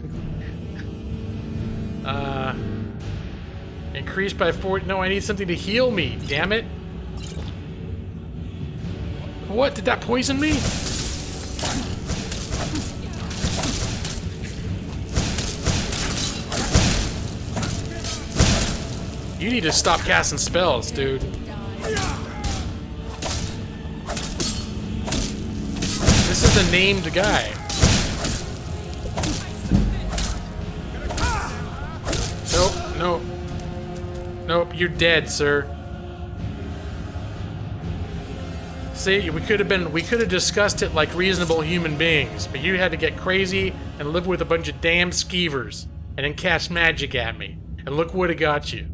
Increased by 4. No, I need something to heal me. Damn it. What? Did that poison me? You need to stop casting spells, dude. This is a named guy. Nope, nope. Nope, you're dead, sir. See, we could have discussed it like reasonable human beings, but you had to get crazy and live with a bunch of damn skeevers and then cast magic at me. And look what it got you.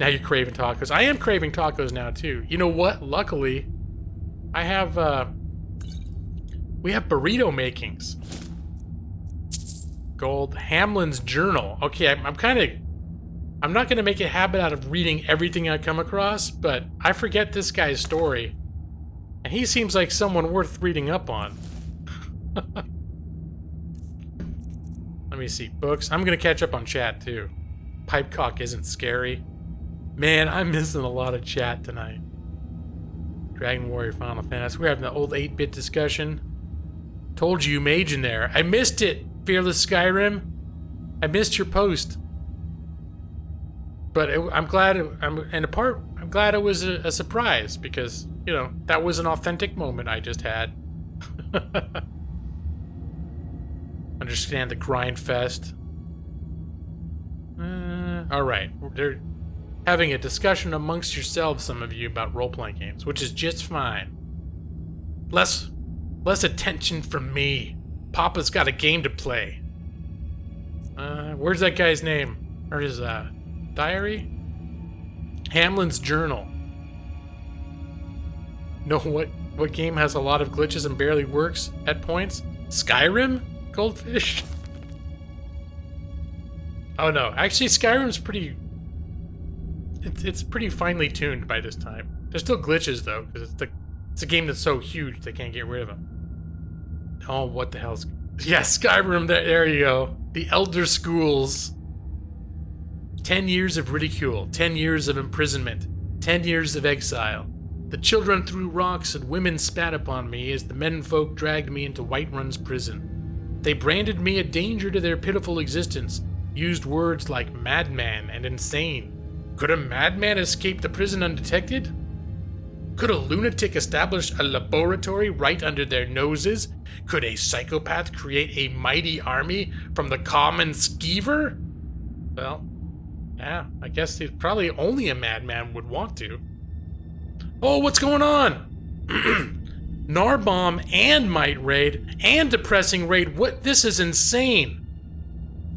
Now you're craving tacos. I am craving tacos now too. You know what? Luckily, I have we have burrito makings. Gold Hamlin's Journal. Okay, I'm not gonna make a habit out of reading everything I come across, but I forget this guy's story, and he seems like someone worth reading up on. Let me see. Books. I'm gonna catch up on chat too. Pipecock isn't scary. Man, I'm missing a lot of chat tonight. Dragon Warrior Final Fantasy. We're having the old 8-bit discussion. Told you mage in there. I missed it, Fearless Skyrim. I missed your post. But I'm glad it was a surprise because, you know, that was an authentic moment I just had. Understand the grind fest. Alright. They're having a discussion amongst yourselves, some of you, about role-playing games, which is just fine. Less attention from me. Papa's got a game to play. Where's that guy's name? Or his, diary? Hamlin's Journal. Know what game has a lot of glitches and barely works at points? Skyrim? Goldfish? Oh no, actually Skyrim's pretty... It's pretty finely tuned by this time. There's still glitches though, because it's a game that's so huge they can't get rid of them. Oh, what the hell's... Yeah, Skyrim, there you go. The Elder Schools. 10 years of ridicule, 10 years of imprisonment, 10 years of exile. The children threw rocks and women spat upon me as the menfolk dragged me into Whiterun's prison. They branded me a danger to their pitiful existence, used words like madman and insane. Could a madman escape the prison undetected? Could a lunatic establish a laboratory right under their noses? Could a psychopath create a mighty army from the common skeever? Well, yeah, I guess probably only a madman would want to. Oh, what's going on? Narbomb and Might Raid and Depressing Raid. What? This is insane.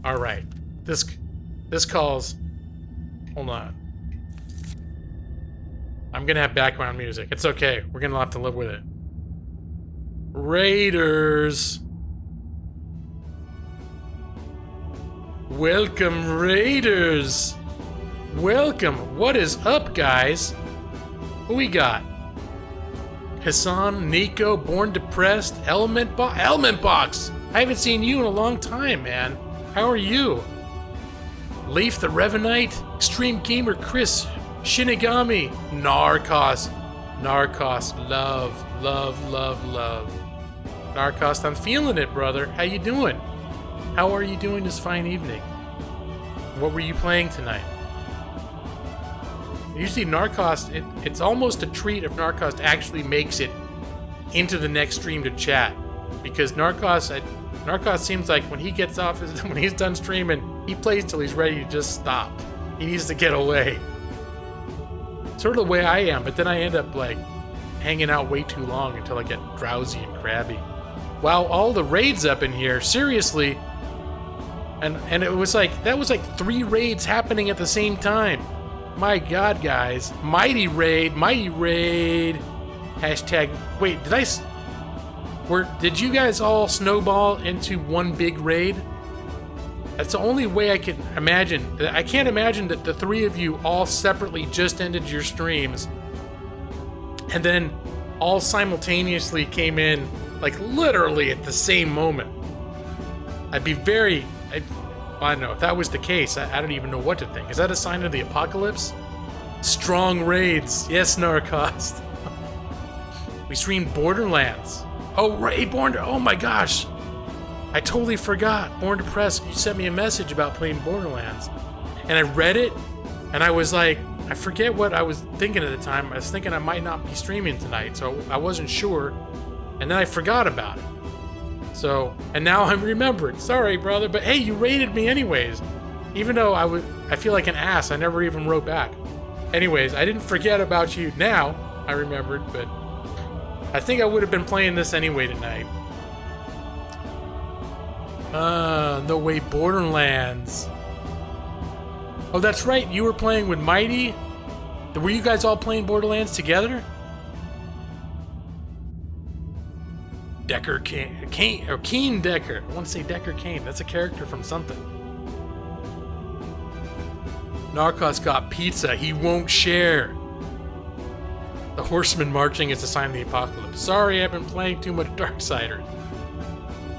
All right, this calls. Hold on. I'm gonna have background music. It's okay. We're gonna have to live with it. Raiders. Welcome, Raiders. Welcome. What is up, guys? What we got? Hassan, Nico, Born Depressed, Element Box. I haven't seen you in a long time, man. How are you? Leaf the Revenite, Extreme Gamer Chris, Shinigami, Narcos, love. Narcos, I'm feeling it, brother. How you doing? How are you doing this fine evening? What were you playing tonight? Usually Narcos, it's almost a treat if Narcos actually makes it into the next stream to chat. Because Narcos seems like when he gets off, when he's done streaming, he plays till he's ready to just stop. He needs to get away. Sort of the way I am, but then I end up like hanging out way too long until I get drowsy and crabby. Wow, all the raids up in here, seriously. And it was like, that was like 3 raids happening at the same time. My God, guys. Mighty raid. Hashtag, wait, did you guys all snowball into one big raid? That's the only way I can imagine. I can't imagine that the 3 of you all separately just ended your streams and then all simultaneously came in, like literally at the same moment. I'd be very... I don't know. If that was the case, I don't even know what to think. Is that a sign of the apocalypse? Strong raids. Yes, Narcos. We streamed Borderlands. Oh, right, oh my gosh. I totally forgot. Born Depressed, you sent me a message about playing Borderlands. And I read it, and I was like, I forget what I was thinking at the time. I was thinking I might not be streaming tonight, so I wasn't sure. And then I forgot about it. So, and now I'm remembered. Sorry, brother, but hey, you rated me anyways. Even though I feel like an ass, I never even wrote back. Anyways, I didn't forget about you. Now I remembered, but I think I would have been playing this anyway tonight. No way, Borderlands. Oh, that's right. You were playing with Mighty. Were you guys all playing Borderlands together? Decker Kane, or Keen Decker. I want to say Decker Kane. That's a character from something. Narcos got pizza. He won't share. The horseman marching is a sign of the apocalypse. Sorry, I've been playing too much Darksiders.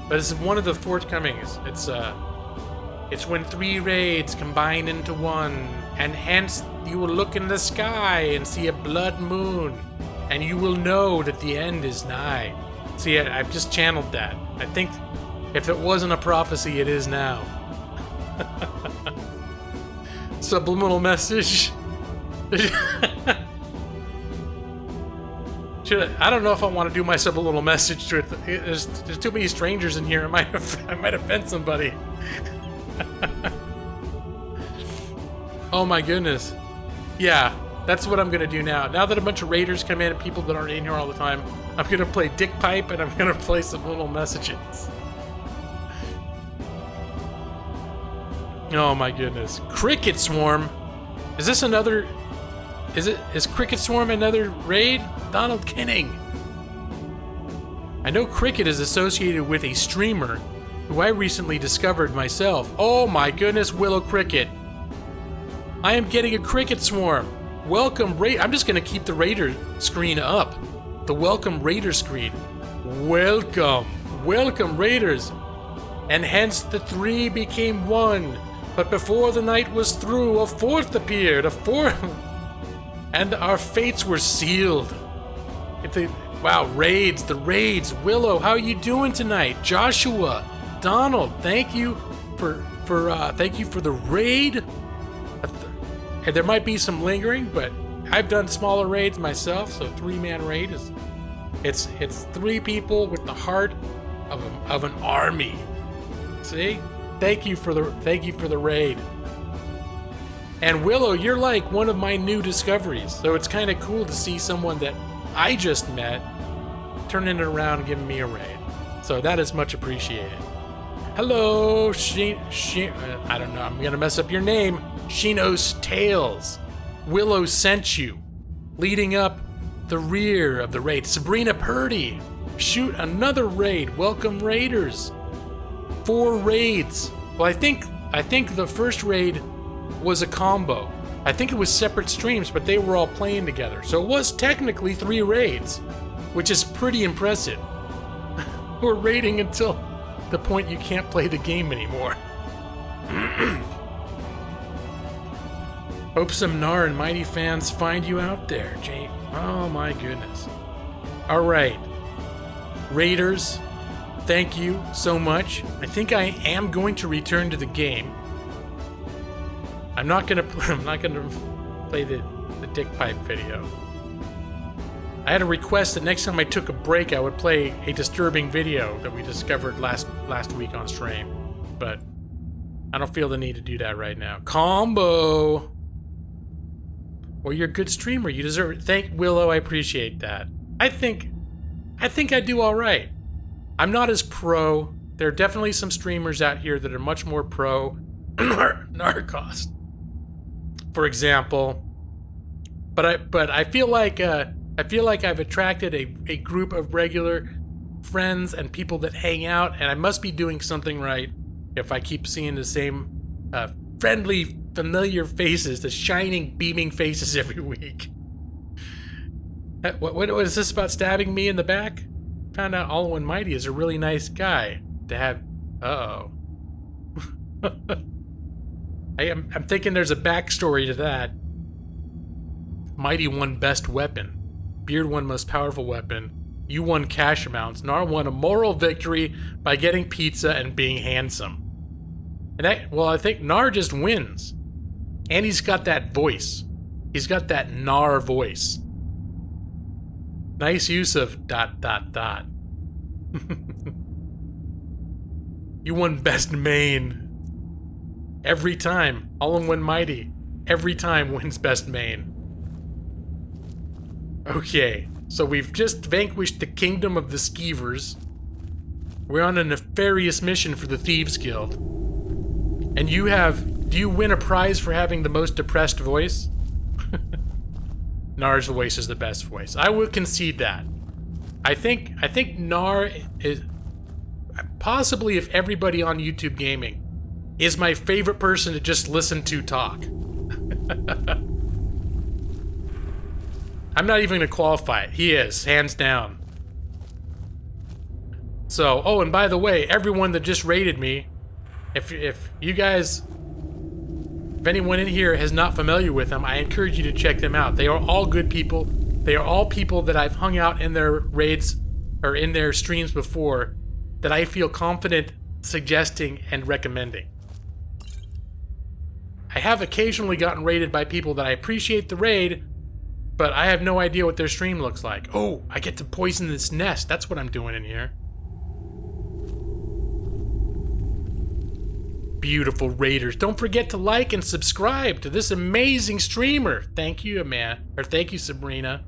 But it's one of the forthcomings. It's when 3 raids combine into one, and hence you will look in the sky and see a blood moon, and you will know that the end is nigh. See, I've just channeled that. I think if it wasn't a prophecy, it is now. Subliminal message. I don't know if I want to do my subliminal message to it. There's too many strangers in here. I might offend somebody. Oh my goodness. Yeah, that's what I'm gonna do now. Now that a bunch of raiders come in and people that aren't in here all the time, I'm gonna play Dick Pipe and I'm gonna play subliminal messages. Oh my goodness. Cricket Swarm? Is this another... Is Cricket Swarm another raid? Donald Kinning. I know Cricket is associated with a streamer who I recently discovered myself. Oh my goodness, Willow Cricket. I am getting a Cricket Swarm. Welcome Raid. I'm just gonna keep the Raider screen up. The Welcome Raider screen. Welcome. Welcome Raiders. And hence the 3 became 1. But before the night was through, a 4th appeared. A 4th. And our fates were sealed. Wow, raids, the raids. Willow, how are you doing tonight? Joshua, Donald, thank you for the raid. And there might be some lingering, but I've done smaller raids myself, so 3-man raid is it's 3 people with the heart of an army. See? Thank you for the raid. And Willow, you're like one of my new discoveries, so it's kind of cool to see someone that I just met turning it around and giving me a raid. So that is much appreciated. Hello, I don't know, I'm gonna mess up your name. Shino's Tales. Willow sent you. Leading up the rear of the raid. Sabrina Purdy. Shoot another raid. Welcome Raiders. 4 raids. Well, I think the first raid was a combo. I think it was separate streams, but they were all playing together. So it was technically 3 raids, which is pretty impressive. We're raiding until the point you can't play the game anymore. Hope some Gnar and Mighty fans find you out there, Jane. Oh my goodness. All right. Raiders, thank you so much. I think I am going to return to the game. I'm not gonna play the Dick Pipe video. I had a request that next time I took a break, I would play a disturbing video that we discovered last week on stream, but I don't feel the need to do that right now. Combo. Well, you're a good streamer. You deserve it. Thank Willow. I appreciate that. I think I do all right. I'm not as pro. There are definitely some streamers out here that are much more pro. Narcos, for example. But I feel like I've attracted a group of regular friends and people that hang out, and I must be doing something right if I keep seeing the same friendly, familiar faces, the shining, beaming faces every week. What is this about stabbing me in the back? Found out All One Mighty is a really nice guy to have. Uh-oh. I'm thinking there's a backstory to that. Mighty won best weapon. Beard won most powerful weapon. You won cash amounts. Gnar won a moral victory by getting pizza and being handsome. And I think Gnar just wins. And he's got that voice. He's got that Gnar voice. Nice use of ... You won best main. Every time. All in One Mighty. Every time wins best main. Okay. So we've just vanquished the kingdom of the Skeevers. We're on a nefarious mission for the Thieves Guild. And you have Do you win a prize for having the most depressed voice? Nar's voice is the best voice. I would concede that. I think Nar is possibly, if everybody on YouTube Gaming, is my favorite person to just listen to talk. I'm not even gonna qualify it. He is, hands down. So, oh, and by the way, everyone that just rated me, if you guys, if anyone in here is not familiar with them, I encourage you to check them out. They are all good people. They are all people that I've hung out in their raids or in their streams before that I feel confident suggesting and recommending. I have occasionally gotten raided by people that I appreciate the raid, but I have no idea what their stream looks like. Oh, I get to poison this nest. That's what I'm doing in here. Beautiful raiders. Don't forget to like and subscribe to this amazing streamer. Thank you, Amanda. Or thank you, Sabrina.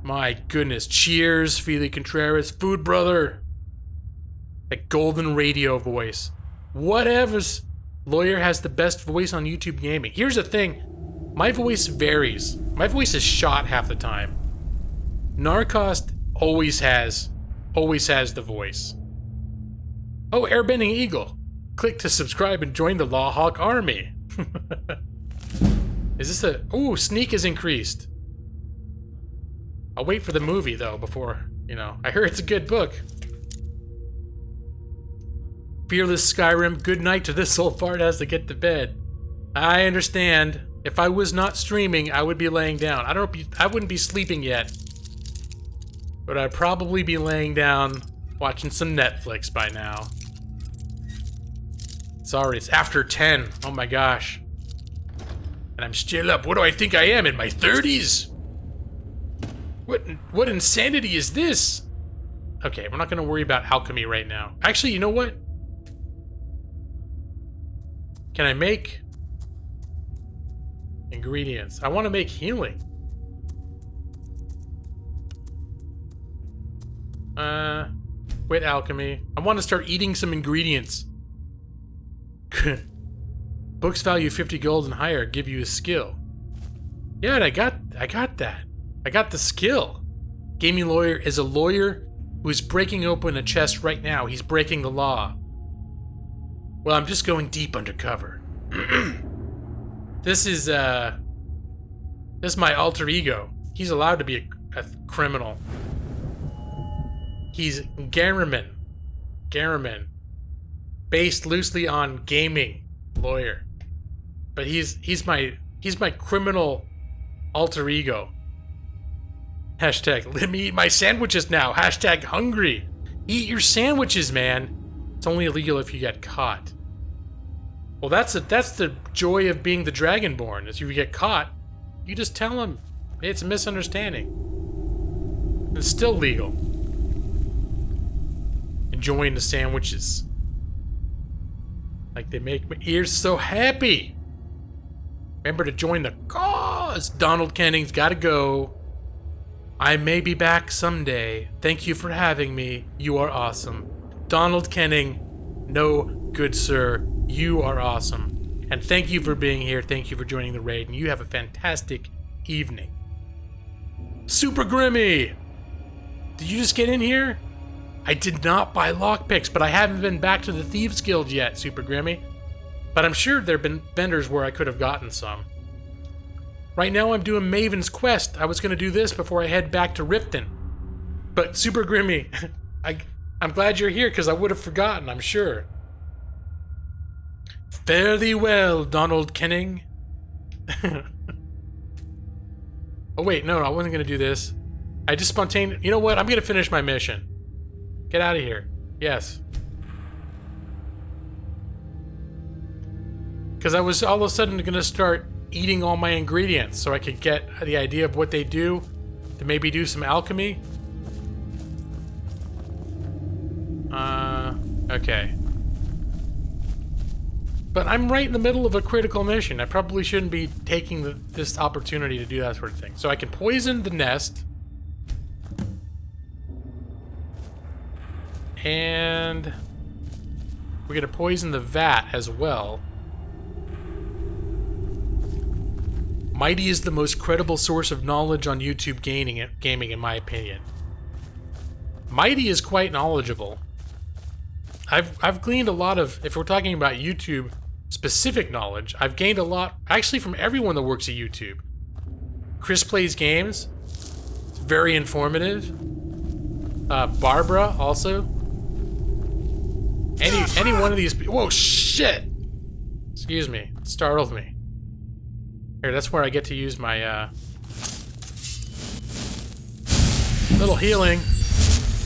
My goodness. Cheers, Feely Contreras. Food brother. A golden radio voice. Whatever's. Lawyer has the best voice on YouTube Gaming. Here's the thing. My voice varies. My voice is shot half the time. Narcost always has the voice. Oh, Airbending Eagle. Click to subscribe and join the Lawhawk Army. Is this a... Ooh, sneak is increased. I'll wait for the movie, though, before, you know. I heard it's a good book. Fearless Skyrim, good night to this old fart has to get to bed. I understand. If I was not streaming, I would be laying down. I wouldn't be sleeping yet. But I'd probably be laying down watching some Netflix by now. Sorry, it's after 10. Oh my gosh. And I'm still up. What do I think I am, in my 30s? What insanity is this? Okay, we're not gonna worry about alchemy right now. Actually, you know what? Can I make ingredients? I want to make healing. Quit alchemy. I want to start eating some ingredients. Books value 50 gold and higher give you a skill. Yeah, and I got that. I got the skill. Gaming lawyer is a lawyer who is breaking open a chest right now. He's breaking the law. Well, I'm just going deep undercover. This is my alter ego. He's allowed to be a criminal. He's Garriman. Based loosely on gaming lawyer. But he's my criminal alter ego. Hashtag, let me eat my sandwiches now. Hashtag hungry. Eat your sandwiches, man. It's only illegal if you get caught. Well, that's the joy of being the Dragonborn, is if you get caught, you just tell them it's a misunderstanding. It's still legal. Enjoying the sandwiches. Like they make my ears so happy. Remember to join the cause. Donald Kenning's gotta go. I may be back someday. Thank you for having me. You are awesome. Donald Kenning, no, good sir. You are awesome. And thank you for being here. Thank you for joining the raid. And you have a fantastic evening. Super Grimmy! Did you just get in here? I did not buy lockpicks, but I haven't been back to the Thieves Guild yet, Super Grimmy. But I'm sure there have been vendors where I could have gotten some. Right now I'm doing Maven's Quest. I was going to do this before I head back to Riften. But Super Grimmy, I'm glad you're here because I would have forgotten, I'm sure. Fare thee well, Donald Kenning. Oh wait, no, I wasn't gonna do this. I just spontaneously... You know what? I'm gonna finish my mission. Get out of here. Yes. Because I was all of a sudden gonna start eating all my ingredients so I could get the idea of what they do to maybe do some alchemy. Okay. But I'm right in the middle of a critical mission. I probably shouldn't be taking this opportunity to do that sort of thing. So I can poison the nest. And We're gonna poison the vat as well. Mighty is the most credible source of knowledge on YouTube gaming, in my opinion. Mighty is quite knowledgeable. I've gleaned a lot of, if we're talking about YouTube specific knowledge, I've gained a lot actually from everyone that works at YouTube. Chris Plays Games, it's very informative. Barbara also. Any one of these. Whoa, shit! Excuse me, it startled me. Here, that's where I get to use my little healing.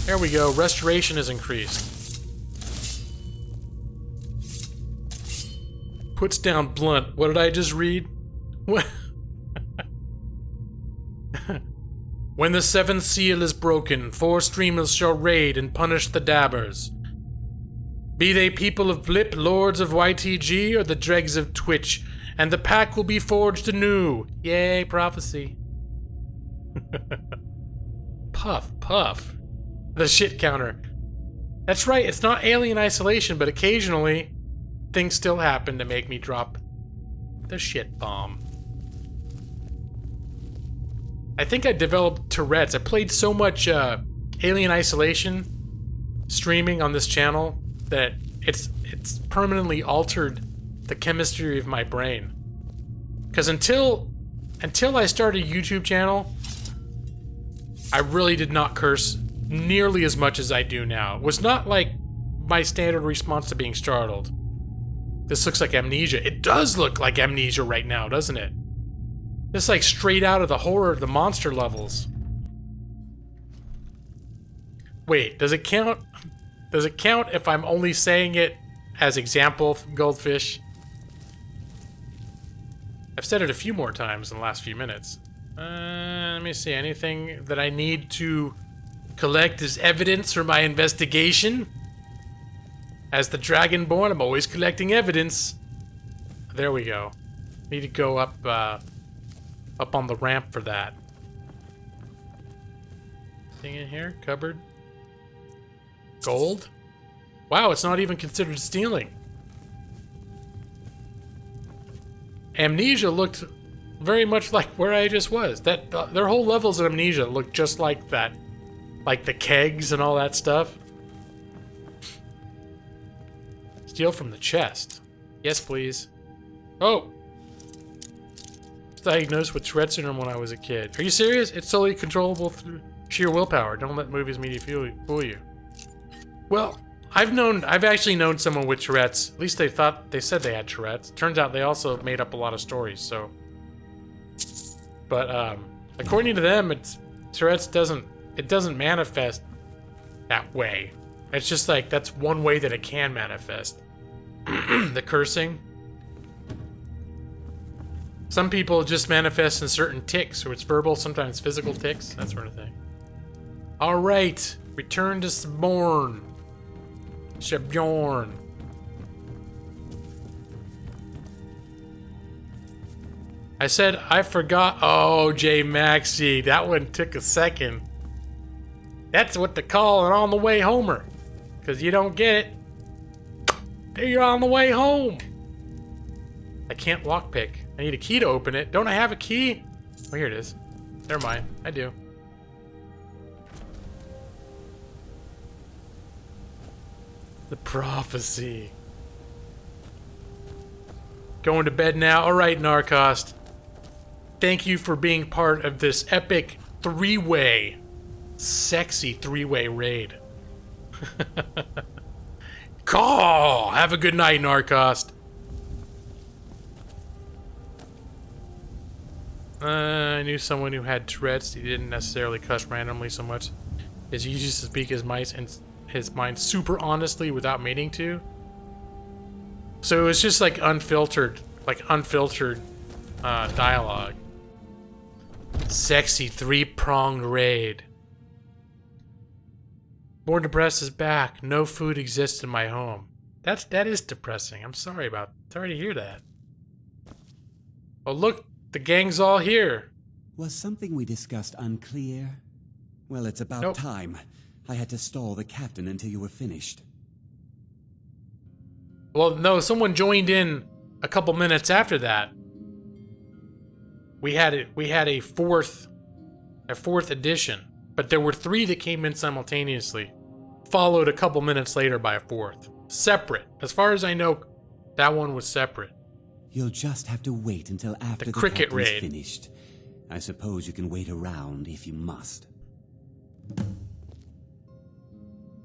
There we go. Restoration is increased. Puts down blunt. What did I just read? What? When the seventh seal is broken, 4 streamers shall raid and punish the dabbers. Be they people of Blip, lords of YTG, or the dregs of Twitch, and the pack will be forged anew. Yay, prophecy. Puff, puff. The shit counter. That's right, it's not Alien Isolation, but occasionally things still happen to make me drop the shit bomb. I think I developed Tourette's. I played so much Alien Isolation streaming on this channel that it's permanently altered the chemistry of my brain. Because until I started a YouTube channel, I really did not curse nearly as much as I do now. It was not like my standard response to being startled. This looks like Amnesia. It does look like Amnesia right now, doesn't it? It's like straight out of the horror, the monster levels. Wait, does it count? Does it count if I'm only saying it as example, Goldfish? I've said it a few more times in the last few minutes. Let me see, anything that I need to collect as evidence for my investigation? As the Dragonborn, I'm always collecting evidence. There we go. Need to go up on the ramp for that. Thing in here? Cupboard? Gold? Wow, it's not even considered stealing. Amnesia looked very much like where I just was. That their whole levels of Amnesia look just like that. Like the kegs and all that stuff. Steal from the chest. Yes, please. Oh! Diagnosed with Tourette syndrome when I was a kid. Are you serious? It's totally controllable through sheer willpower. Don't let movies media fool you. Well, I've actually known someone with Tourette's. At least they said they had Tourette's. Turns out they also made up a lot of stories, so. But, according to them, Tourette's doesn't manifest that way. It's just like, that's one way that it can manifest. The cursing. Some people just manifest in certain tics, so it's verbal, sometimes physical tics, that sort of thing. Alright, return to Sborn. Shabjorn. I said I forgot. Oh, J Maxi, that one took a second. That's what they call an on the way homer. Because you don't get it. You're on the way home. I can't lockpick. I need a key to open it. Don't I have a key? Oh, here it is. Never mind. I do. The prophecy. Going to bed now. All right, Narcost. Thank you for being part of this epic sexy three-way raid. Call! Have a good night, Narcost. I knew someone who had Tourette's. He didn't necessarily cuss randomly so much as he used to speak his mind super honestly without meaning to. So it was just like unfiltered dialogue. Sexy three-pronged raid. Born Depressed is back. No food exists in my home. That is depressing. I'm sorry to hear that. Oh look, the gang's all here. Was something we discussed unclear? Well, it's about time. I had to stall the captain until you were finished. Well, no, someone joined in a couple minutes after that. We had a fourth edition, but there were 3 that came in simultaneously, followed a couple minutes later by a 4th. Separate. As far as I know, that one was separate. You'll just have to wait until after the cricket captain's raid. finished. I suppose you can wait around if you must. Is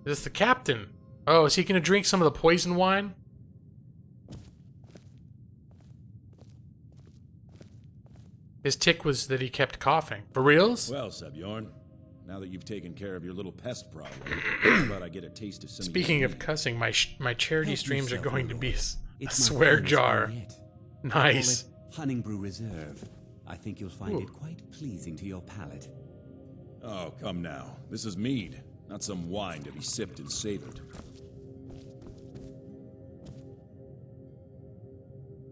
this the captain? Oh, is he gonna drink some of the poison wine? His tick was that he kept coughing. For reals? Well, Sebjorn, now that you've taken care of your little pest problem, how about I get a taste of some Speaking of of cussing, my charity Help streams are yourself, going to Lord. be a It's my swear finest jar. one yet. Nice. Call it Hunningbrew Reserve. I think you'll find Ooh. it quite pleasing to your palate. Oh, come now. This is mead, not some wine to be sipped and savored.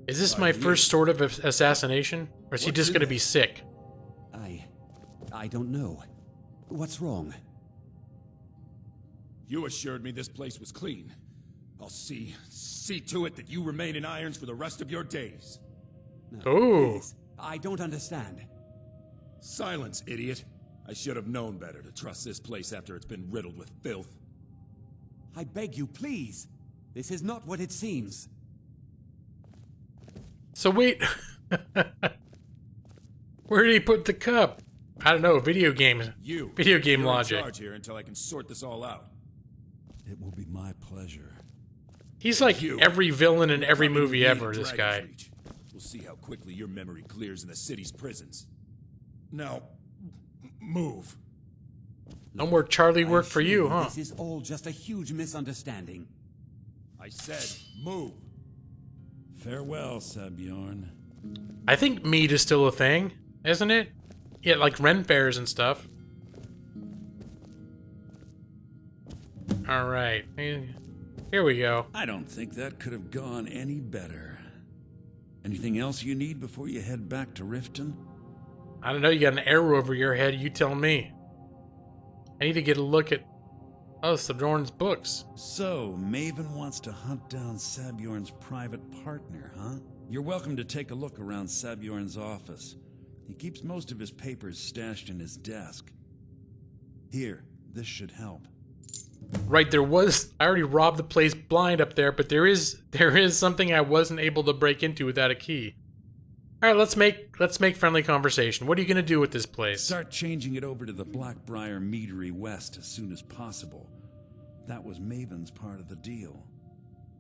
Is this my first sort of assassination? Or is he What's just in gonna it? be sick? I don't know. What's wrong? You assured me this place was clean. I'll see to it that you remain in irons for the rest of your days. Ooh. Please, I don't understand. Silence, idiot. I should have known better to trust this place after it's been riddled with filth. I beg you, please. This is not what it seems. So wait. Where did he put the cup? I don't know, video game You're logic. in charge here until I can sort this all out. It will be my pleasure. He's like every villain in every Coming with movie me to ever, this guy. Dragon's Reach. We'll see how quickly your memory clears in the city's prisons. Now, move. No more Charlie work for I assure you, huh? This is all just a huge misunderstanding. I said, move. Farewell, Sebjorn. I think mead is still a thing, isn't it? Yeah, like Ren fairs and stuff. Alright. Here we go. I don't think that could have gone any better. Anything else you need before you head back to Riften? I don't know, you got an arrow over your head, you tell me. I need to get a look at Sebjorn's books. So, Maven wants to hunt down Sabjorn's private partner, huh? You're welcome to take a look around Sabjorn's office. He keeps most of his papers stashed in his desk. Here, this should help. Right, I already robbed the place blind up there, but there is something I wasn't able to break into without a key. Alright, let's make friendly conversation. What are you gonna do with this place? Start changing it over to the Blackbriar Meadery West as soon as possible. That was Maven's part of the deal.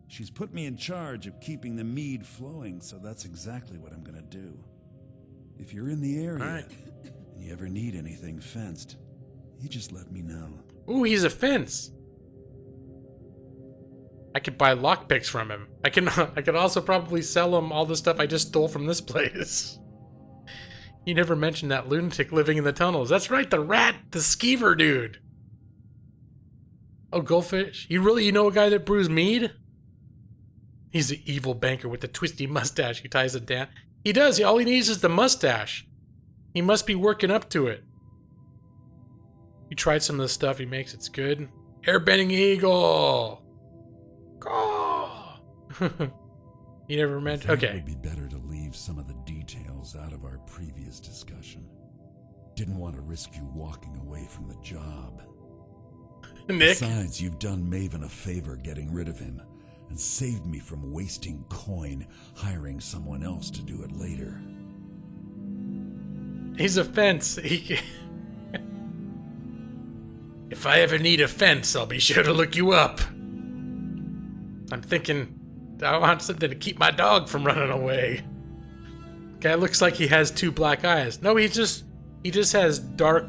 She's put me in charge of keeping the mead flowing, so that's exactly what I'm gonna do. If you're in the area and you ever need anything fenced, you just let me know. Ooh, he's a fence. I could buy lockpicks from him. I could also probably sell him all the stuff I just stole from this place. You never mentioned that lunatic living in the tunnels. That's right, the rat, the skeever dude. Oh, goldfish. You know a guy that brews mead? He's the evil banker with the twisty mustache who ties it down. He does. All he needs is the mustache. He must be working up to it. You tried some of the stuff he makes. It's good. Airbending eagle. Caw. You never mentioned. I think Okay. It would be better to leave some of the details out of our previous discussion. Didn't want to risk you walking away from the job. Nick. Besides, you've done Maven a favor getting rid of him, and saved me from wasting coin hiring someone else to do it later. He's a fence. If I ever need a fence, I'll be sure to look you up. I'm thinking I want something to keep my dog from running away. Guy looks like he has 2 black eyes. No, he just has dark,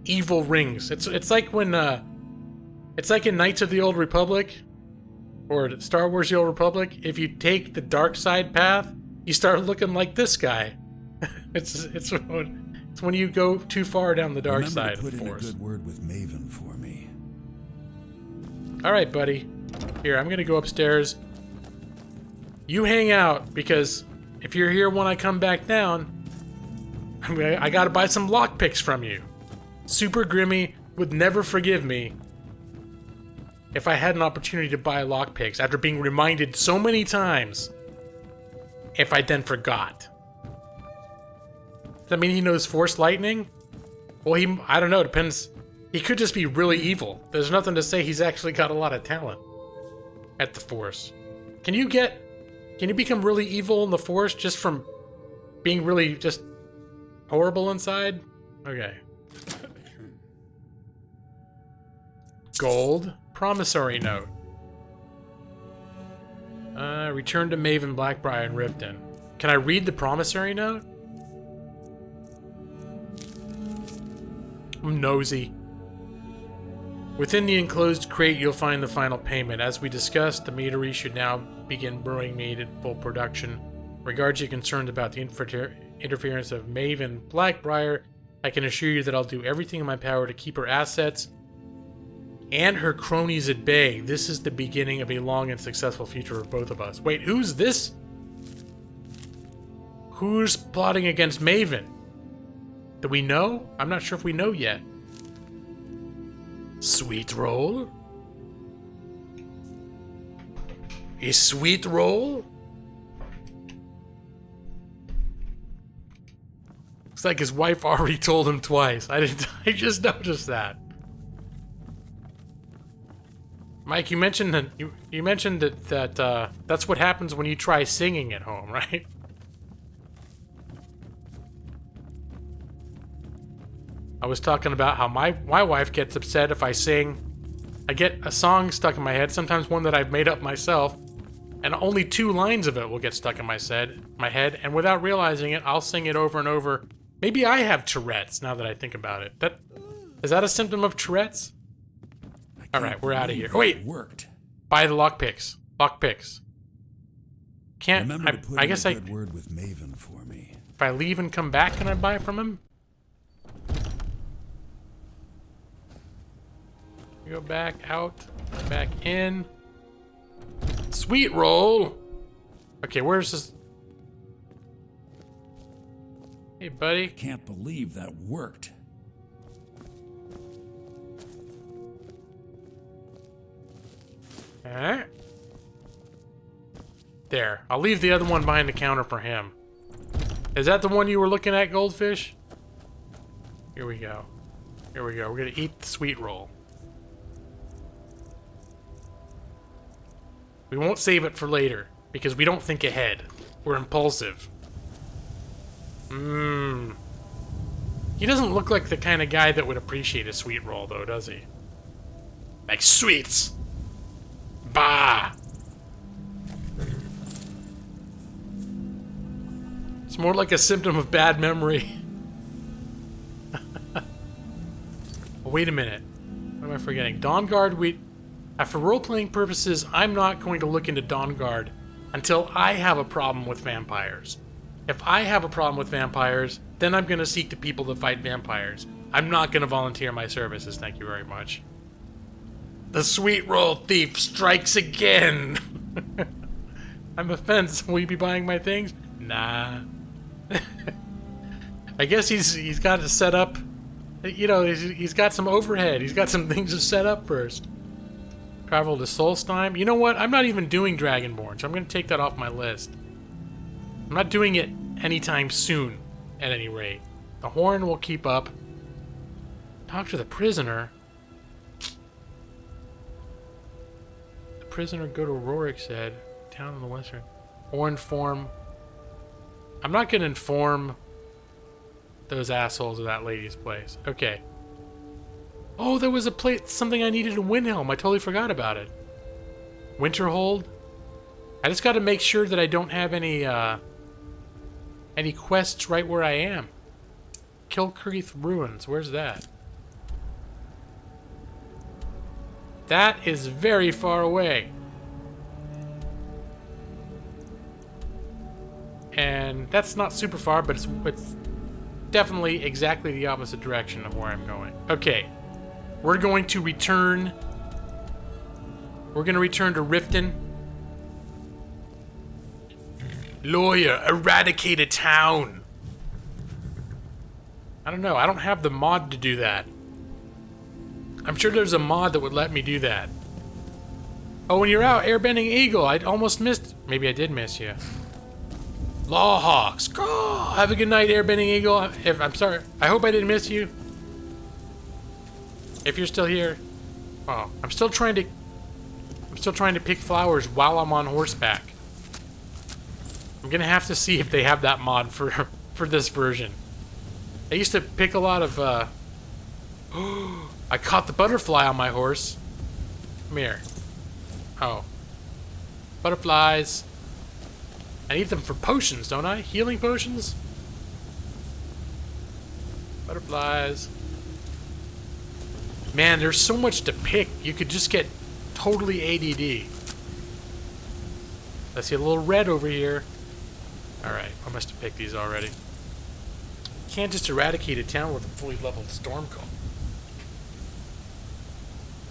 evil rings. It's like when it's like in Knights of the Old Republic or Star Wars: The Old Republic. If you take the dark side path, you start looking like this guy. It's when you go too far down the dark Remember side to put of the in force. a good word with Maven for me. All right, buddy. Here, I'm gonna go upstairs. You hang out, because if you're here when I come back down, I gotta buy some lockpicks from you. Super Grimmy would never forgive me if I had an opportunity to buy lockpicks after being reminded so many times if I then forgot? Does that mean he knows Force Lightning? Well, I don't know, it depends. He could just be really evil. There's nothing to say he's actually got a lot of talent at the Force. Can you become really evil in the Force just from being really just horrible inside? Okay. Gold. Promissory note. Return to Maven, Blackbriar, and Riften. Can I read the promissory note? I'm nosy. Within the enclosed crate, you'll find the final payment. As we discussed, the meadery should now begin brewing mead at full production. Regards your concerns about the interference of Maven Blackbriar, I can assure you that I'll do everything in my power to keep her assets and her cronies at bay. This is the beginning of a long and successful future for both of us. Wait, who's this? Who's plotting against Maven? Do we know? I'm not sure if we know yet. Sweet roll? A sweet roll? Looks like his wife already told him twice. I just noticed that. Mike, you mentioned that you mentioned that that's what happens when you try singing at home, right? I was talking about how my wife gets upset if I sing. I get a song stuck in my head, sometimes one that I've made up myself, and only 2 lines of it will get stuck in my head, and without realizing it, I'll sing it over and over. Maybe I have Tourette's now that I think about it. Is that a symptom of Tourette's? Alright, we're out of here. Oh, wait! Worked. Buy the lockpicks. Lockpicks. Can't Remember to put I in guess a good word with Maven for me. If I leave and come back, can I buy from him? Go back out, back in. Sweet roll. Okay, where's this? Hey, buddy. Can't believe that worked. Alright. There. I'll leave the other one behind the counter for him. Is that the one you were looking at, Goldfish? Here we go. Here we go. We're gonna eat the sweet roll. We won't save it for later, because we don't think ahead. We're impulsive. He doesn't look like the kind of guy that would appreciate a sweet roll, though, does he? Like sweets! Bah! It's more like a symptom of bad memory. Oh, wait a minute. What am I forgetting? Dawnguard, for role-playing purposes, I'm not going to look into Dawnguard until I have a problem with vampires. If I have a problem with vampires, then I'm going to seek the people that fight vampires. I'm not going to volunteer my services, thank you very much. The sweet roll thief strikes again! I'm offended. Will you be buying my things? Nah. I guess he's got to set up, you know, he's got some overhead. He's got some things to set up first. Travel to Solstheim. You know what? I'm not even doing Dragonborn, so I'm going to take that off my list. I'm not doing it anytime soon, at any rate. The Horn will keep up. Talk to the prisoner. The prisoner go to Rorik's Head, town in the western. Or inform. I'm not going to inform those assholes of that lady's place. Okay. Oh, there was something I needed in Windhelm. I totally forgot about it. Winterhold. I just got to make sure that I don't have any quests right where I am. Kilcreath Ruins. Where's that? That is very far away. And that's not super far, but it's definitely exactly the opposite direction of where I'm going. Okay. We're going to return. We're going to return to Riften. Lawyer, eradicate a town. I don't know. I don't have the mod to do that. I'm sure there's a mod that would let me do that. Oh, when you're out, airbending eagle. I almost missed. Maybe I did miss you. Lawhawks. Oh, have a good night, airbending eagle. I'm sorry. I hope I didn't miss you. If you're still here. Oh, I'm still trying to pick flowers while I'm on horseback. I'm gonna have to see if they have that mod for this version. I used to pick a lot of I caught the butterfly on my horse. Come here. Oh. Butterflies. I need them for potions, don't I? Healing potions? Butterflies. Man, there's so much to pick. You could just get totally ADD. I see a little red over here. Alright, I must have picked these already. Can't just eradicate a town with a fully leveled storm call.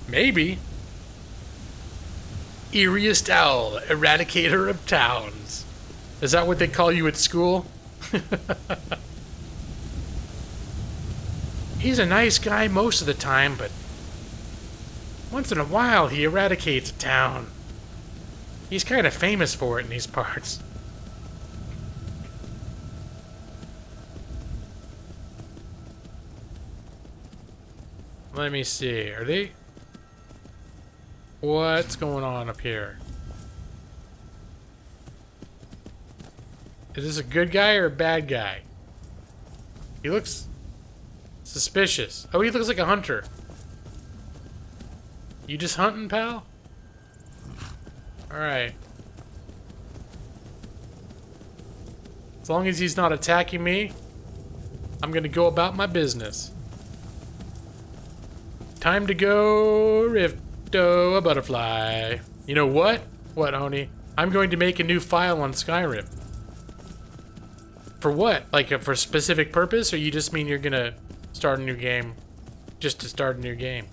Maybe. Eeriest Owl, Eradicator of Towns. Is that what they call you at school? He's a nice guy most of the time, but once in a while he eradicates a town. He's kind of famous for it in these parts. Let me see. Are they... What's going on up here? Is this a good guy or a bad guy? He looks suspicious. Oh, he looks like a hunter. You just hunting, pal? Alright. As long as he's not attacking me, I'm gonna go about my business. Time to go, Rifto, a butterfly. You know what? What, Oni? I'm going to make a new file on Skyrim. For what? Like for a specific purpose, or you just mean you're gonna start a new game just to start a new game?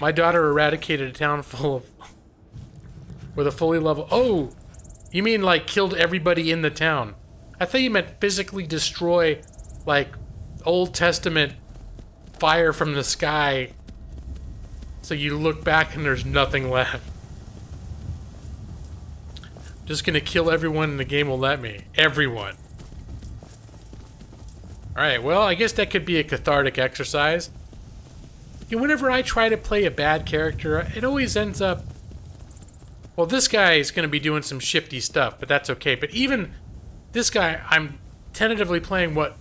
My daughter eradicated a town full of... with a fully level... Oh! You mean like killed everybody in the town. I thought you meant physically destroy, like, Old Testament fire from the sky, so you look back and there's nothing left. Just gonna kill everyone and the game will let me. Everyone. Alright, well, I guess that could be a cathartic exercise. You know, whenever I try to play a bad character, it always ends up... Well, this guy is gonna be doing some shifty stuff, but that's okay. But even this guy, I'm tentatively playing what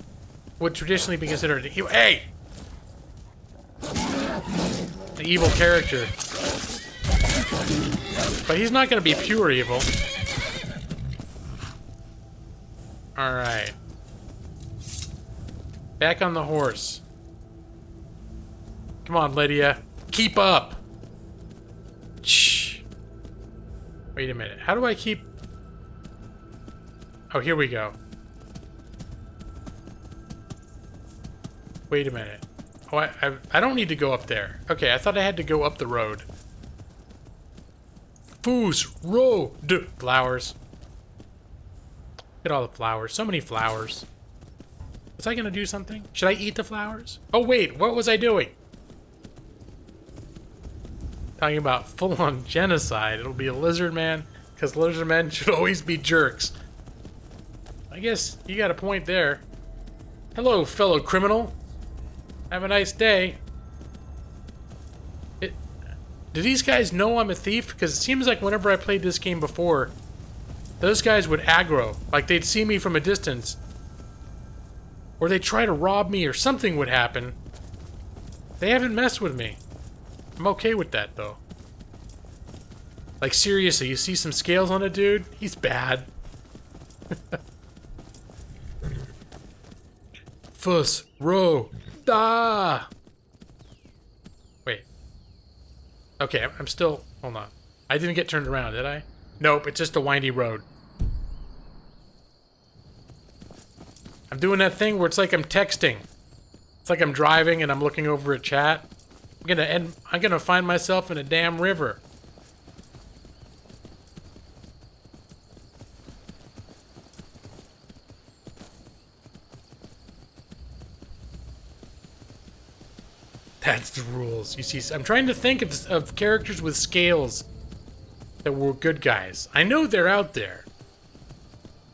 would traditionally be considered... Hey! An evil character. But he's not gonna be pure evil. Alright. Back on the horse. Come on, Lydia. Keep up! Shh. Wait a minute. How do I keep... Oh, here we go. Wait a minute. Oh, I don't need to go up there. Okay, I thought I had to go up the road. Foos, road, flowers. Look at all the flowers. So many flowers. Was I gonna do something? Should I eat the flowers? Oh wait, what was I doing? Talking about full-on genocide. It'll be a lizard man, because lizard men should always be jerks. I guess you got a point there. Hello, fellow criminal. Have a nice day. Do these guys know I'm a thief? Because it seems like whenever I played this game before, those guys would aggro. Like they'd see me from a distance. Or they'd try to rob me or something would happen. They haven't messed with me. I'm okay with that though. Like seriously, you see some scales on a dude? He's bad. Fuss, row. Ah! Wait. Okay, I'm still... Hold on. I didn't get turned around, did I? Nope, it's just a windy road. I'm doing that thing where it's like I'm texting. It's like I'm driving and I'm looking over a chat. I'm gonna find myself in a damn river. That's the rules. You see, I'm trying to think of characters with scales that were good guys. I know they're out there.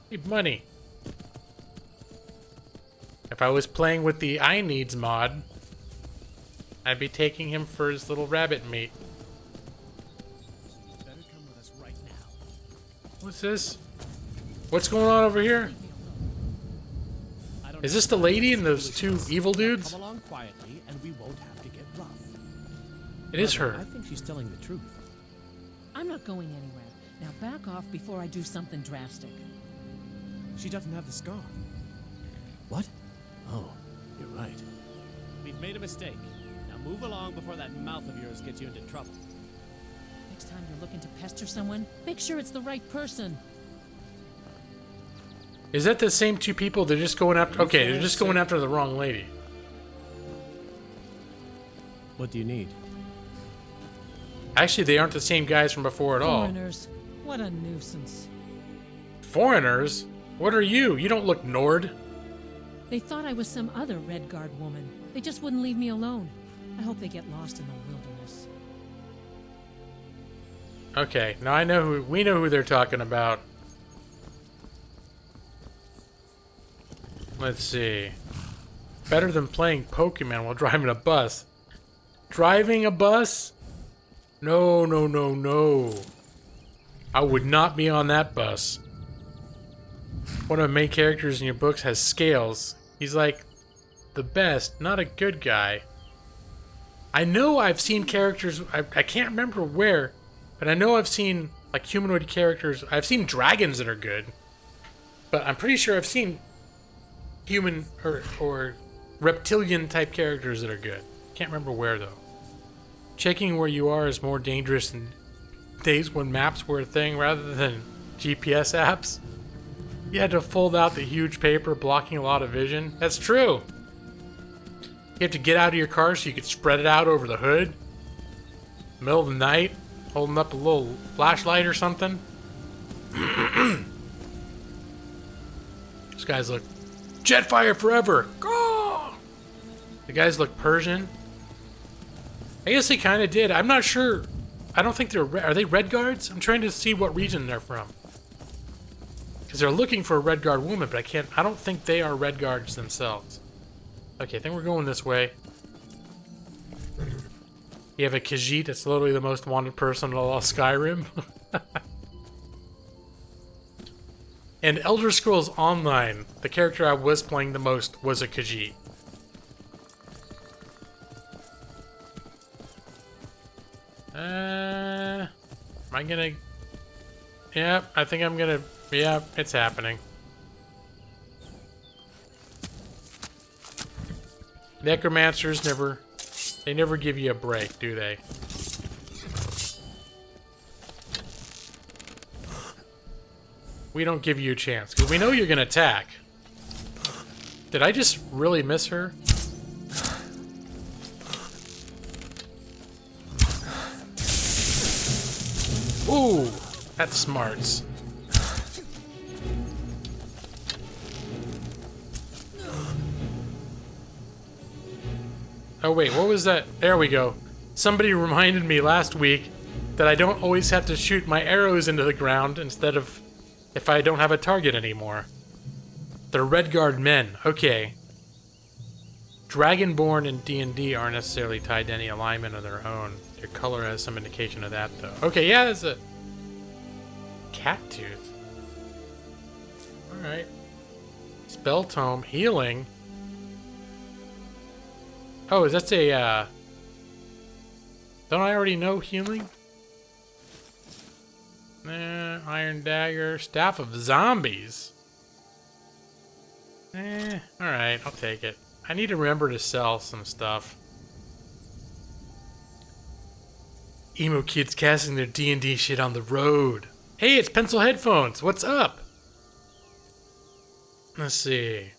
Need money. If I was playing with the I Needs mod, I'd be taking him for his little rabbit meat. What's this? What's going on over here? Is this the lady and those two evil dudes? Come along quietly, and we won't have to get rough. It is her. I think she's telling the truth. I'm not going anywhere. Now back off before I do something drastic. She doesn't have the scar. What? Oh, you're right. We've made a mistake. Now move along before that mouth of yours gets you into trouble. Next time you're looking to pester someone, make sure it's the right person. Is that the same two people? They're just going after... Okay, they're just going after the wrong lady. What do you need? Actually, they aren't the same guys from before at all. Foreigners. What a nuisance. Foreigners? What are you? You don't look Nord. They thought I was some other Red Guard woman. They just wouldn't leave me alone. I hope they get lost in the wilderness. Okay, now I know who... We know who they're talking about. Let's see. Better than playing Pokemon while driving a bus. Driving a bus? No, no, no, no. I would not be on that bus. One of the main characters in your books has scales. He's like the best, not a good guy. I know I've seen characters, I can't remember where, but I know I've seen like humanoid characters. I've seen dragons that are good, but I'm pretty sure I've seen human or reptilian type characters that are good. Can't remember where though. Checking where you are is more dangerous in days when maps were a thing rather than GPS apps. You had to fold out the huge paper blocking a lot of vision. That's true. You have to get out of your car so you could spread it out over the hood. Middle of the night, holding up a little flashlight or something. These guys look Jetfire forever. Go! The guys look Persian. I guess they kind of did. I'm not sure. I don't think they're... Are they Red Guards? I'm trying to see what region they're from. Because they're looking for a Red Guard woman, but I don't think they are Red Guards themselves. Okay, I think we're going this way. You have a Khajiit that's literally the most wanted person in all Skyrim. And Elder Scrolls Online, the character I was playing the most was a Khajiit. Am I gonna... Yeah, I think I'm gonna... Yeah, it's happening. Necromancers never... They never give you a break, do they? We don't give you a chance, because we know you're gonna attack. Did I just really miss her? Ooh, that's smarts. Oh wait, what was that? There we go. Somebody reminded me last week that I don't always have to shoot my arrows into the ground instead of if I don't have a target anymore. They're Red Guard men. Okay. Dragonborn and D&D aren't necessarily tied to any alignment of their own. Their color has some indication of that, though. Okay, yeah, that's a cat tooth. Alright. Spell tome. Healing. Oh, is that a, Don't I already know healing? Iron Dagger. Staff of Zombies. Alright, I'll take it. I need to remember to sell some stuff. Emo kids casting their D&D shit on the road. Hey, it's Pencil Headphones. What's up? Let's see.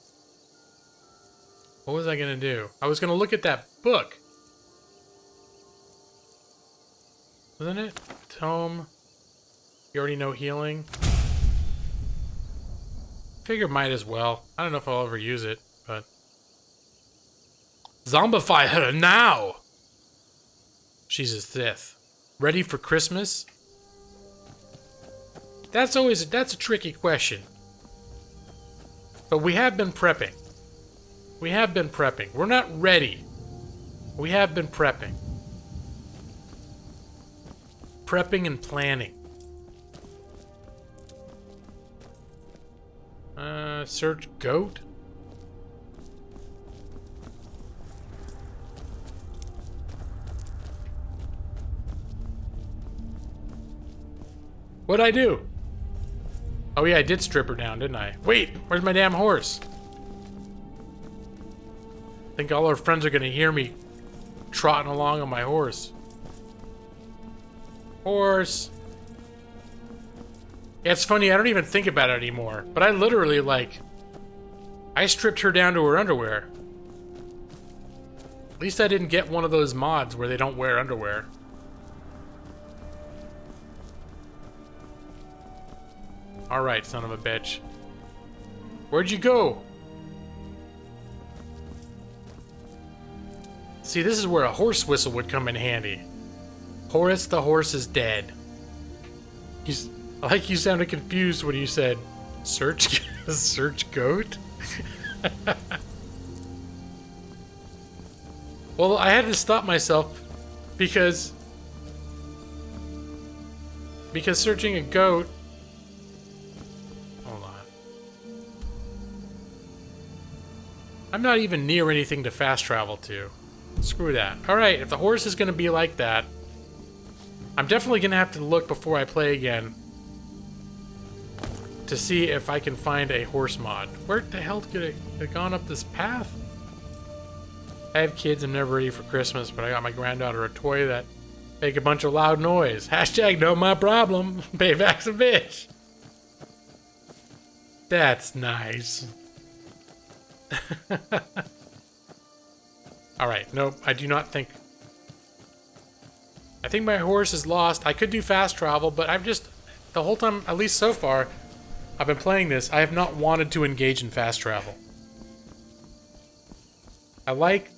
What was I gonna do? I was gonna look at that book. Wasn't it? Tome. You already know healing. Figure might as well. I don't know if I'll ever use it, but... Zombify her now! She's a Sith. Ready for Christmas? That's a tricky question. But we have been prepping. We have been prepping. We're not ready. We have been prepping. Prepping and planning. Search goat? What'd I do? Oh yeah, I did strip her down, didn't I? Wait, where's my damn horse? I think all our friends are gonna hear me trotting along on my horse. Horse. Yeah, it's funny, I don't even think about it anymore. But I literally, like, I stripped her down to her underwear. At least I didn't get one of those mods where they don't wear underwear. Alright, son of a bitch. Where'd you go? See, this is where a horse whistle would come in handy. Horace the horse is dead. I like you sounded confused when you said, search goat? Well, I had to stop myself because searching a goat. Hold on. I'm not even near anything to fast travel to. Screw that. Alright, if the horse is going to be like that, I'm definitely going to have to look before I play again to see if I can find a horse mod. Where the hell could it have gone up this path? I have kids, I'm never ready for Christmas, but I got my granddaughter a toy that make a bunch of loud noise. Hashtag no my problem. Payback's a bitch. That's nice. Alright, nope, I do not think... I think my horse is lost. I could do fast travel, but I've just... The whole time, at least so far, I've been playing this, I have not wanted to engage in fast travel. I like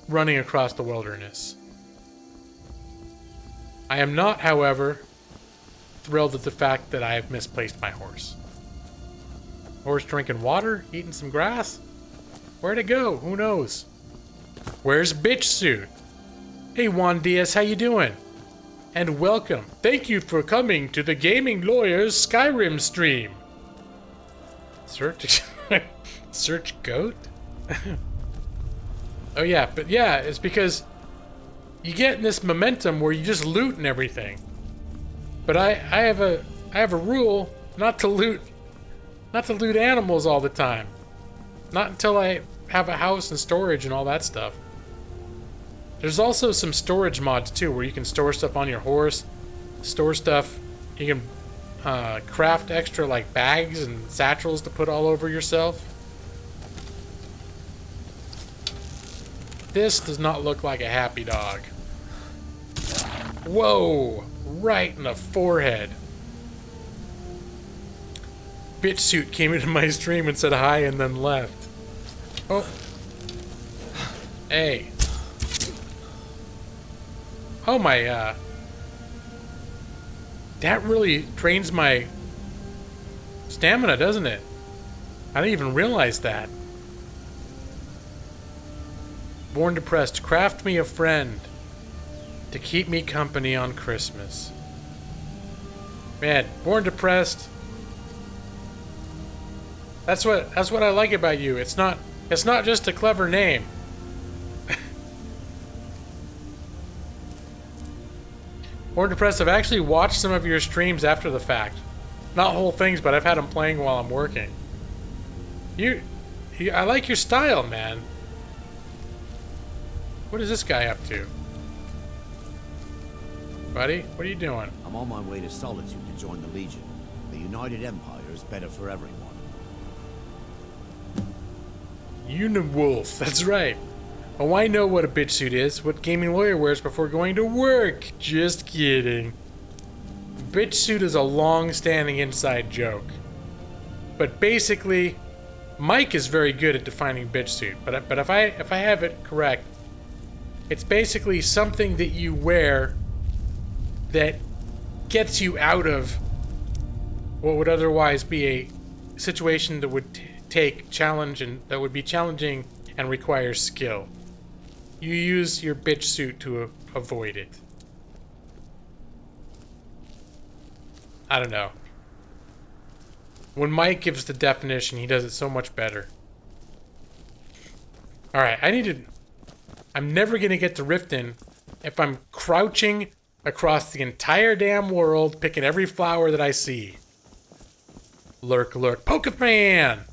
running across the wilderness. I am not, however, thrilled at the fact that I have misplaced my horse. Horse drinking water? Eating some grass? Where'd it go? Who knows? Where's Bitch Suit? Hey Juan Diaz, how you doing? And welcome. Thank you for coming to the Gaming Lawyer's Skyrim stream. Search goat? Oh yeah, but yeah, it's because you get in this momentum where you just loot and everything. But I have a rule not to loot animals all the time. Not until I have a house and storage and all that stuff. There's also some storage mods too, where you can store stuff on your horse, store stuff. You can craft extra like bags and satchels to put all over yourself. This does not look like a happy dog. Whoa! Right in the forehead. Bitch Suit came into my stream and said hi and then left. Oh. Hey. Oh my, that really drains my stamina, doesn't it? I didn't even realize that. Born depressed, craft me a friend to keep me company on Christmas. Man, born depressed. That's what I like about you. It's not just a clever name. Born depressed, I've actually watched some of your streams after the fact. Not whole things, but I've had them playing while I'm working. I like your style, man. What is this guy up to? Buddy, what are you doing? I'm on my way to Solitude to join the Legion. The United Empire is better for everyone. Unimwolf, that's right. Oh, I know what a bitch suit is. What Gaming Lawyer wears before going to work. Just kidding. Bitch suit is a long-standing inside joke. But basically, Mike is very good at defining bitch suit. But if I have it correct, It's basically something that you wear that gets you out of what would otherwise be a situation that would take challenge and that would be challenging and requires skill. You use your bitch suit to avoid it. I don't know. When Mike gives the definition, he does it so much better. Alright, I'm never gonna get to Riften if I'm crouching across the entire damn world, picking every flower that I see. Lurk, lurk. Pokefan!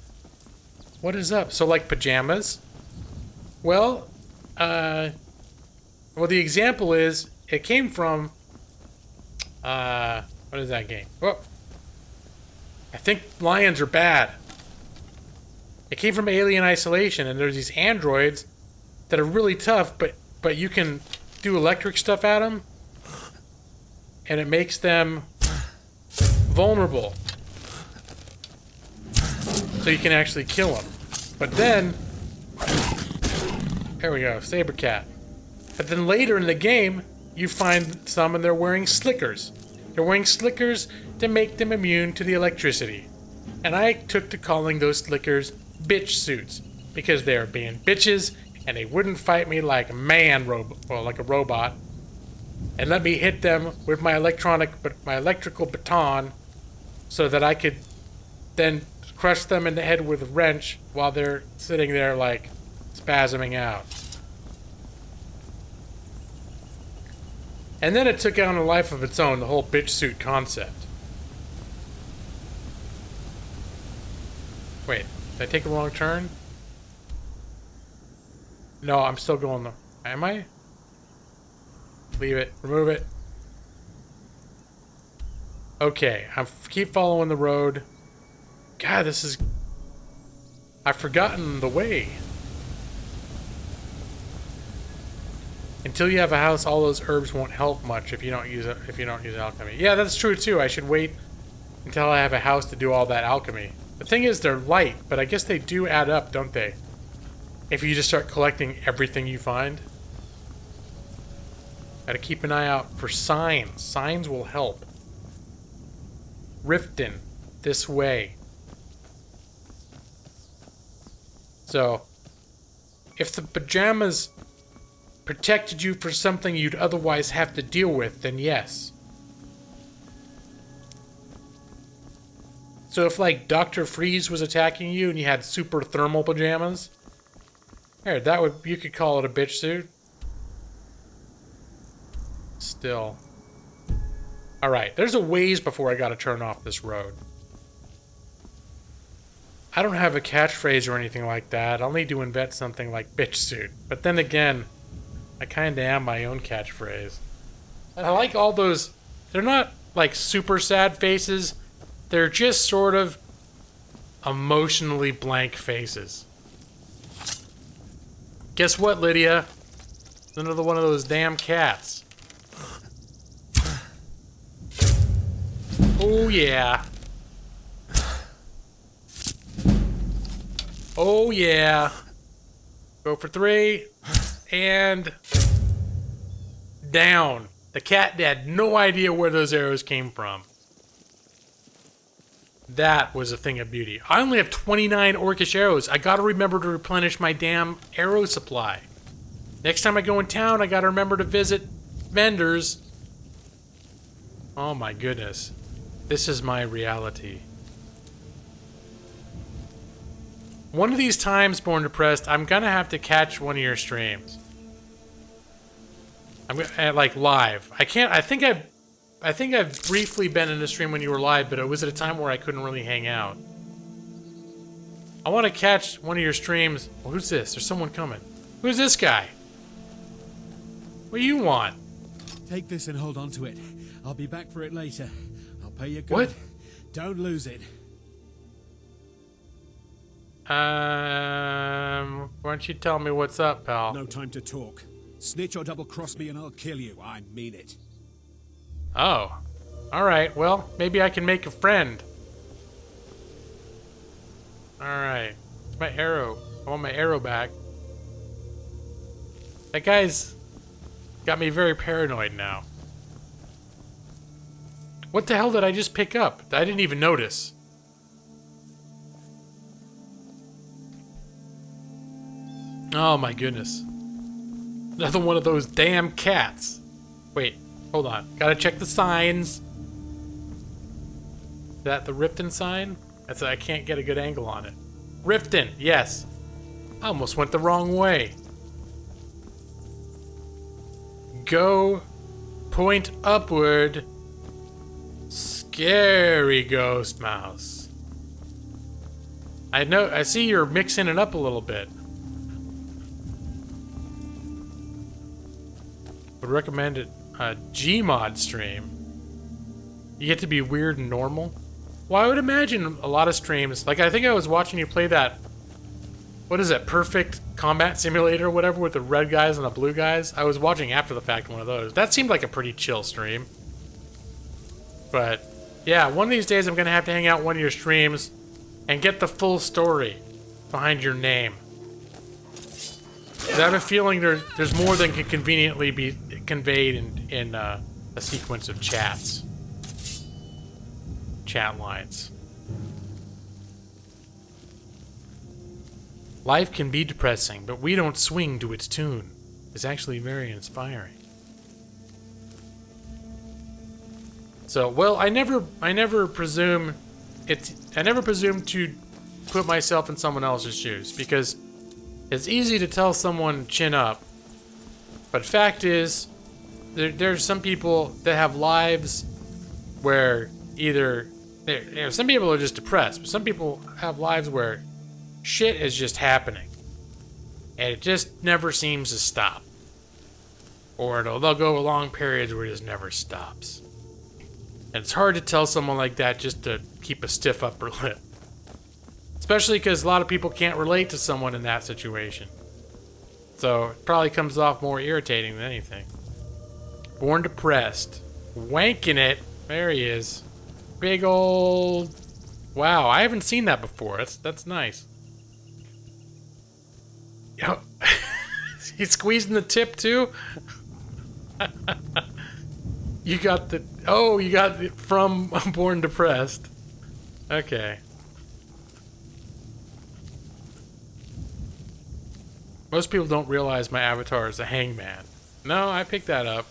What is up? So, like pajamas? Well, the example is, it came from, what is that game? Whoa. I think lions are bad. It came from Alien Isolation, and there's these androids that are really tough, but you can do electric stuff at them, and it makes them vulnerable. So you can actually kill them. But then, there we go, Saber Cat. But then later in the game, you find some and they're wearing slickers. They're wearing slickers to make them immune to the electricity. And I took to calling those slickers bitch suits because they were being bitches and they wouldn't fight me like a like a robot, and let me hit them with my electrical baton so that I could then crush them in the head with a wrench while they're sitting there like spasming out. And then it took on a life of its own, the whole bitch suit concept. Wait, did I take a wrong turn? No, I'm still going the... Am I? Leave it. Remove it. Okay, keep following the road. God, this is... I've forgotten the way. Until you have a house, all those herbs won't help much if you don't use alchemy. Yeah, that's true too. I should wait until I have a house to do all that alchemy. The thing is, they're light, but I guess they do add up, don't they? If you just start collecting everything you find. Gotta keep an eye out for signs. Signs will help. Riften, this way. So, if the pajamas protected you for something you'd otherwise have to deal with, then yes. So if like Dr. Freeze was attacking you and you had super thermal pajamas, here, you could call it a bitch suit. Still. Alright, there's a ways before I gotta turn off this road. I don't have a catchphrase or anything like that. I'll need to invent something like bitch suit. But then again, I kinda am my own catchphrase. And I like all those... They're not like super sad faces. They're just sort of emotionally blank faces. Guess what, Lydia? It's another one of those damn cats. Oh yeah. Oh yeah. Go for 3. And... down. The cat had no idea where those arrows came from. That was a thing of beauty. I only have 29 orcish arrows. I gotta remember to replenish my damn arrow supply. Next time I go in town, I gotta remember to visit vendors. Oh my goodness. This is my reality. One of these times, Born Depressed, I'm gonna have to catch one of your streams. I'm gonna, like live. I think I've briefly been in a stream when you were live, but it was at a time where I couldn't really hang out. I want to catch one of your streams. Well, who's this? There's someone coming. Who's this guy? What do you want? Take this and hold on to it. I'll be back for it later. I'll pay you good. What? Don't lose it. Why don't you tell me what's up, pal? No time to talk. Snitch or double-cross me and I'll kill you. I mean it. Oh. Alright, well, maybe I can make a friend. Alright. My arrow. I want my arrow back. That guy's Got me very paranoid now. What the hell did I just pick up? I didn't even notice. Oh my goodness. Another one of those damn cats. Wait, hold on. Gotta check the signs. Is that the Riften sign? I can't get a good angle on it. Riften, yes. I almost went the wrong way. Go. Point upward. Scary ghost mouse. I see you're mixing it up a little bit. Would recommend it a Gmod stream. You get to be weird and normal. Well, I would imagine a lot of streams, like I think I was watching you play that, what is it, Perfect Combat Simulator or whatever with the red guys and the blue guys. I was watching after the fact one of those. That seemed like a pretty chill stream. But yeah, one of these days I'm gonna have to hang out one of your streams and get the full story behind your name. 'Cause I have a feeling there's more than can conveniently be conveyed in a sequence of chats. Chat lines. Life can be depressing, but we don't swing to its tune. It's actually very inspiring. So, well, I never presume to put myself in someone else's shoes, because it's easy to tell someone chin up, but fact is, there's some people that have lives where either, some people are just depressed, but some people have lives where shit is just happening, and it just never seems to stop. Or they'll go long periods where it just never stops. And it's hard to tell someone like that just to keep a stiff upper lip. Especially because a lot of people can't relate to someone in that situation. So it probably comes off more irritating than anything. Born depressed. Wanking it. There he is. Big old... Wow, I haven't seen that before. That's nice. Yo, he's squeezing the tip too? You got the... Oh, you got it from Born Depressed. Okay. Most people don't realize my avatar is a hangman. No, I picked that up.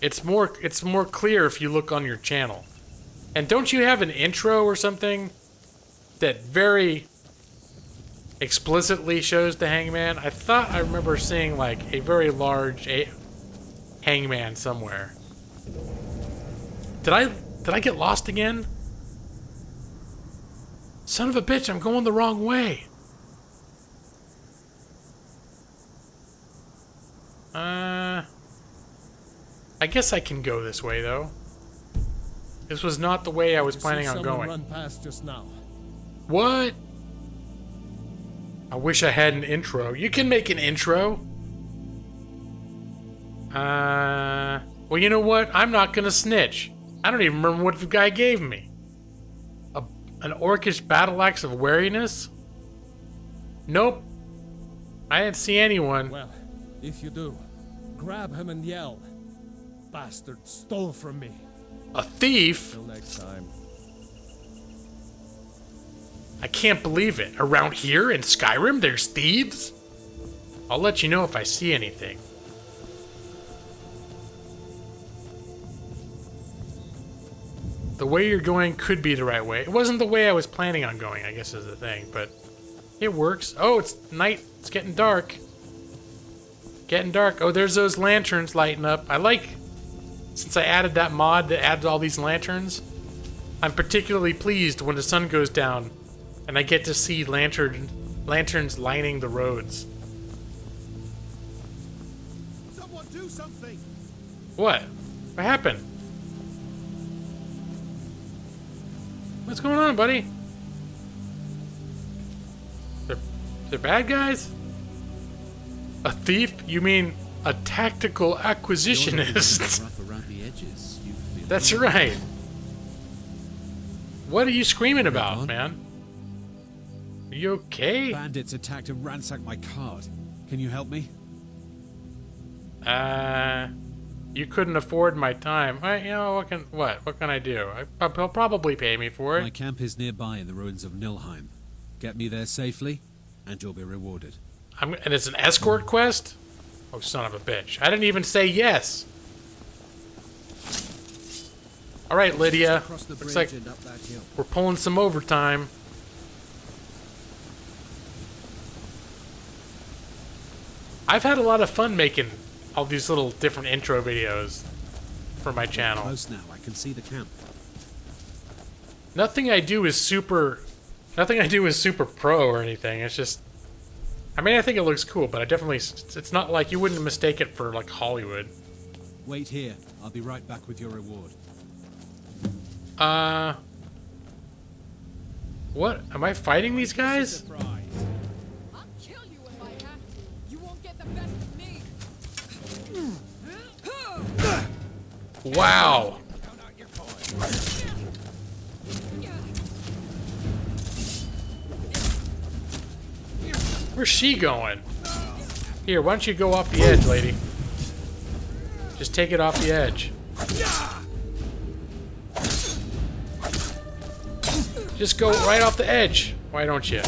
It's more clear if you look on your channel. And don't you have an intro or something that very explicitly shows the hangman? I thought I remember seeing like a very large hangman somewhere. Did I get lost again? Son of a bitch, I'm going the wrong way. I guess I can go this way though. This was not the way I was planning on going. Run past just now. What? I wish I had an intro. You can make an intro. Well, you know what? I'm not gonna snitch. I don't even remember what the guy gave me. An orcish battle axe of wariness? Nope. I didn't see anyone. Well, if you do, grab him and yell. Bastard stole from me. A thief? Till next time. I can't believe it. Around here in Skyrim, there's thieves? I'll let you know if I see anything. The way you're going could be the right way. It wasn't the way I was planning on going, I guess is the thing, but it works. Oh, it's night. It's getting dark. Getting dark. Oh, there's those lanterns lighting up. I like, since I added that mod that adds all these lanterns, I'm particularly pleased when the sun goes down and I get to see lanterns lining the roads. Someone do something. What? What happened? What's going on, buddy? They're bad guys? A thief? You mean a tactical acquisitionist? That's right. What are you screaming about, man? Are you okay? Bandits attacked and ransacked my cart. Can you help me? You couldn't afford my time. You know, what can I do? He'll probably pay me for it. My camp is nearby in the ruins of Nilheim. Get me there safely, and you'll be rewarded. And it's an escort quest? Oh, son of a bitch. I didn't even say yes. All right, Lydia. Looks like we're pulling some overtime. I've had a lot of fun making all these little different intro videos for my channel. Close now. I can see the camp. Nothing I do is super pro or anything. It's just, I mean, I think it looks cool, but it's not like you wouldn't mistake it for like Hollywood. Wait here. I'll be right back with your reward. What? Am I fighting these guys? Wow. Where's she going? Here, why don't you go off the edge, lady? Just take it off the edge. Just go right off the edge. Why don't you?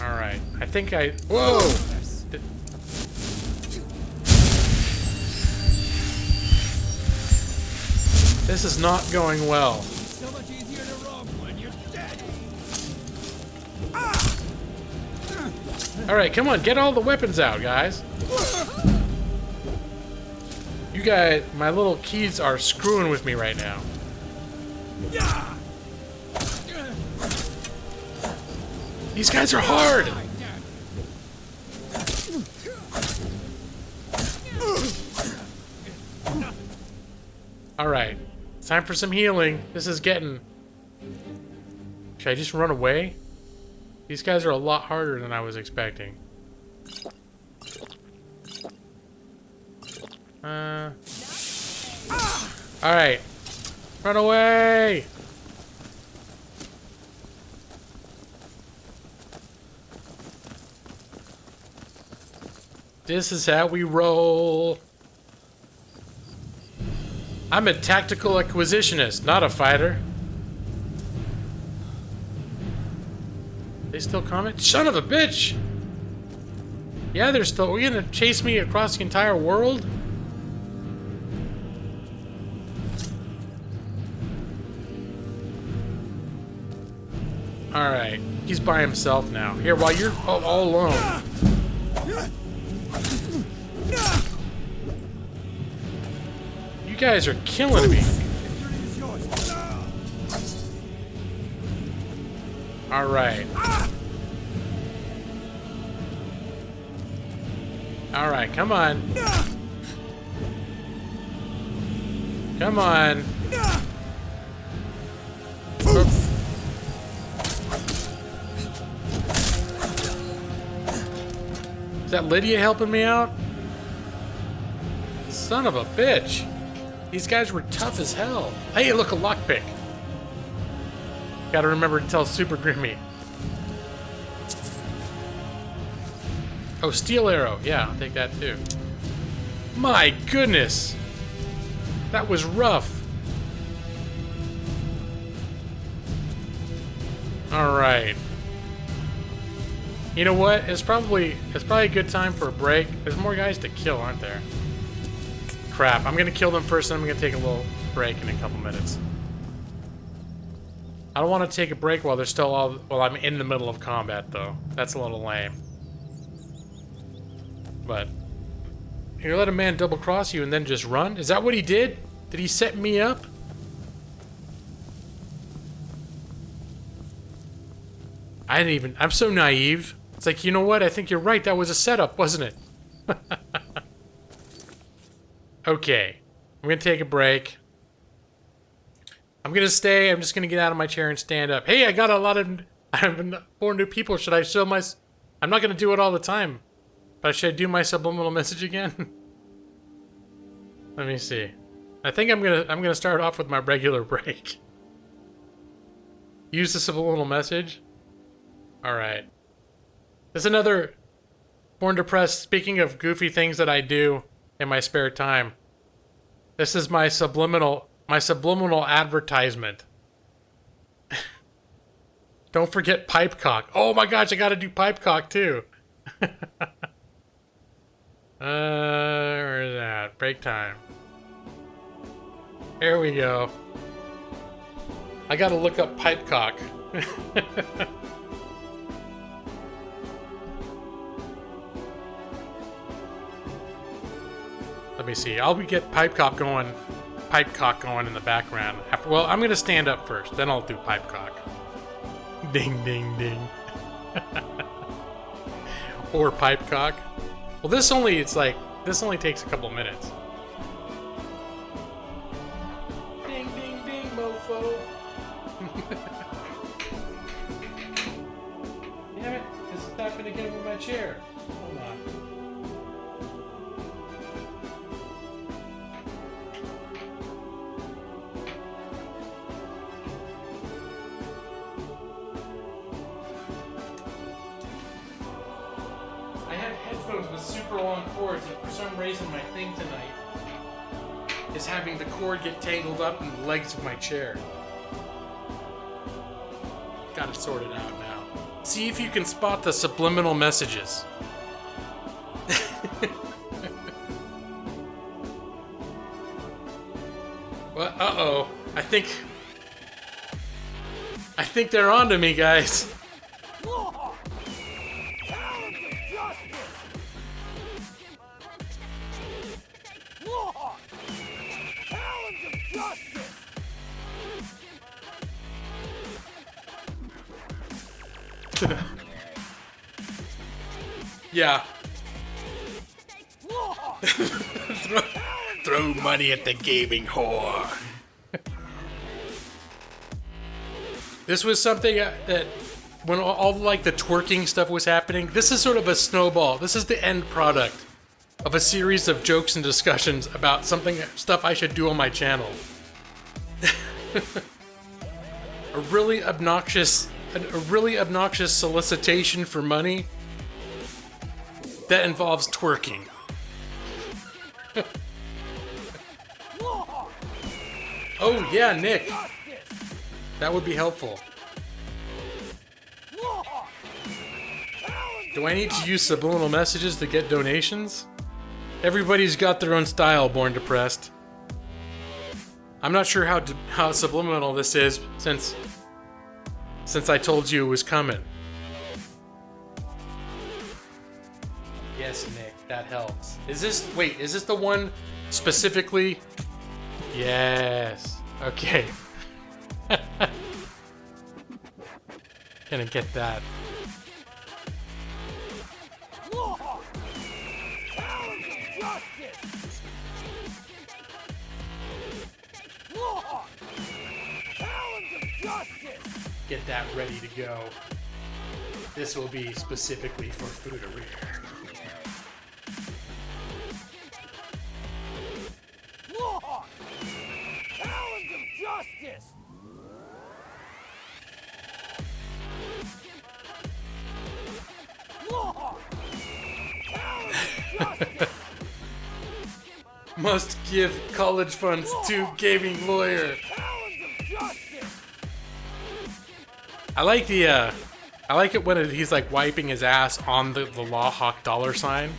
Alright. I think I... Whoa! This is not going well. So much easier to rob when you're dead. Alright, come on. Get all the weapons out, guys. You guys, my little keys are screwing with me right now. These guys are hard! Alright. It's time for some healing. This is getting... Should I just run away? These guys are a lot harder than I was expecting. Alright. Run away! This is how we roll. I'm a tactical acquisitionist, not a fighter. They still comment? Son of a bitch! Yeah, they're still... Are you gonna chase me across the entire world? Alright. He's by himself now. Here, while you're all alone. You guys are killing me. Alright. Alright, come on. Come on. Oops. Is that Lydia helping me out? Son of a bitch. These guys were tough as hell. Hey, look, a lockpick. Gotta remember to tell Super Grimmy. Oh, steel arrow. Yeah, I'll take that too. My goodness. That was rough. Alright. You know what? It's probably a good time for a break. There's more guys to kill, aren't there? Crap. I'm gonna kill them first, and I'm gonna take a little break in a couple minutes. I don't want to take a break while they're still all... While I'm in the middle of combat, though. That's a little lame. But... You let a man double-cross you and then just run? Is that what he did? Did he set me up? I didn't even... I'm so naive. It's like, you know what? I think you're right. That was a setup, wasn't it? Okay. I'm gonna take a break. I'm gonna stay. I'm just gonna get out of my chair and stand up. Hey, I got a lot of... I have 4 new people. Should I show my... I'm not gonna do it all the time. But should I do my subliminal message again? Let me see. I think I'm gonna start off with my regular break. Use the subliminal message. All right. There's another Born Depressed, speaking of goofy things that I do in my spare time, this is my subliminal advertisement. Don't forget pipecock. Oh my gosh, I gotta do pipecock too. Where is that? Break time. Here we go. I gotta look up pipecock. Let me see. I'll get pipecock going in the background. Well, I'm gonna stand up first, then I'll do pipecock. Ding, ding, ding. Or pipecock. Well, this only takes a couple minutes. Ding, ding, ding, mofo. Damn it, this is happening again with my chair. Hold on. With super long cords, and for some reason my thing tonight is having the cord get tangled up in the legs of my chair. Got it sorted out now. See if you can spot the subliminal messages. Well, uh-oh. I think they're onto me, guys. Yeah. throw money at the gaming whore. This was something that when all like the twerking stuff was happening, this is sort of a snowball. This is the end product of a series of jokes and discussions about stuff I should do on my channel. A really obnoxious solicitation for money that involves twerking. Oh yeah, Nick. That would be helpful. Do I need to use subliminal messages to get donations? Everybody's got their own style, Born Depressed. I'm not sure how subliminal this is since I told you it was coming. Yes, Nick, that helps. Is this the one specifically? Yes. Okay. Gonna get that. Get that ready to go. This will be specifically for Foodery. Talons of justice! Must give college funds to gaming lawyer. I like it when he's like wiping his ass on the Law Hawk dollar sign.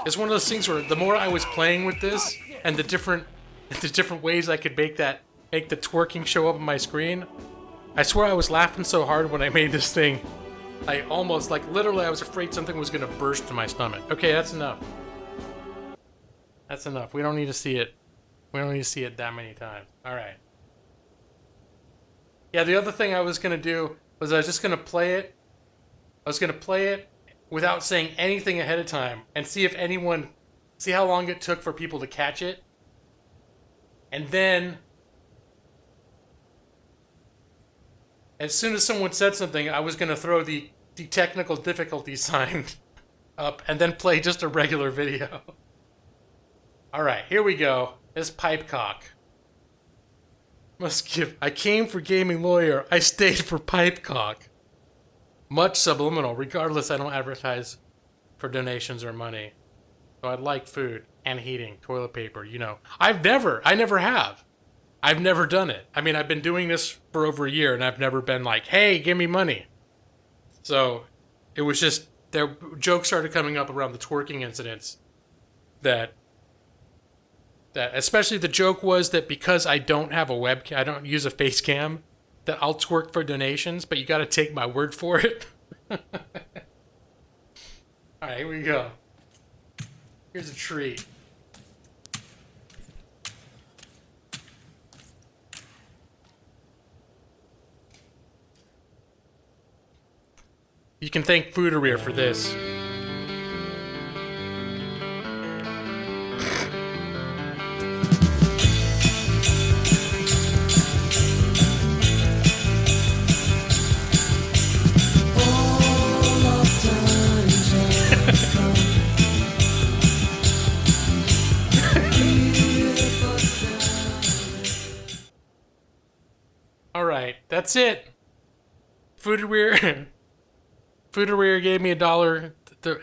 It's one of those things where the more I was playing with this and the different ways I could make the twerking show up on my screen, I swear I was laughing so hard when I made this thing. I almost, literally, I was afraid something was gonna burst in my stomach. Okay, that's enough. That's enough. We don't need to see it. We don't need to see it that many times. Alright. Yeah, the other thing I was gonna do was I was just gonna play it. I was gonna play it without saying anything ahead of time and see how long it took for people to catch it. And then, as soon as someone said something, I was going to throw the technical difficulty sign up and then play just a regular video. Alright, here we go. This pipecock. I came for gaming lawyer. I stayed for pipecock. Much subliminal. Regardless, I don't advertise for donations or money. So I'd like food and heating, toilet paper, you know. I never have. I've never done it. I mean, I've been doing this for over a year, and I've never been like, hey, give me money. So it was just, their jokes started coming up around the twerking incidents that especially the joke was that because I don't have a webcam, I don't use a face cam, that I'll twerk for donations, but you got to take my word for it. All right, here we go. Here's a treat. You can thank Foodarier for this. Alright, that's it. Foodarier gave me $1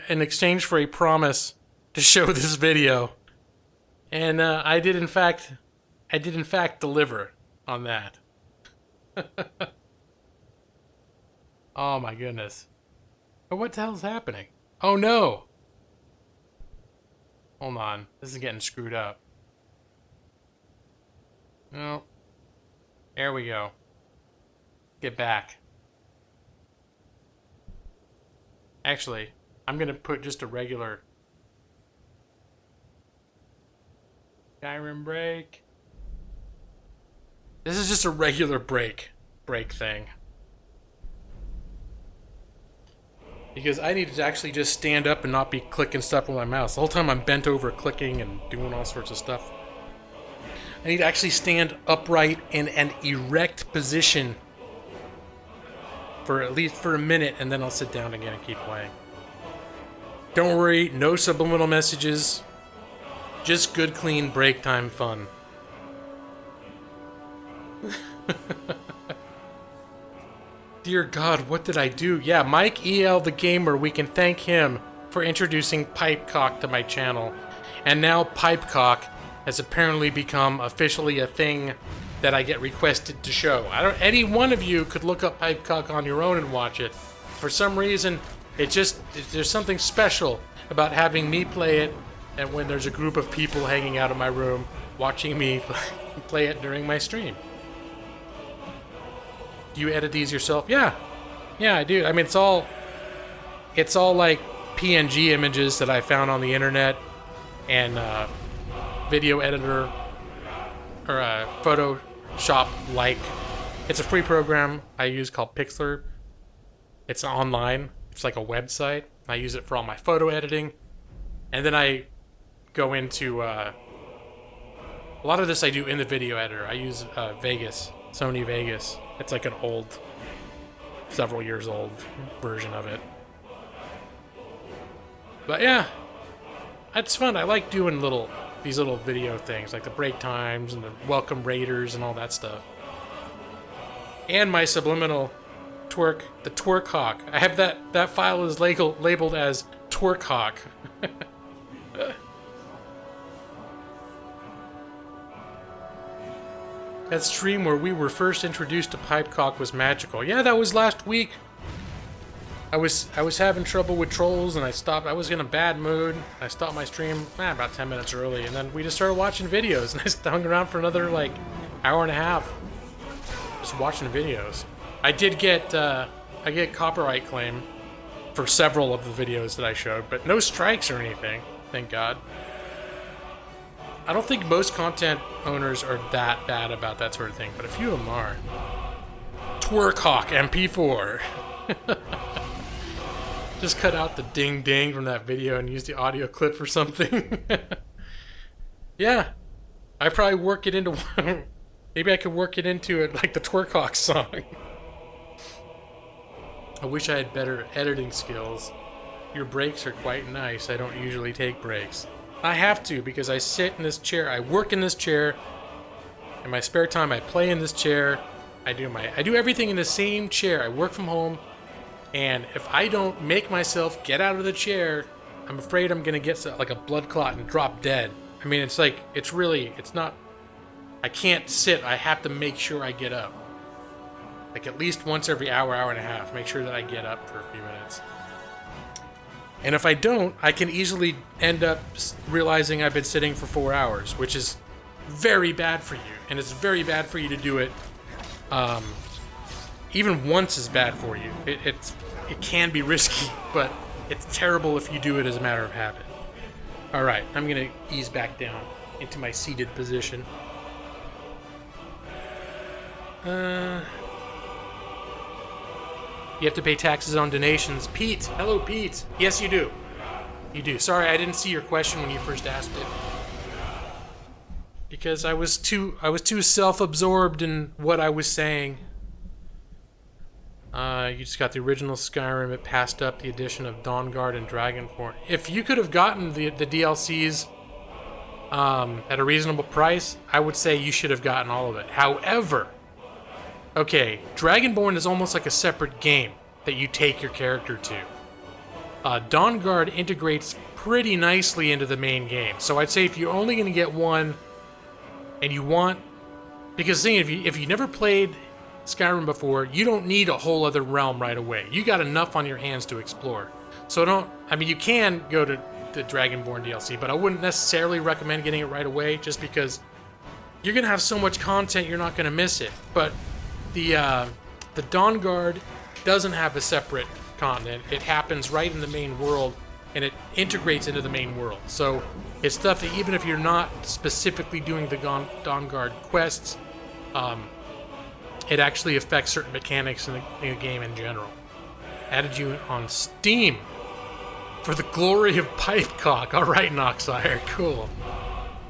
in exchange for a promise to show this video. And I did in fact deliver on that. Oh my goodness. But what the hell's happening? Oh no! Hold on, this is getting screwed up. No. There we go. Get back. Actually, I'm gonna put just a regular Skyrim break. This is just a regular break thing. Because I need to actually just stand up and not be clicking stuff with my mouse. The whole time I'm bent over clicking and doing all sorts of stuff. I need to actually stand upright in an erect position for at least for a minute, and then I'll sit down again and keep playing. Don't worry, no subliminal messages. Just good, clean, break time fun. Dear God, what did I do? Yeah, Mike EL the Gamer, we can thank him for introducing Pipecock to my channel. And now Pipecock has apparently become officially a thing that I get requested to show. Any one of you could look up Pipecock on your own and watch it. For some reason, there's something special about having me play it, and when there's a group of people hanging out in my room watching me play it during my stream. Do you edit these yourself? Yeah, I do. I mean, it's all like PNG images that I found on the internet, and video editor or Photoshop-like. It's a free program I use called Pixlr. It's online. It's like a website. I use it for all my photo editing, and then I go into a lot of this I do in the video editor. I use Vegas, Sony Vegas. It's like an old, several years old version of it. But yeah, it's fun. I like doing these little video things, like the break times and the welcome raiders and all that stuff. And my subliminal twerk, the twerk hawk. I have that file is labeled as twerk hawk. That stream where we were first introduced to Pipecock was magical. Yeah, that was last week. I was having trouble with trolls, and I stopped. I was in a bad mood. I stopped my stream about 10 minutes early, and then we just started watching videos, and I hung around for another like hour and a half, just watching videos. I did get copyright claim for several of the videos that I showed, but no strikes or anything. Thank God. I don't think most content owners are that bad about that sort of thing, but a few of them are. Twerkhawk MP4. Just cut out the ding ding from that video and use the audio clip for something. Yeah. I probably work it into maybe I could work it into it like the Twerkhawk song. I wish I had better editing skills. Your breaks are quite nice. I don't usually take breaks. I have to, because I sit in this chair, I work in this chair. In my spare time, I play in this chair. I do everything in the same chair. I work from home. And if I don't make myself get out of the chair, I'm afraid I'm gonna get like a blood clot and drop dead. I mean, it's like, it's not, I can't sit, I have to make sure I get up. Like at least once every hour, hour and a half, make sure that I get up for a few minutes. And if I don't, I can easily end up realizing I've been sitting for 4 hours, which is very bad for you. And it's very bad for you to do it, even once is bad for you. It can be risky, but it's terrible if you do it as a matter of habit. Alright, I'm gonna ease back down into my seated position. You have to pay taxes on donations. Pete! Hello, Pete! Yes, you do. You do. Sorry, I didn't see your question when you first asked it. Because I was too self-absorbed in what I was saying. You just got the original Skyrim. It passed up the addition of Dawnguard and Dragonborn. If you could have gotten the DLCs at a reasonable price, I would say you should have gotten all of it. However, okay, Dragonborn is almost like a separate game that you take your character to. Dawnguard integrates pretty nicely into the main game. So I'd say if you're only going to get one, and you want... Because the thing, if you never played Skyrim before, you don't need a whole other realm right away. You got enough on your hands to explore. So I mean, you can go to the Dragonborn DLC, but I wouldn't necessarily recommend getting it right away, just because you're going to have so much content, you're not going to miss it. But the Dawnguard doesn't have a separate continent. It happens right in the main world, and it integrates into the main world. So it's stuff that even if you're not specifically doing the Dawnguard quests, it actually affects certain mechanics in the game in general. Added you on Steam for the glory of Pipecock. All right, Noxire, cool.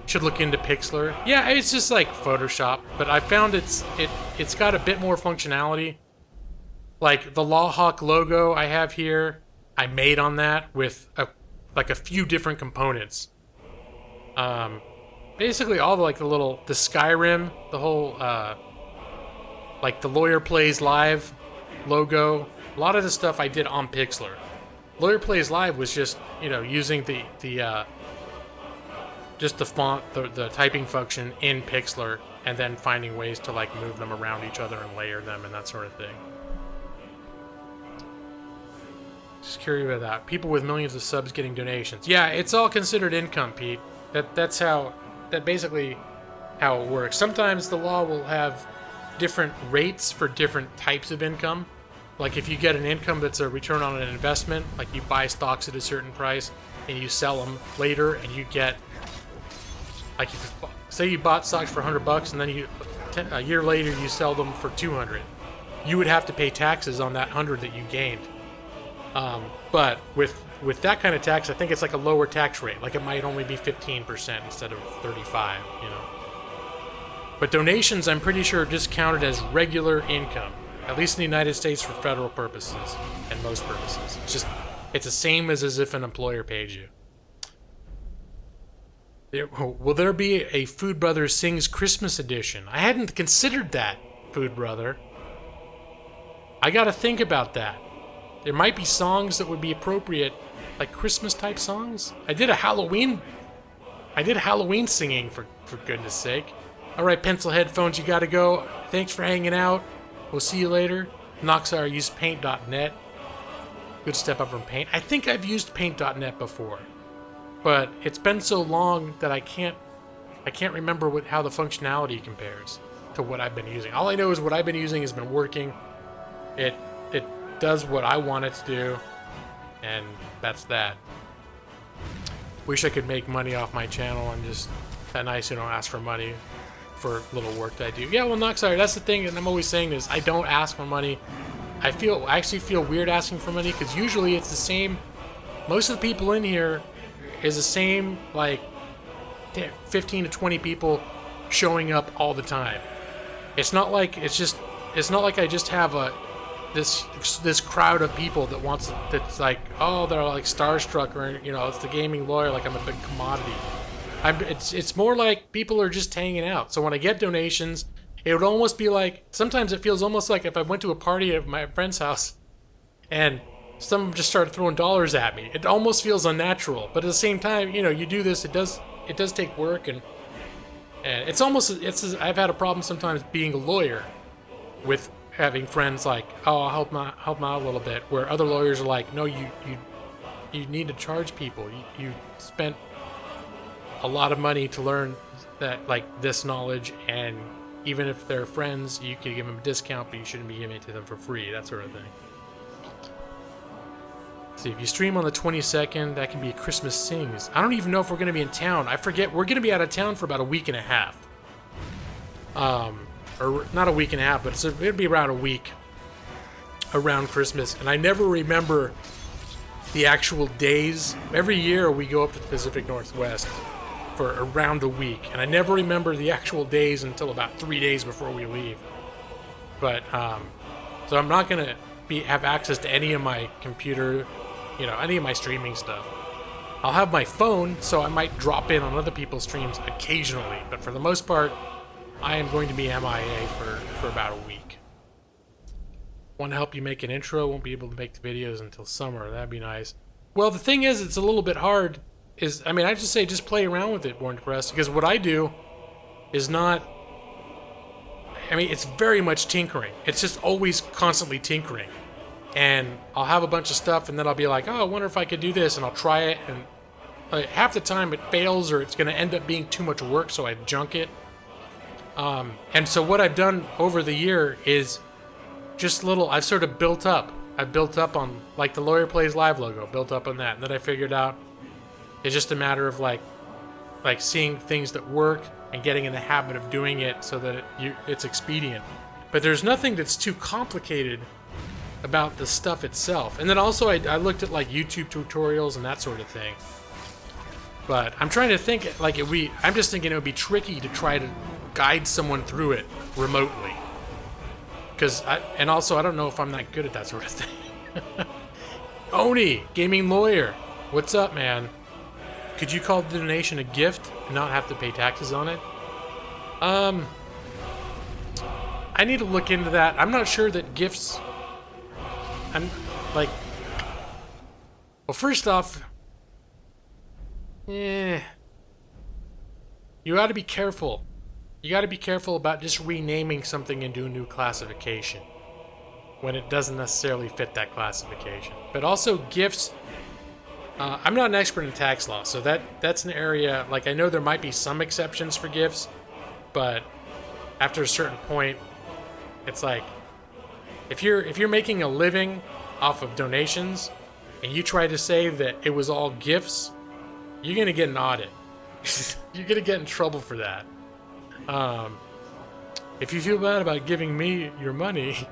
Should look into Pixlr. Yeah, it's just like Photoshop, but I found it's got a bit more functionality. Like the Lawhawk logo I have here, I made on that with a few different components. Basically all the Skyrim, the whole like the Lawyer Plays Live logo. A lot of the stuff I did on Pixlr. Lawyer Plays Live was just, using just the font, the typing function in Pixlr, and then finding ways to like move them around each other and layer them and that sort of thing. Just curious about that. People with millions of subs getting donations. Yeah, it's all considered income, Pete. That's basically how it works. Sometimes the law will have different rates for different types of income. Like if you get an income that's a return on an investment, like you buy stocks at a certain price and you sell them later, and you get, like, say you bought stocks for $100 and then a year later you sell them for $200. You would have to pay taxes on that $100 that you gained. But with that kind of tax, I think it's like a lower tax rate. Like it might only be 15% instead of 35%, But donations, I'm pretty sure, are just counted as regular income, at least in the United States for federal purposes and most purposes. It's the same as if an employer paid you. Will there be a Food Brothers Sings Christmas edition? I hadn't considered that, Food Brother. I gotta think about that. There might be songs that would be appropriate, like Christmas-type songs. I did Halloween singing, for goodness sake. All right, pencil headphones, you gotta go. Thanks for hanging out. We'll see you later. Noxire used paint.net. Good step up from Paint. I think I've used paint.net before, but it's been so long that I can't remember how the functionality compares to what I've been using. All I know is what I've been using has been working. It does what I want it to do, and that's that. Wish I could make money off my channel. I'm just that nice who don't ask for money for little work that I do. Yeah, well, Noxire, that's the thing, and I'm always saying this. I don't ask for money. I actually feel weird asking for money, because usually it's the same. Most of the people in here is the same, like 15 to 20 people showing up all the time. It's not like I just have this crowd of people that's like, oh, they're like starstruck, or it's the gaming lawyer, like I'm a big commodity. It's more like people are just hanging out. So when I get donations, it would almost be like, sometimes it feels almost like if I went to a party at my friend's house and some of them just started throwing dollars at me. It almost feels unnatural, but at the same time, you know, you do this, it does take work, and it's I've had a problem sometimes being a lawyer with having friends like, oh, I'll help them out a little bit, where other lawyers are like, no, you need to charge people. You spent a lot of money to learn that, like, this knowledge, and even if they're friends, you can give them a discount, but you shouldn't be giving it to them for free, that sort of thing. See, if you stream on the 22nd, that can be Christmas Sings. I don't even know if we're going to be in town. I forget. We're going to be out of town for about a week and a half. Or not a week and a half, but it'll be around a week around Christmas. And I never remember the actual days. Every year we go up to the Pacific Northwest for around a week, and I never remember the actual days until about 3 days before we leave. But so I'm not gonna have access to any of my computer, you know, any of my streaming stuff. I'll have my phone, so I might drop in on other people's streams occasionally, but for the most part, I am going to be MIA for about a week. Want to help you make an intro? Won't be able to make the videos until summer. That'd be nice. Well, the thing is, it's a little bit hard. I mean, I just say just play around with it, Born Crest, because what I do is not... I mean, it's very much tinkering. It's just always constantly tinkering. And I'll have a bunch of stuff, and then I'll be like, oh, I wonder if I could do this, and I'll try it, and half the time it fails, or it's going to end up being too much work, so I junk it. And so what I've done over the year is just I've sort of built up. I've built up on, like, the Lawyer Plays Live logo, built up on that, and then I figured out it's just a matter of, like seeing things that work and getting in the habit of doing it so that it's expedient. But there's nothing that's too complicated about the stuff itself. And then also I looked at, like, YouTube tutorials and that sort of thing. But I'm trying to think, like, I'm just thinking it would be tricky to try to guide someone through it remotely. And also I don't know if I'm that good at that sort of thing. Oni, gaming lawyer, what's up, man? Could you call the donation a gift and not have to pay taxes on it? I need to look into that. I'm not sure that gifts... well, first off... You gotta be careful. You gotta be careful about just renaming something into a new classification when it doesn't necessarily fit that classification. But also, gifts... I'm not an expert in tax law, so that's an area, like, I know there might be some exceptions for gifts, but after a certain point, it's like, if you're making a living off of donations, and you try to say that it was all gifts, you're gonna get an audit. You're gonna get in trouble for that. If you feel bad about giving me your money...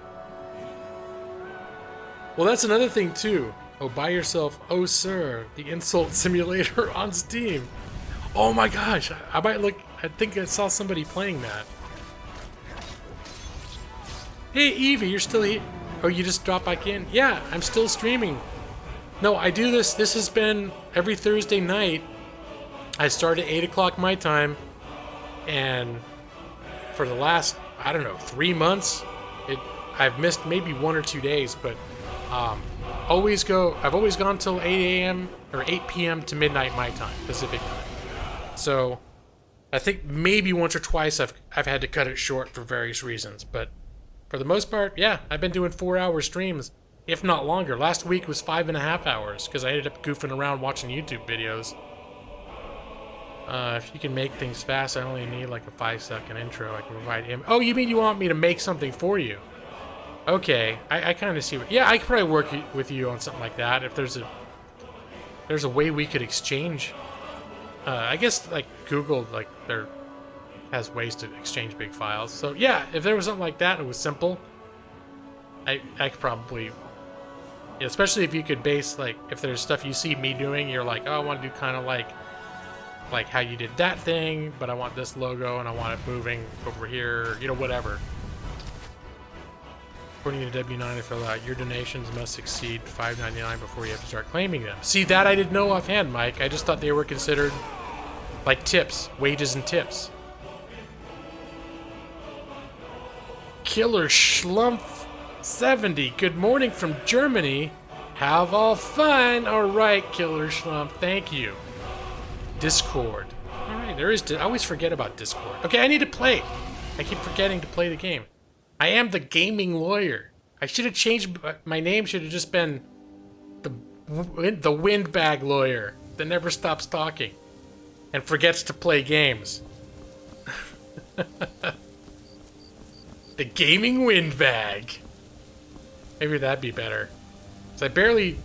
Well, that's another thing, too. Oh, buy yourself, oh sir, the insult simulator on Steam. Oh my gosh, I think I saw somebody playing that. Hey Evie, you're still here? Oh, you just dropped back in? Yeah, I'm still streaming. No, I do this has been every Thursday night. I start at 8 o'clock my time, and for the last, I don't know, 3 months, I've missed maybe 1 or 2 days, but I've always gone till 8 a.m. or 8 p.m. to midnight my time, Pacific time. So I think maybe once or twice I've had to cut it short for various reasons, but for the most part, yeah, I've been doing 4-hour streams, if not longer. Last week was 5.5 hours because I ended up goofing around watching YouTube videos. If you can make things fast, I only need like a 5-second intro. I can provide him. Oh, you mean you want me to make something for you? Okay, I kind of see what... Yeah, I could probably work with you on something like that if there's a way we could exchange. I guess, like, Google, like, has ways to exchange big files. So, yeah, if there was something like that and it was simple, I could probably... Especially if you could base, like, if there's stuff you see me doing, you're like, oh, I want to do kind of like how you did that thing, but I want this logo and I want it moving over here, you know, whatever. According to W9, I fill out, your donations must exceed $5.99 before you have to start claiming them. See, that I didn't know offhand, Mike. I just thought they were considered, like, tips, wages and tips. Killer Schlumpf 70. Good morning from Germany. Have all fun. All right, Killer Schlump. Thank you. Discord. All right, there is. I always forget about Discord. Okay, I need to play. I keep forgetting to play the game. I am the gaming lawyer. I should have changed. My name should have just been the windbag lawyer that never stops talking and forgets to play games. The gaming windbag. Maybe that'd be better. 'Cause I barely.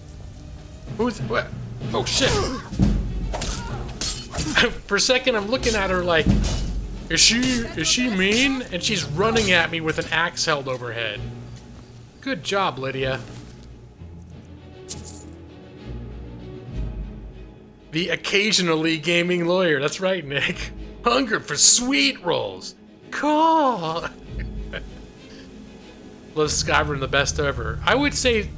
Who's what? Oh shit! For a second, I'm looking at her like, is she mean? And she's running at me with an axe held overhead. Good job, Lydia. The occasionally gaming lawyer. That's right, Nick. Hunger for sweet rolls. Call. Love Skyrim the best ever. I would say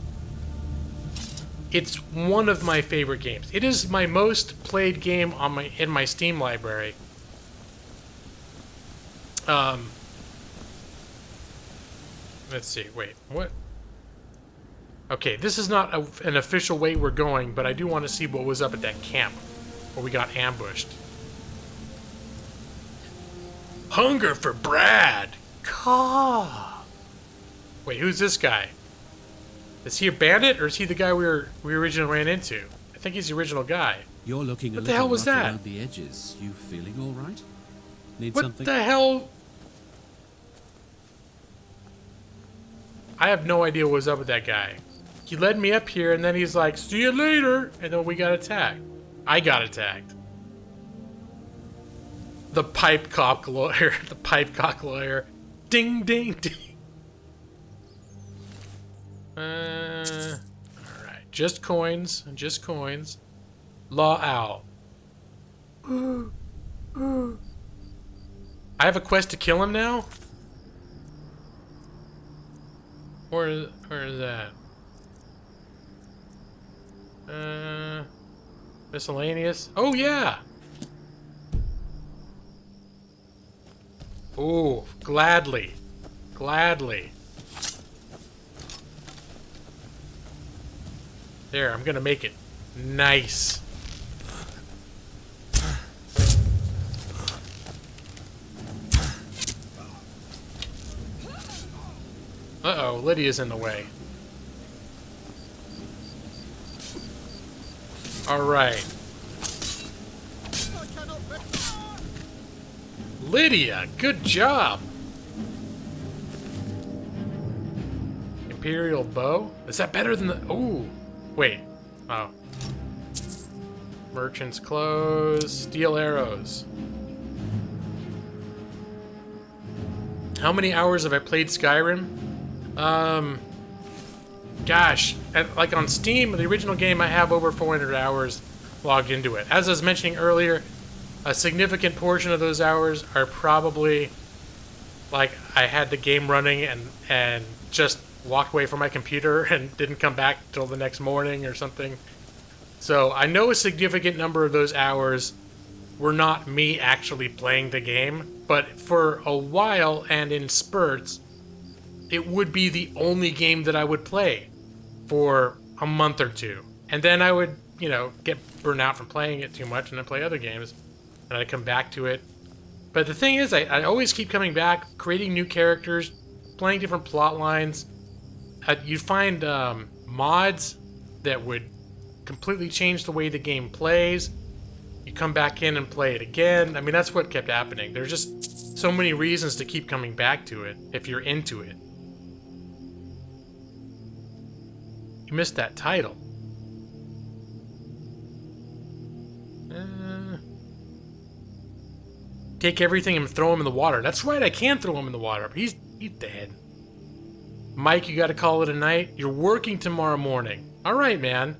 it's one of my favorite games. It is my most played game on in my Steam library. Let's see. Wait, what? Okay, this is not an official way we're going, but I do want to see what was up at that camp where we got ambushed. Hunger for Brad. Caw. Wait, who's this guy? Is he a bandit or is he the guy we originally ran into? I think he's the original guy. You're looking what the hell was that? Around the edges. You feeling all right? Need what something? The hell? I have no idea what was up with that guy. He led me up here and then he's like, see you later. And then we got attacked. I got attacked. The pipe cock lawyer. The pipe cock lawyer. Ding, ding, ding. Alright. Just coins. Just coins. Law owl. I have a quest to kill him now? Where is that? Miscellaneous. Oh yeah. Oh, gladly. Gladly. There, I'm gonna make it nice. Uh-oh, Lydia's in the way. Alright. Lydia, good job! Imperial bow? Is that better than the... Ooh! Wait. Oh. Merchant's clothes. Steel arrows. How many hours have I played Skyrim? Gosh, like on Steam, the original game, I have over 400 hours logged into it. As I was mentioning earlier, a significant portion of those hours are probably like I had the game running and just walked away from my computer and didn't come back till the next morning or something. So I know a significant number of those hours were not me actually playing the game, but for a while and in spurts, it would be the only game that I would play for a month or two. And then I would, you know, get burnt out from playing it too much and then play other games. And I'd come back to it. But the thing is, I always keep coming back, creating new characters, playing different plot lines. You'd find mods that would completely change the way the game plays. You come back in and play it again. I mean, that's what kept happening. There's just so many reasons to keep coming back to it if you're into it. You missed that title. Take everything and throw him in the water. That's right, I can throw him in the water, but he's dead. Mike, you gotta call it a night. You're working tomorrow morning. Alright, man.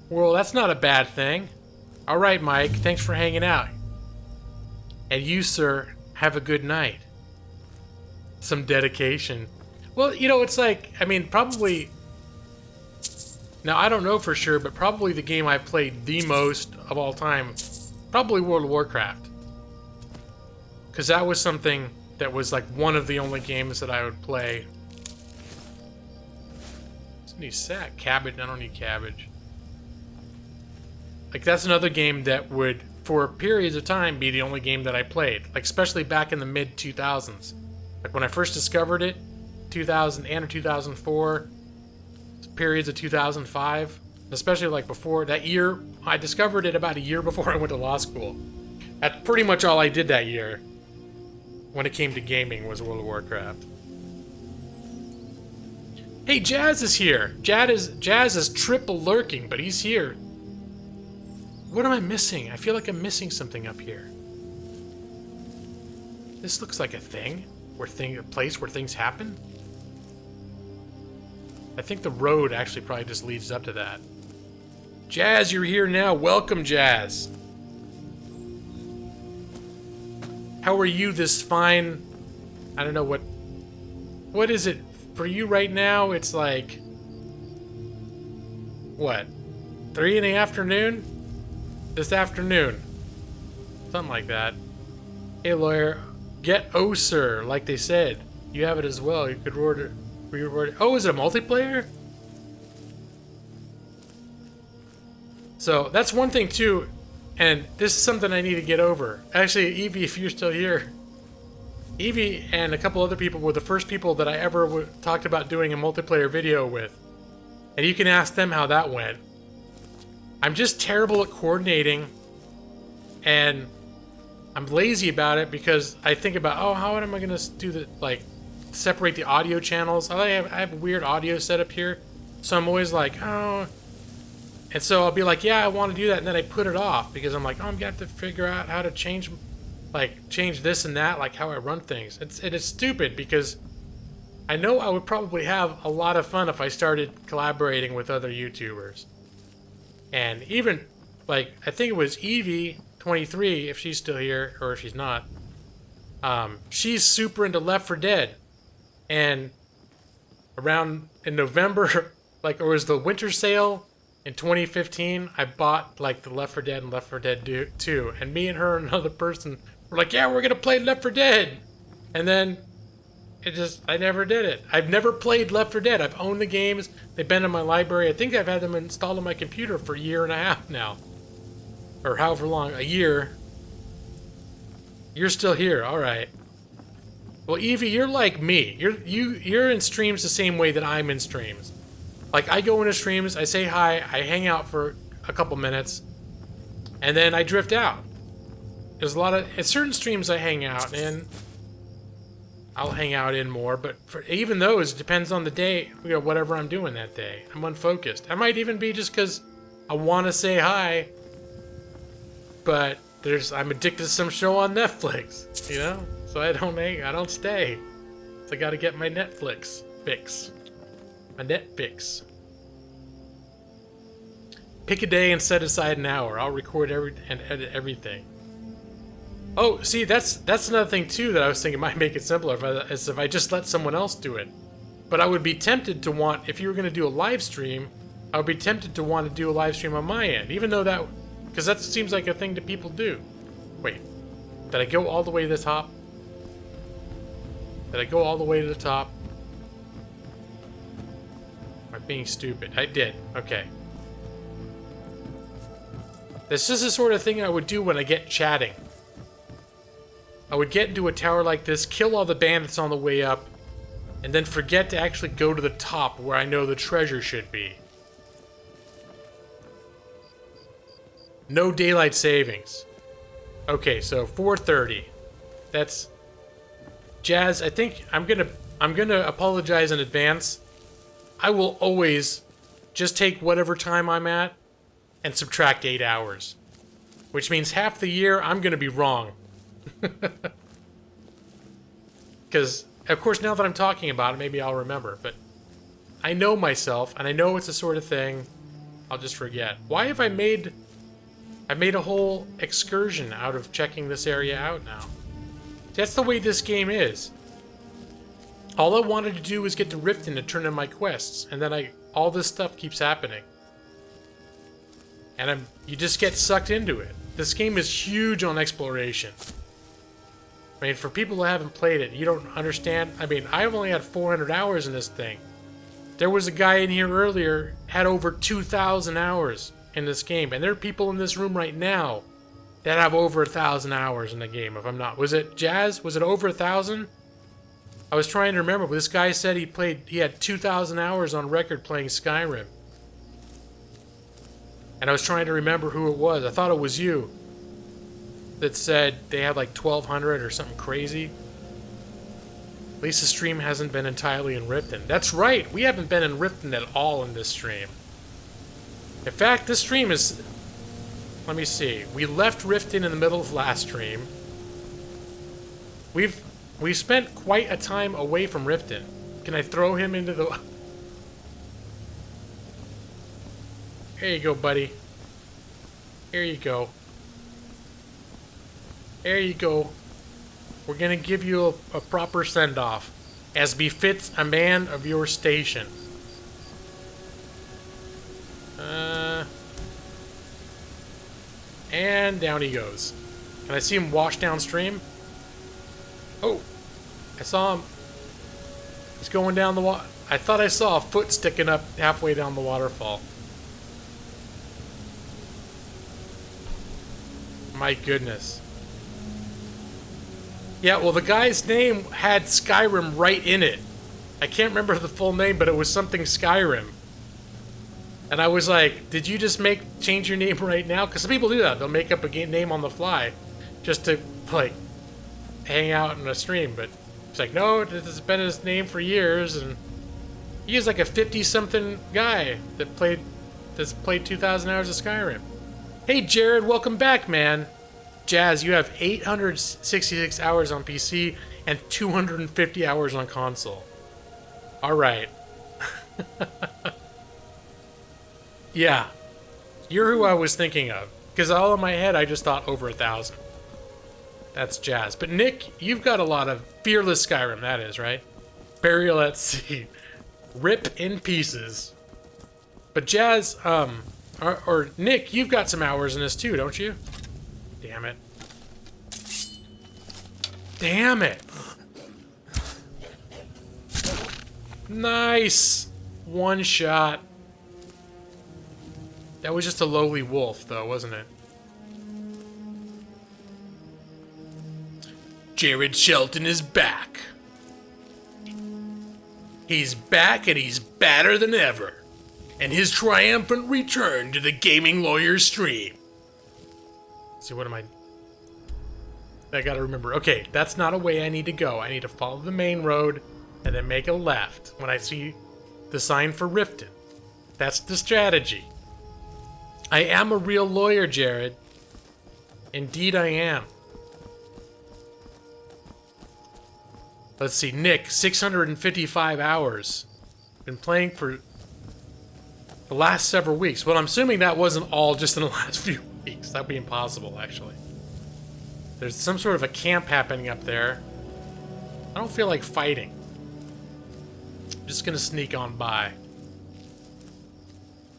Well, that's not a bad thing. Alright, Mike, thanks for hanging out. And you, sir, have a good night. Some dedication. Well, you know, it's like, I mean, probably... Now, I don't know for sure, but probably the game I played the most of all time, probably World of Warcraft. Because that was something that was like one of the only games that I would play need sack. Cabbage. I don't need cabbage. Like, that's another game that would, for periods of time, be the only game that I played. Like, especially back in the mid-2000s. Like, when I first discovered it, 2000 and or 2004, periods of 2005, especially like before that year. I discovered it about a year before I went to law school. That's pretty much all I did that year when it came to gaming, was World of Warcraft. Hey, Jazz is here. Jazz is triple lurking, but he's here. What am I missing? I feel like I'm missing something up here. This looks like a thing, a place where things happen. I think the road actually probably just leads up to that. Jazz, you're here now. Welcome, Jazz. How are you this fine... I don't know what... What is it for you right now? It's like... What? 3 in the afternoon? This afternoon. Something like that. Hey, lawyer. Get Oser, like they said. You have it as well. You could order... Oh, is it a multiplayer? So, that's one thing, too. And this is something I need to get over. Actually, Evie, if you're still here. Evie and a couple other people were the first people that I ever talked about doing a multiplayer video with. And you can ask them how that went. I'm just terrible at coordinating. And I'm lazy about it because I think about, oh, how am I going to do the, like, separate the audio channels? I have a weird audio setup here. So I'm always like, oh... And so I'll be like, yeah, I want to do that, and then I put it off because I'm like, oh, I'm gonna have to figure out how to change this and that, like how I run things. It is stupid because I know I would probably have a lot of fun if I started collaborating with other YouTubers. And even, like, I think it was Evie23, if she's still here, or if she's not. She's super into Left 4 Dead. And around in November, like, or was the winter sale in 2015, I bought, like, the Left 4 Dead and Left 4 Dead 2. And me and her and another person were like, yeah, we're gonna play Left 4 Dead. And then I never did it. I've never played Left 4 Dead. I've owned the games. They've been in my library. I think I've had them installed on my computer for a year and a half now. Or however long, a year. You're still here, all right. Well, Evie, you're like me. You're in streams the same way that I'm in streams. Like, I go into streams, I say hi, I hang out for a couple minutes, and then I drift out. There's a lot of... At certain streams I hang out in. I'll hang out in more, but for even those, it depends on the day, you know, whatever I'm doing that day. I'm unfocused. I might even be just because I want to say hi, but I'm addicted to some show on Netflix, you know? So I don't stay. So I gotta get my Netflix fix. My Netflix. Pick a day and set aside an hour. I'll record and edit everything. Oh, see, that's another thing too that I was thinking might make it simpler if I just let someone else do it. But I would be tempted to want, if you were gonna do a live stream, I would be tempted to want to do a live stream on my end, even though because that seems like a thing that people do. Wait, did I go all the way to the top? Did I go all the way to the top? Am I being stupid? I did. Okay. This is the sort of thing I would do when I get chatting. I would get into a tower like this, kill all the bandits on the way up, and then forget to actually go to the top where I know the treasure should be. No daylight savings. Okay, so 4:30. That's... Jazz, I think I'm gonna apologize in advance. I will always just take whatever time I'm at and subtract 8 hours. Which means half the year I'm gonna be wrong. Because, of course, now that I'm talking about it, maybe I'll remember. But I know myself, and I know it's the sort of thing I'll just forget. Why have I made a whole excursion out of checking this area out now? That's the way this game is. All I wanted to do was get to Riften to turn in my quests, and then all this stuff keeps happening. And you just get sucked into it. This game is huge on exploration. I mean, for people who haven't played it, you don't understand. I mean, I've only had 400 hours in this thing. There was a guy in here earlier, had over 2,000 hours in this game. And there are people in this room right now that have over 1,000 hours in the game, if I'm not. Was it Jazz? Was it over 1,000? I was trying to remember, but this guy said he had 2,000 hours on record playing Skyrim. And I was trying to remember who it was. I thought it was you that said they had like 1,200 or something crazy. At least the stream hasn't been entirely in Riften. That's right, we haven't been in Riften at all in this stream. In fact, this stream is... Let me see. We left Riften in the middle of last stream. We've spent quite a time away from Riften. Can I throw him into the... There you go, buddy. Here you go. There you go. We're gonna give you a proper send-off, as befits a man of your station. And down he goes. Can I see him wash downstream? Oh, I saw him. He's going down the water. I thought I saw a foot sticking up halfway down the waterfall. My goodness. Yeah, well, the guy's name had Skyrim right in it. I can't remember the full name, but it was something Skyrim. And I was like, did you just change your name right now? Because some people do that. They'll make up a name on the fly just to, like, hang out in a stream. But it's like, no, this has been his name for years. And he is like a 50-something guy that's played 2,000 hours of Skyrim. Hey, Jared, welcome back, man. Jazz, you have 866 hours on PC and 250 hours on console. All right. Yeah. You're who I was thinking of. Because all in my head, I just thought over 1,000. That's Jazz. But Nick, you've got a lot of Fearless Skyrim, that is, right? Burial at Sea. Rip in pieces. But Jazz, or Nick, you've got some hours in this too, don't you? Damn it. Damn it! Nice! One shot. That was just a lowly wolf, though, wasn't it? Jared Shelton is back. He's back and he's badder than ever. And his triumphant return to the Gaming Lawyer stream. Let's see, what am I gotta remember. Okay, that's not a way I need to go. I need to follow the main road and then make a left when I see the sign for Riften. That's the strategy. I am a real lawyer, Jared. Indeed I am. Let's see, Nick, 655 hours. Been playing for the last several weeks. Well, I'm assuming that wasn't all just in the last few weeks. That'd be impossible, actually. There's some sort of a camp happening up there. I don't feel like fighting. I'm just gonna sneak on by.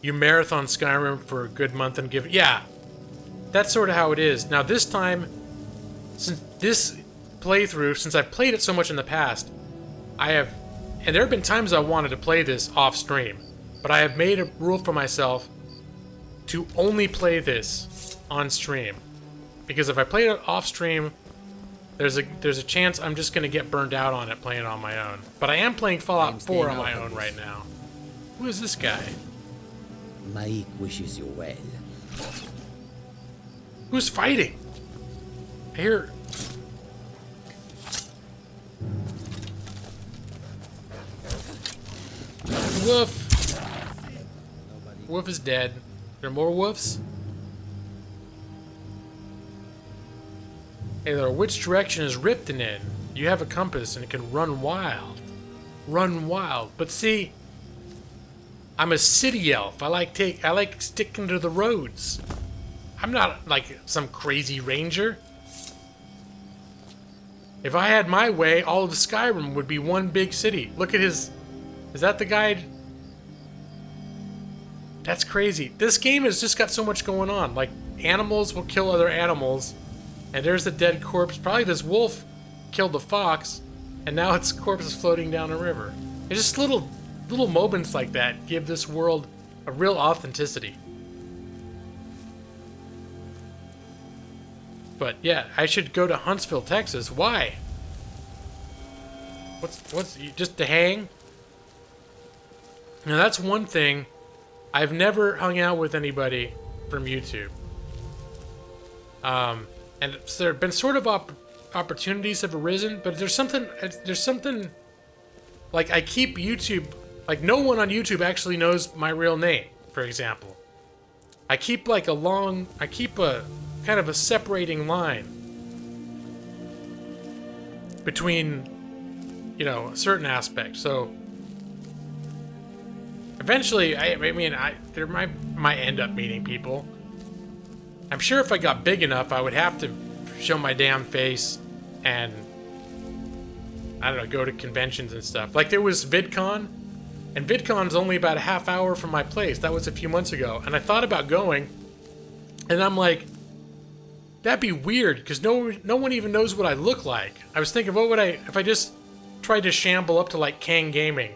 You marathon Skyrim for a good month and give it... Yeah, that's sort of how it is. Now this time, since this playthrough, since I've played it so much in the past, I have... And there have been times I wanted to play this off stream, but I have made a rule for myself to only play this on stream. Because if I play it off stream, there's a chance I'm just going to get burned out on it playing it on my own. But I am playing Fallout 4 on my own right now. Who is this guy? Mike wishes you well. Who's fighting? I hear... Woof. Woof is dead. Are there more woofs? Hey there, which direction is Riften in? You have a compass and it can run wild. Run wild. But see, I'm a city elf. I like sticking to the roads. I'm not like some crazy ranger. If I had my way, all of Skyrim would be one big city. Look at his... Is that the guy? That's crazy. This game has just got so much going on. Like, animals will kill other animals. And there's the dead corpse. Probably this wolf killed the fox. And now its corpse is floating down a river. It's just little little moments like that give this world a real authenticity. But yeah, I should go to Huntsville, Texas. Why? What's just to hang? Now that's one thing. I've never hung out with anybody from YouTube. And so there have been sort of opportunities have arisen, but there's something like I keep YouTube, like no one on YouTube actually knows my real name, for example. I keep a kind of a separating line between, you know, certain aspects. So eventually, I might end up meeting people. I'm sure if I got big enough, I would have to show my damn face and, I don't know, go to conventions and stuff. Like there was VidCon, and VidCon's only about a half hour from my place. That was a few months ago, and I thought about going, and I'm like, that'd be weird because no one even knows what I look like. I was thinking, what would if I just tried to shamble up to like Kang Gaming,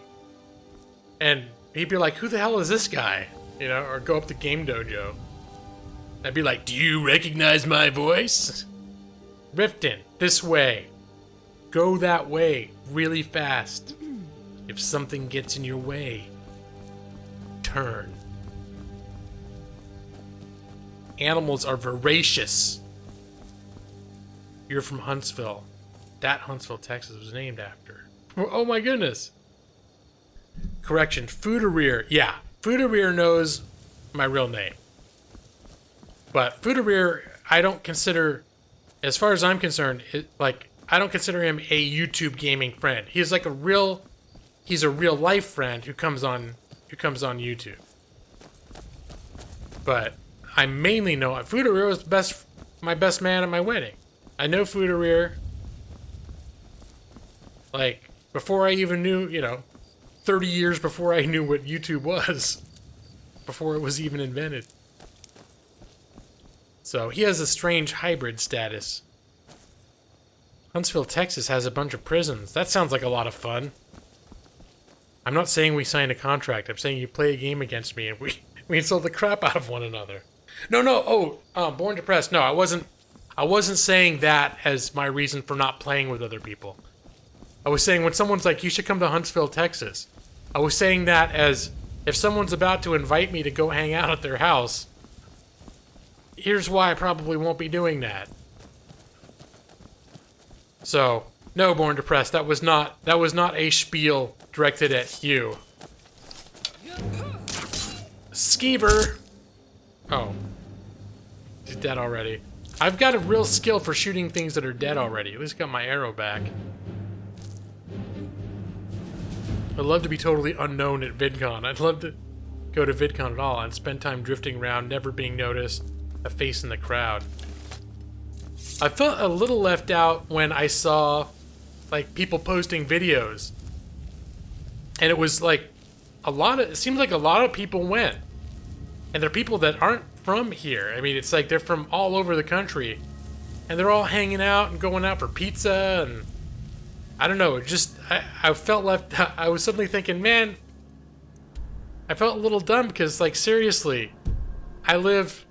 and he'd be like, who the hell is this guy? You know, or go up to Game Dojo. I'd be like, do you recognize my voice? Riften, this way. Go that way, really fast. If something gets in your way, turn. Animals are voracious. You're from Huntsville. That Huntsville, Texas was named after. Oh my goodness. Correction, Foodereer. Yeah, Foodereer knows my real name. But Foodereer, I don't consider, as far as I'm concerned, I don't consider him a YouTube gaming friend. He's like he's a real life friend who comes on YouTube. But I mainly know Foodereer was my best man at my wedding. I know Foodereer, like, before I even knew, 30 years before I knew what YouTube was. Before it was even invented. So, he has a strange hybrid status. Huntsville, Texas has a bunch of prisons. That sounds like a lot of fun. I'm not saying we signed a contract. I'm saying you play a game against me and we insult the crap out of one another. No. Born Depressed. No, I wasn't saying that as my reason for not playing with other people. I was saying when someone's like, you should come to Huntsville, Texas. I was saying that as if someone's about to invite me to go hang out at their house. Here's why I probably won't be doing that. So, no, Born Depressed, that was not a spiel directed at you. Skeever! Oh. He's dead already. I've got a real skill for shooting things that are dead already. At least got my arrow back. I'd love to be totally unknown at VidCon. I'd love to go to VidCon at all and spend time drifting around, never being noticed, a face in the crowd. I felt a little left out when I saw, like, people posting videos. And it was like, it seems like a lot of people went. And they're people that aren't from here. I mean, it's like they're from all over the country. And they're all hanging out and going out for pizza and... I don't know, I felt left... I was suddenly thinking, man... I felt a little dumb because, like, seriously... I live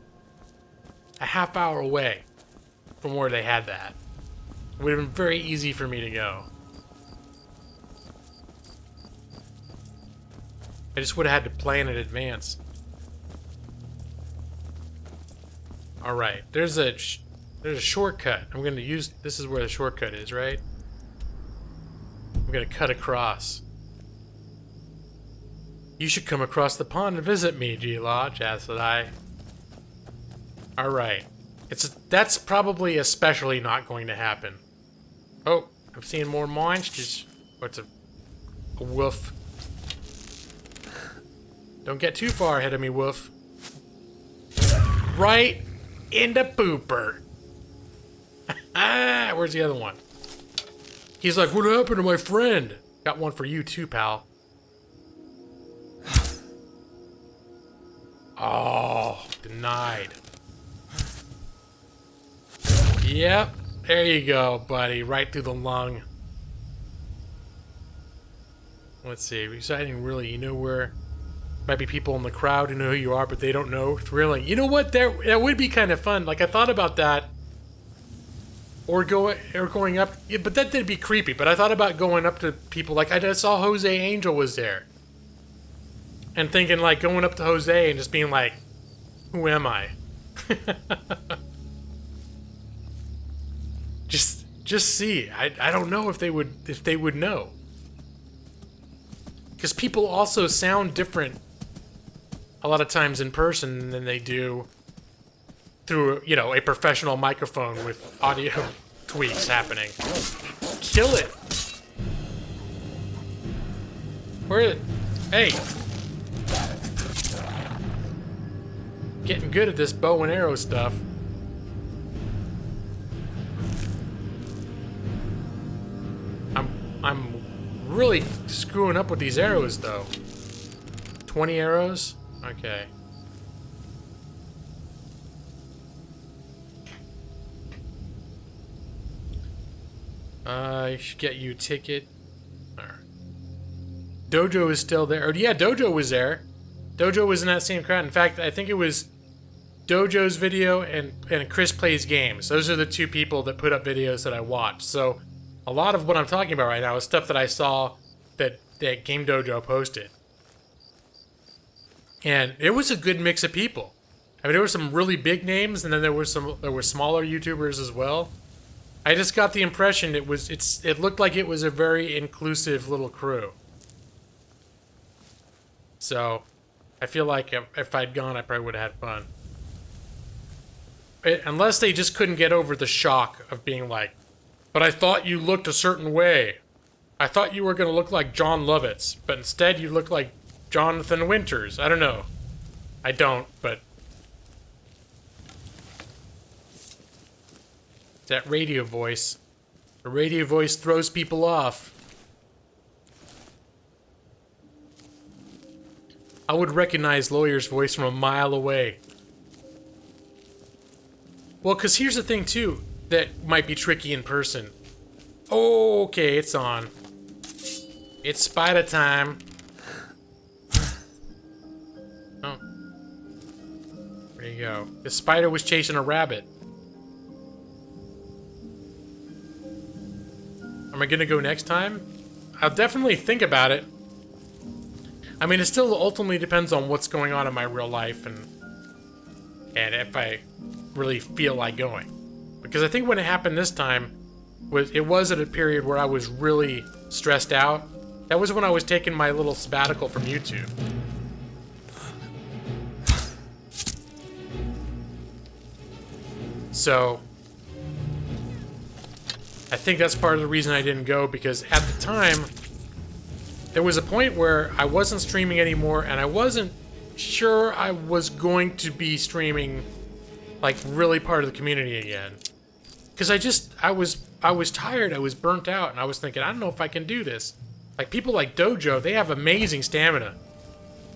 a half hour away from where they had that. It would have been very easy for me to go. I just would have had to plan in advance. Alright, there's a shortcut. I'm going to use... This is where the shortcut is, right? I'm going to cut across. You should come across the pond and visit me, G-Lodge, said I. Alright. That's probably especially not going to happen. Oh, I'm seeing more monsters. What's a wolf? Don't get too far ahead of me, wolf. Right in the pooper. Where's the other one? He's like, what happened to my friend? Got one for you too, pal. Oh, denied. Yep, there you go, buddy. Right through the lung. Let's see. Reciting really, you know where might be people in the crowd who know who you are, but they don't know. Thrilling. You know what? That would be kind of fun. Like I thought about that. Or going up, yeah, but that did be creepy. But I thought about going up to people. Like I just saw Jose Angel was there, and thinking like going up to Jose and just being like, "Who am I?" just see. I don't know if they would know, because people also sound different a lot of times in person than they do through, you know, a professional microphone with audio tweaks happening. Kill it! Where is it? Hey! Getting good at this bow and arrow stuff. I'm really screwing up with these arrows, though. 20 arrows? Okay. I should get you a ticket. Alright. Dojo is still there. Or, yeah, Dojo was there. Dojo was in that same crowd. In fact, I think it was Dojo's video and Chris Plays Games. Those are the two people that put up videos that I watched. So, a lot of what I'm talking about right now is stuff that I saw that Game Dojo posted. And it was a good mix of people. I mean, there were some really big names, and then there were smaller YouTubers as well. I just got the impression it looked like it was a very inclusive little crew. So, I feel like if I'd gone, I probably would have had fun. Unless they just couldn't get over the shock of being like, but I thought you looked a certain way. I thought you were going to look like John Lovitz, but instead you look like Jonathan Winters. I don't know. I don't, but... that radio voice. The radio voice throws people off. I would recognize Lawyer's voice from a mile away. Well, because here's the thing, too, that might be tricky in person. Oh, okay, it's on. It's spider time. Oh. There you go. The spider was chasing a rabbit. Am I gonna go next time? I'll definitely think about it. I mean, it still ultimately depends on what's going on in my real life and if I really feel like going. Because I think when it happened this time, it was at a period where I was really stressed out. That was when I was taking my little sabbatical from YouTube. So, I think that's part of the reason I didn't go, because at the time, there was a point where I wasn't streaming anymore, and I wasn't sure I was going to be streaming, like, really part of the community again. Because I was tired, I was burnt out, and I was thinking, I don't know if I can do this. Like, people like Dojo, they have amazing stamina.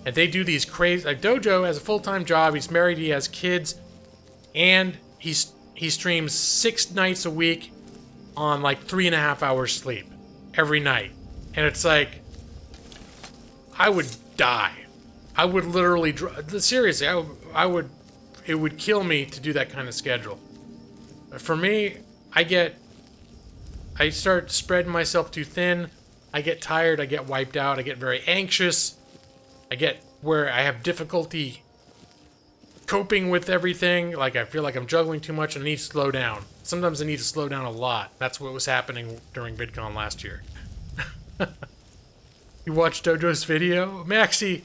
And they do these crazy... Like, Dojo has a full-time job, he's married, he has kids, and he streams 6 nights a week on, like, 3.5 hours sleep every night. And it's like, I would die. I would literally... Seriously, it would kill me to do that kind of schedule. For me, I start spreading myself too thin. I get tired, I get wiped out, I get very anxious. I get where I have difficulty coping with everything. Like, I feel like I'm juggling too much and I need to slow down. Sometimes I need to slow down a lot. That's what was happening during VidCon last year. You watched Dojo's video? Maxie,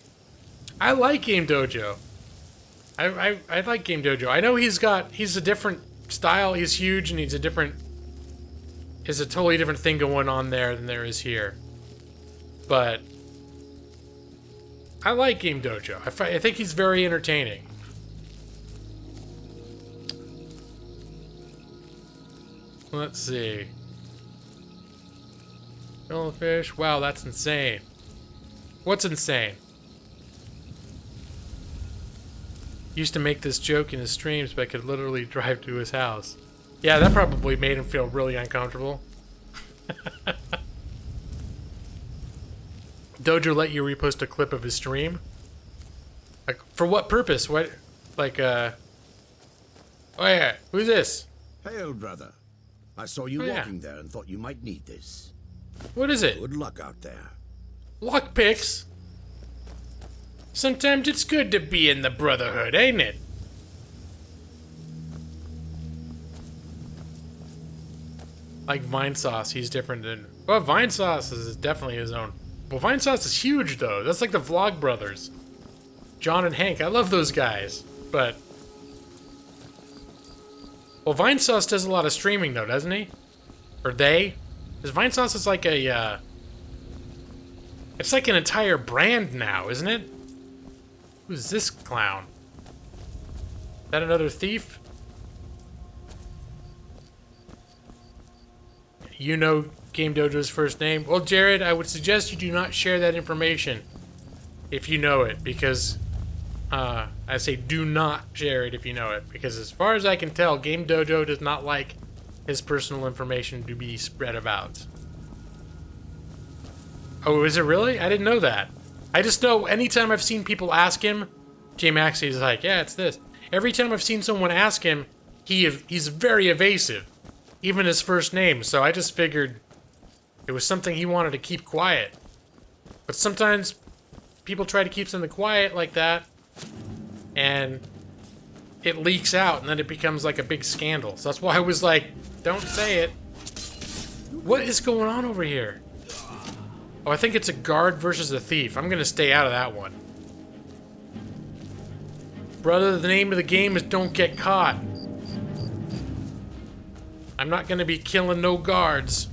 I like Game Dojo. I like Game Dojo. I know he's a different style. He's huge and he's a totally different thing going on there than there is here. But I like Game Dojo. I think he's very entertaining. Let's see. Fish. Wow, that's insane. What's insane? Used to make this joke in his streams, but I could literally drive to his house. Yeah, that probably made him feel really uncomfortable. Dojo let you repost a clip of his stream? Like, for what purpose? What, like, oh yeah, who's this? Hail, brother. I saw you walking there and thought you might need this. What is it? Good luck out there. Lockpicks? Sometimes it's good to be in the Brotherhood, ain't it? Like Vine Sauce, he's different than... Well, Vine Sauce is definitely his own. Well, Vine Sauce is huge, though. That's like the Vlog Brothers. John and Hank, I love those guys. But... Well, Vine Sauce does a lot of streaming, though, doesn't he? Or they? Because Vine Sauce is like a, It's like an entire brand now, isn't it? Who's this clown? Is that another thief? You know Game Dojo's first name? Well, Jared, I would suggest you do not share that information if you know it, because I say do not share it if you know it, because as far as I can tell, Game Dojo does not like his personal information to be spread about. Oh, is it really? I didn't know that. I just know anytime I've seen people ask him, J-Maxi is like, yeah, it's this. Every time I've seen someone ask him, he's very evasive. Even his first name, so I just figured it was something he wanted to keep quiet. But sometimes people try to keep something quiet like that, and it leaks out, and then it becomes like a big scandal. So that's why I was like, don't say it. What is going on over here? Oh, I think it's a guard versus a thief. I'm gonna stay out of that one. Brother, the name of the game is Don't Get Caught. I'm not gonna be killing no guards.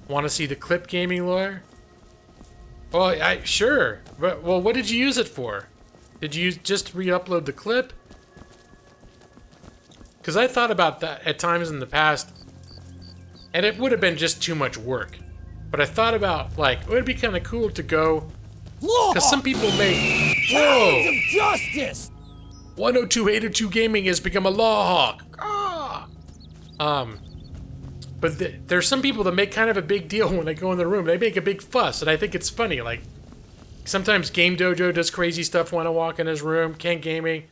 Want to see the clip, gaming lawyer? Well, sure. But, well, what did you use it for? Did you just re-upload the clip? Because I thought about that at times in the past, and it would have been just too much work. But I thought about, like, it would be kind of cool to go, because some people make... Whoa! Of justice! 102 Gaming has become a law hawk. But there's some people that make kind of a big deal when they go in the room. They make a big fuss, and I think it's funny. Like, sometimes Game Dojo does crazy stuff when I walk in his room. Ken Gaming,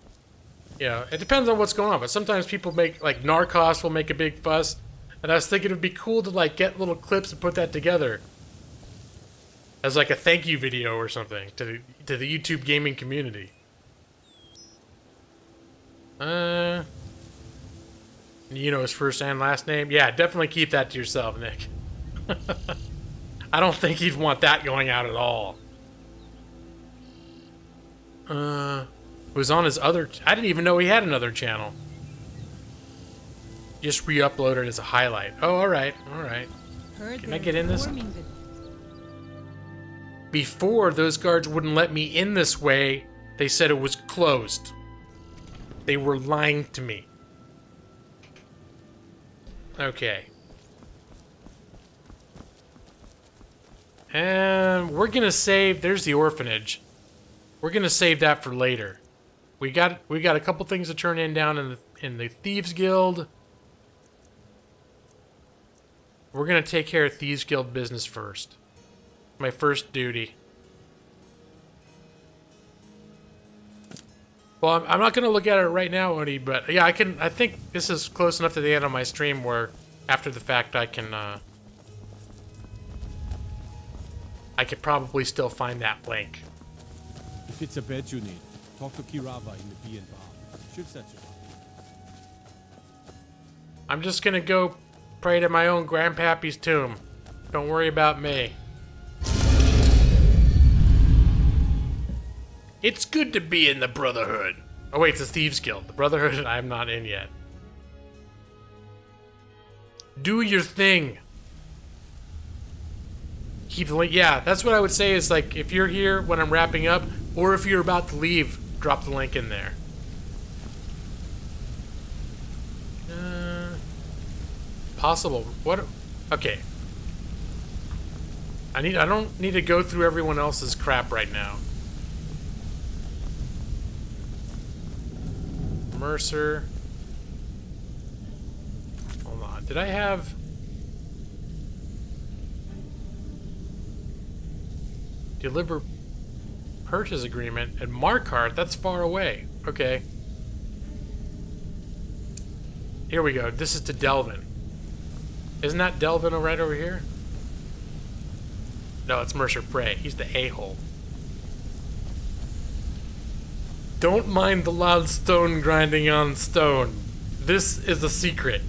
you know, it depends on what's going on. But sometimes people make, like, Narcos will make a big fuss. And I was thinking it would be cool to, like, get little clips and put that together as, like, a thank you video or something to the YouTube gaming community. You know his first and last name? Yeah, definitely keep that to yourself, Nick. I don't think he'd want that going out at all. It was on his other... I didn't even know he had another channel. Just re-upload it as a highlight. Oh, alright, alright. Can I get in this? Before, those guards wouldn't let me in this way. They said it was closed. They were lying to me. Okay. And we're gonna save... There's the orphanage. We're gonna save that for later. We got a couple things to turn in down in the Thieves Guild. We're gonna take care of Thieves Guild business first. My first duty. Well, I'm not gonna look at it right now, Oni, but yeah, I think this is close enough to the end of my stream where, after the fact, I could probably still find that link. If it's a bed you need, talk to Kirava in the B&B bar. She'll set you up. I'm just gonna go pray to my own grandpappy's tomb. Don't worry about me. It's good to be in the Brotherhood. Oh wait, it's the Thieves Guild. The Brotherhood I'm not in yet. Do your thing. Keep the link. Yeah, that's what I would say is, like, if you're here when I'm wrapping up, or if you're about to leave, drop the link in there. Possible. What? Okay. I don't need to go through everyone else's crap right now. Mercer. Hold on. Did I have... Deliver purchase agreement at Markarth. That's far away. Okay. Here we go. This is to Delvin. Isn't that Delvin right over here? No, it's Mercer Frey. He's the a-hole. Don't mind the loud stone grinding on stone. This is a secret.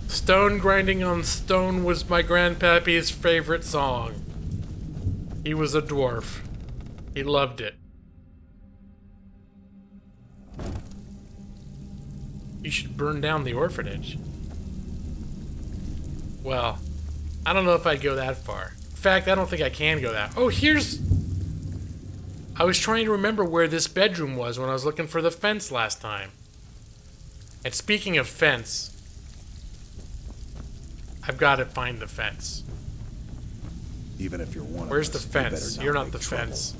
Stone grinding on stone was my grandpappy's favorite song. He was a dwarf. He loved it. You should burn down the orphanage. Well, I don't know if I'd go that far. In fact, I don't think I can go that. Oh, here's... I was trying to remember where this bedroom was when I was looking for the fence last time. And speaking of fence, I've got to find the fence. Even if you're one Where's of the us, fence? You're not the fence.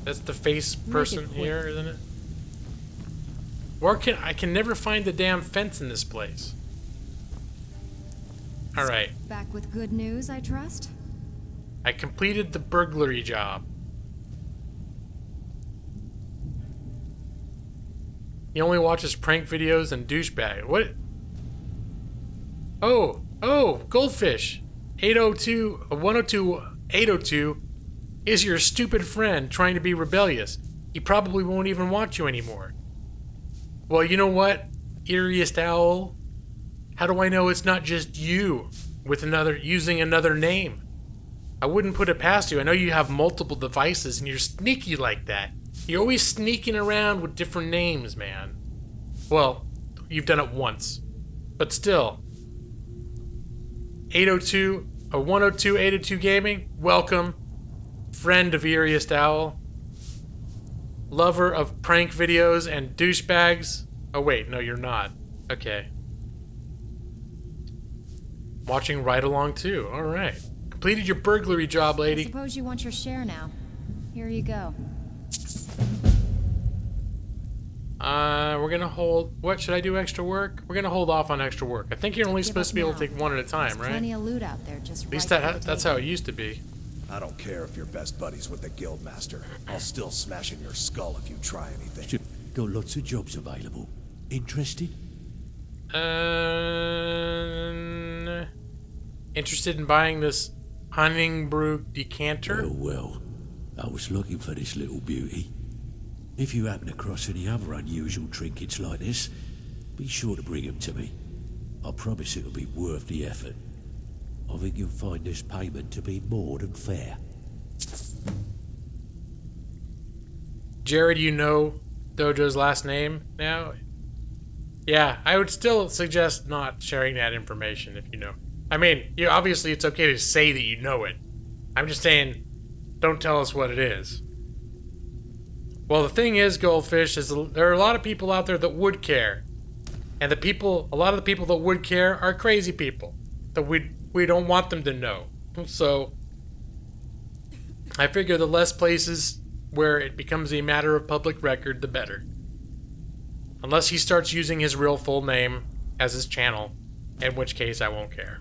That's the face person here, isn't it? Where I can never find the damn fence in this place. Alright. Back with good news, I trust? I completed the burglary job. He only watches prank videos and douchebag. What? Oh, Goldfish. 802 is your stupid friend trying to be rebellious. He probably won't even watch you anymore. Well, you know what, Eeriest Owl? How do I know it's not just you with using another name? I wouldn't put it past you. I know you have multiple devices and you're sneaky like that. You're always sneaking around with different names, man. Well, you've done it once. But still. 102 Gaming, welcome. Friend of Eeriest Owl. Lover of prank videos and douchebags. Oh wait, no you're not. Okay. Watching Ride Along too, alright. Completed your burglary job, lady. I suppose you want your share now. Here you go. We're gonna hold... What, should I do extra work? We're gonna hold off on extra work. I think you're only supposed to be able to take one at a time, right? Plenty of loot out there, just at least that's how it used to be. I don't care if you're best buddies with the Guildmaster. I'll still smash in your skull if you try anything. Got lots of jobs available. Interested? Interested in buying this Honningbrew decanter? Well, I was looking for this little beauty. If you happen across any other unusual trinkets like this, be sure to bring them to me. I promise it'll be worth the effort. I think you'll find this payment to be more than fair. Jared, you know Dojo's last name now? Yeah, I would still suggest not sharing that information if you know. I mean, obviously it's okay to say that you know it. I'm just saying, don't tell us what it is. Well, the thing is, Goldfish, is there are a lot of people out there that would care. And a lot of the people that would care are crazy people. That we don't want them to know. So, I figure the less places where it becomes a matter of public record, the better. Unless he starts using his real full name as his channel, in which case I won't care.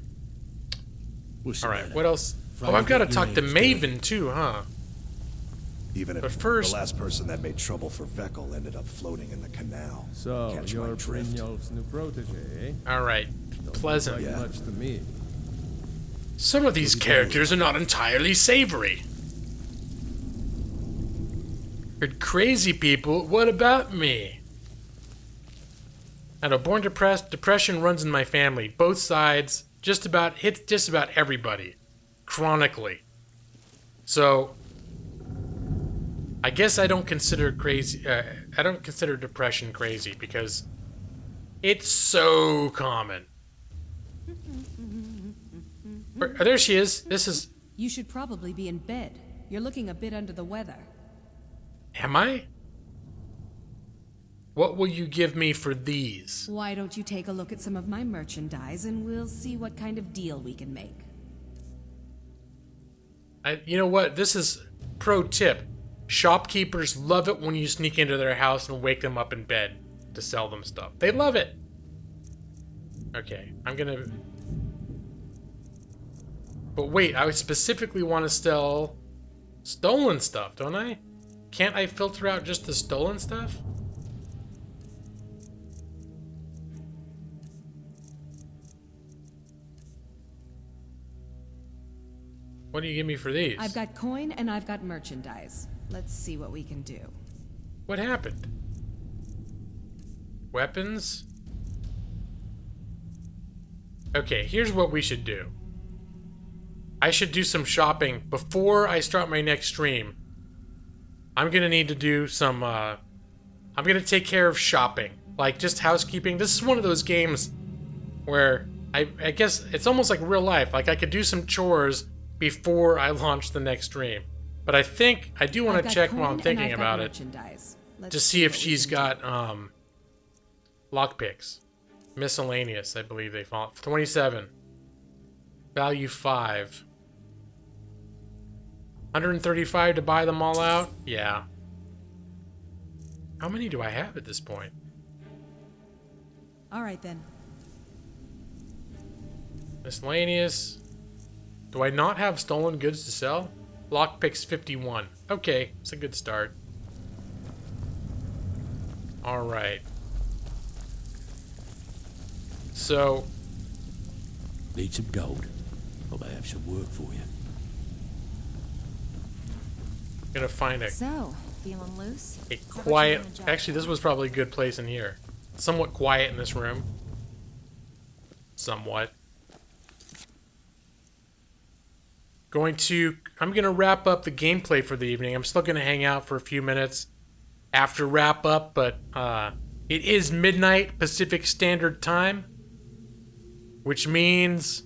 Alright, what else? Oh, I've got to talk to Maven too, huh? Even if the last person that made trouble for Vekel ended up floating in the canal. So, Catch you're my drift. Brynjolf's new protege, eh? Alright, pleasant. Like much to me. Some of these characters are not entirely savory. Heard crazy people, what about me? I know, born depressed, depression runs in my family. Both sides, hits just about everybody. Chronically. So, I guess I don't consider depression crazy because it's so common. There she is. This is... You should probably be in bed. You're looking a bit under the weather. Am I? What will you give me for these? Why don't you take a look at some of my merchandise and we'll see what kind of deal we can make. You know what? This is pro tip. Shopkeepers love it when you sneak into their house and wake them up in bed to sell them stuff. They love it. Okay, I'm gonna... But wait, I specifically want to sell stolen stuff, don't I? Can't I filter out just the stolen stuff? What do you give me for these? I've got coin and I've got merchandise. Let's see what we can do. What happened? Weapons? Okay, here's what we should do. I should do some shopping before I start my next stream. I'm gonna need to do some, I'm gonna take care of shopping. Like, just housekeeping. This is one of those games where I guess it's almost like real life. Like, I could do some chores before I launch the next stream. But I think, I do want to check while I'm thinking about it to see if she's got, lockpicks. Miscellaneous, I believe they fall. 27. Value 5. 135 to buy them all out? Yeah. How many do I have at this point? All right, then. Miscellaneous. Do I not have stolen goods to sell? Lockpicks 51. Okay, it's a good start. Alright. So... Need some gold? I may have some work for you. Gonna find a... So, feeling loose? A quiet... Actually, this was probably a good place in here. Somewhat quiet in this room. Somewhat. I'm gonna wrap up the gameplay for the evening. I'm still gonna hang out for a few minutes after wrap up, but it is midnight Pacific Standard Time, which means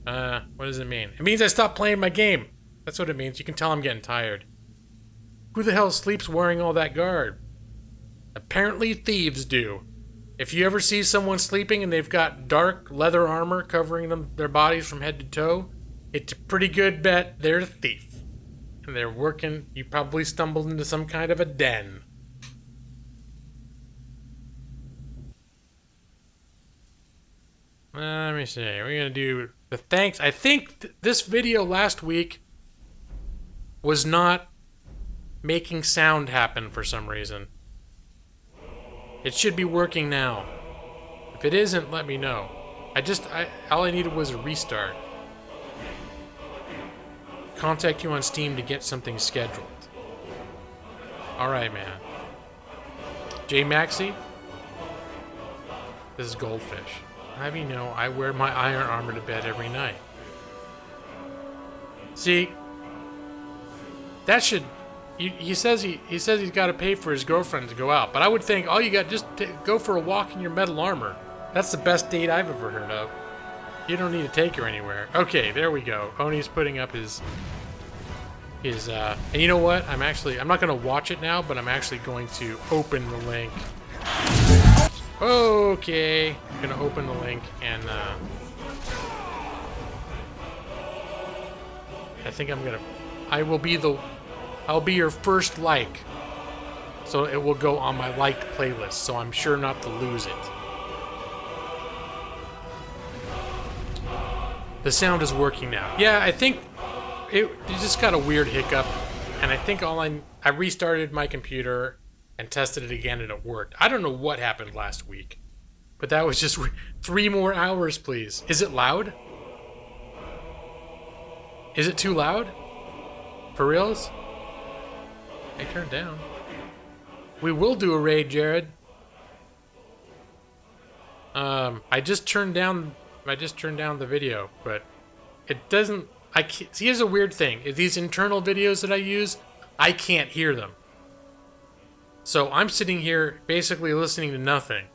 what does it mean? It means I stopped playing my game. That's what it means. You can tell I'm getting tired. Who the hell sleeps wearing all that garb? Apparently thieves do. If you ever see someone sleeping and they've got dark leather armor covering their bodies from head to toe, it's a pretty good bet they're a thief. And they're working, you probably stumbled into some kind of a den. Let me see, we're gonna do the thanks. I think this video last week was not making sound happen for some reason. It should be working now. If it isn't, let me know. All I needed was a restart. Contact you on Steam to get something scheduled. Alright, man. J Maxi? This is Goldfish. Have you know, I wear my iron armor to bed every night. See, that should... He says he's got to pay for his girlfriend to go out, but I would think all you got just to go for a walk in your metal armor. That's the best date I've ever heard of. You don't need to take her anywhere. Okay, there we go. Oni's putting up his and you know what? I'm not gonna watch it now, but I'm actually going to open the link. Okay, I'm gonna open the link and I think I'll be your first like. So it will go on my liked playlist, so I'm sure not to lose it. The sound is working now. Yeah, I think it just got a weird hiccup, and I think I restarted my computer and tested it again, and it worked. I don't know what happened last week, but that was just 3 more hours, please. Is it loud? Is it too loud? For reals? Hey, turn it down. We will do a raid, Jared. I just turned down the video, but it doesn't. See, here's a weird thing. These internal videos that I use, I can't hear them. So I'm sitting here basically listening to nothing.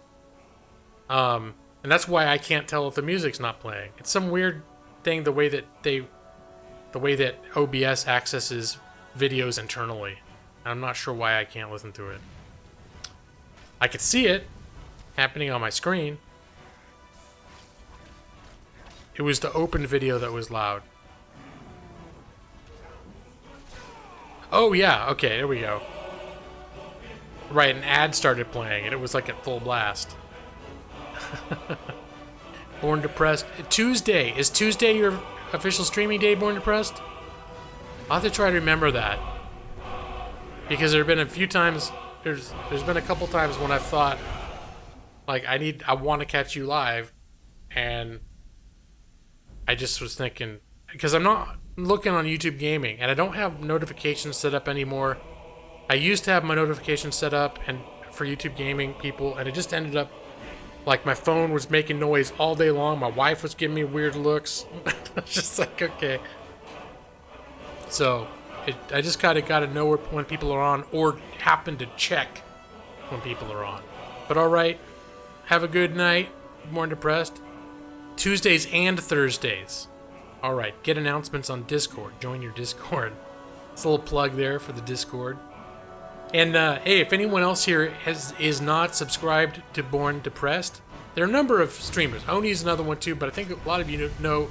And that's why I can't tell if the music's not playing. It's some weird thing the way that OBS accesses videos internally. I'm not sure why I can't listen to it. I could see it happening on my screen. It was the opened video that was loud. Oh yeah, okay, there we go. Right, an ad started playing and it was like at full blast. Born Depressed. Tuesday. Is Tuesday your official streaming day, Born Depressed? I'll have to try to remember that. Because there have been a few times, there's been a couple times when I've thought, like, I want to catch you live, and I just was thinking, because I'm not looking on YouTube Gaming, and I don't have notifications set up anymore. I used to have my notifications set up and for YouTube Gaming people, and it just ended up like my phone was making noise all day long. My wife was giving me weird looks. I was just like, okay. So I just kind of got to know when people are on, or happen to check when people are on. But all right, have a good night. More Depressed. Tuesdays and Thursdays. All right, get announcements on Discord. Join your Discord. It's a little plug there for the Discord. And hey, if anyone else here is not subscribed to Born Depressed, there are a number of streamers. Oni's another one too, but I think a lot of you know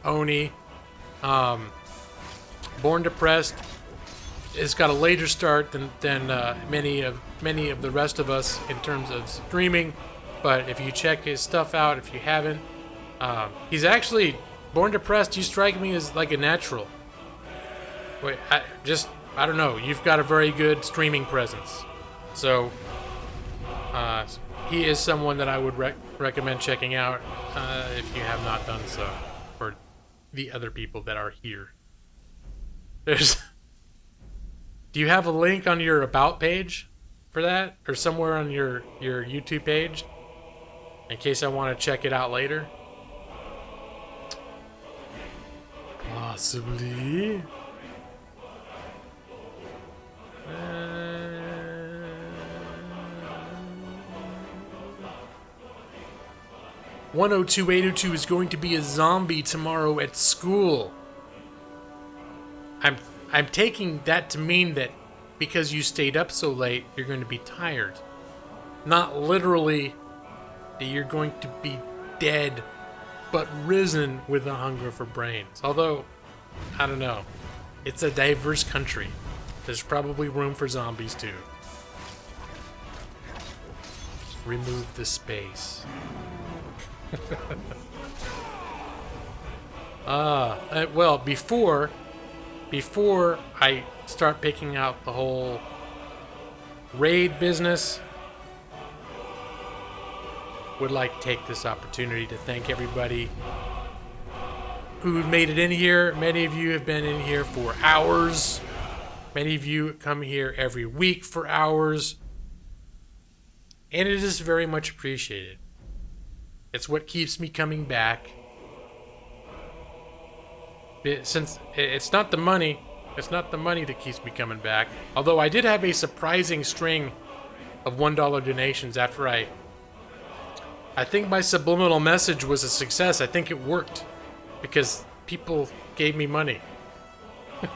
Oni. Born Depressed has got a later start than many of the rest of us in terms of streaming. But if you check his stuff out, if you haven't, he's actually Born Depressed. You strike me as like a natural. Wait, I don't know. You've got a very good streaming presence. So, he is someone that I would recommend checking out if you have not done so. For the other people that are here. Do you have a link on your About page for that? Or somewhere on your YouTube page? In case I want to check it out later? Possibly. 102802 is going to be a zombie tomorrow at school. I'm taking that to mean that because you stayed up so late, you're going to be tired. Not literally that you're going to be dead, but risen with a hunger for brains. Although, I don't know. It's a diverse country. There's probably room for zombies too. Remove the space. Well, before I start picking out the whole raid business, would like to take this opportunity to thank everybody who made it in here. Many of you have been in here for hours. Many of you come here every week for hours. And it is very much appreciated. It's what keeps me coming back. Since it's not the money that keeps me coming back. Although I did have a surprising string of $1 donations after I think my subliminal message was a success. I think it worked because people gave me money. It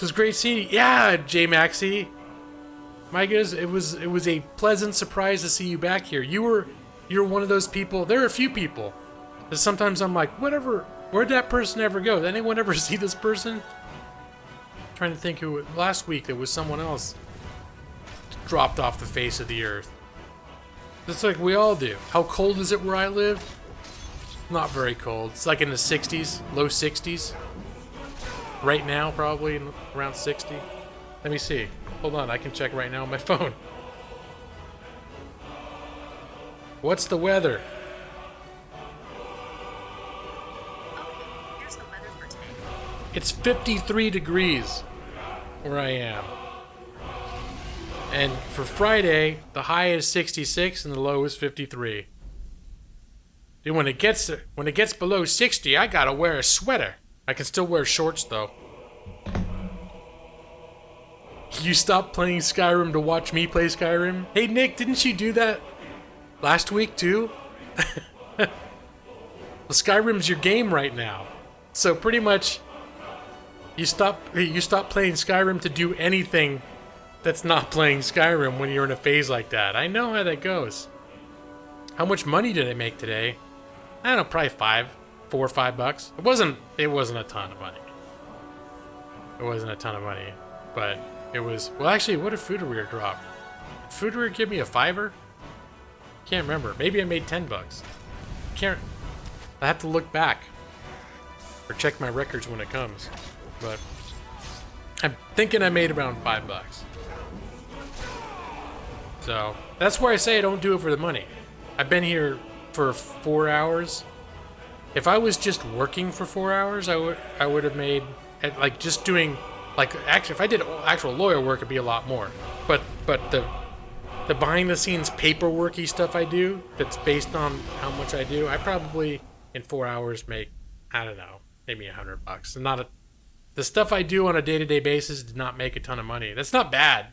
was great seeing you. Yeah, J Maxie. My goodness, it was a pleasant surprise to see you back here. You're one of those people. There are a few people that sometimes I'm like, whatever. Where'd that person ever go? Did anyone ever see this person? I'm trying to think who. Last week there was someone else dropped off the face of the earth. It's like we all do. How cold is it where I live? Not very cold. It's like in the 60s, low 60s. Right now, probably around 60. Let me see. Hold on, I can check right now on my phone. What's the weather? Here's the weather for today. It's 53 degrees where I am. And for Friday, the high is 66 and the low is 53. Dude, when it gets below 60, I gotta wear a sweater. I can still wear shorts though. You stopped playing Skyrim to watch me play Skyrim? Hey Nick, didn't you do that last week too? Well, Skyrim's your game right now. So pretty much you stop playing Skyrim to do anything that's not playing Skyrim when you're in a phase like that. I know how that goes. How much money did I make today? I don't know, probably $4 or $5. It wasn't a ton of money. It wasn't a ton of money, but it was. Well, actually, what did Foodaware drop? Did Foodaware give me a $5? Can't remember. Maybe I made $10. Can't. I have to look back. or check my records when it comes. But I'm thinking I made around $5. So that's why I say I don't do it for the money. I've been here for 4 hours. If I was just working for 4 hours, I would have made, like, just doing, like, actually, if I did actual lawyer work, it'd be a lot more. But the behind the scenes paperworky stuff I do, that's based on how much I do, I probably in 4 hours make, I don't know, maybe $100. And the stuff I do on a day-to-day basis did not make a ton of money. That's not bad.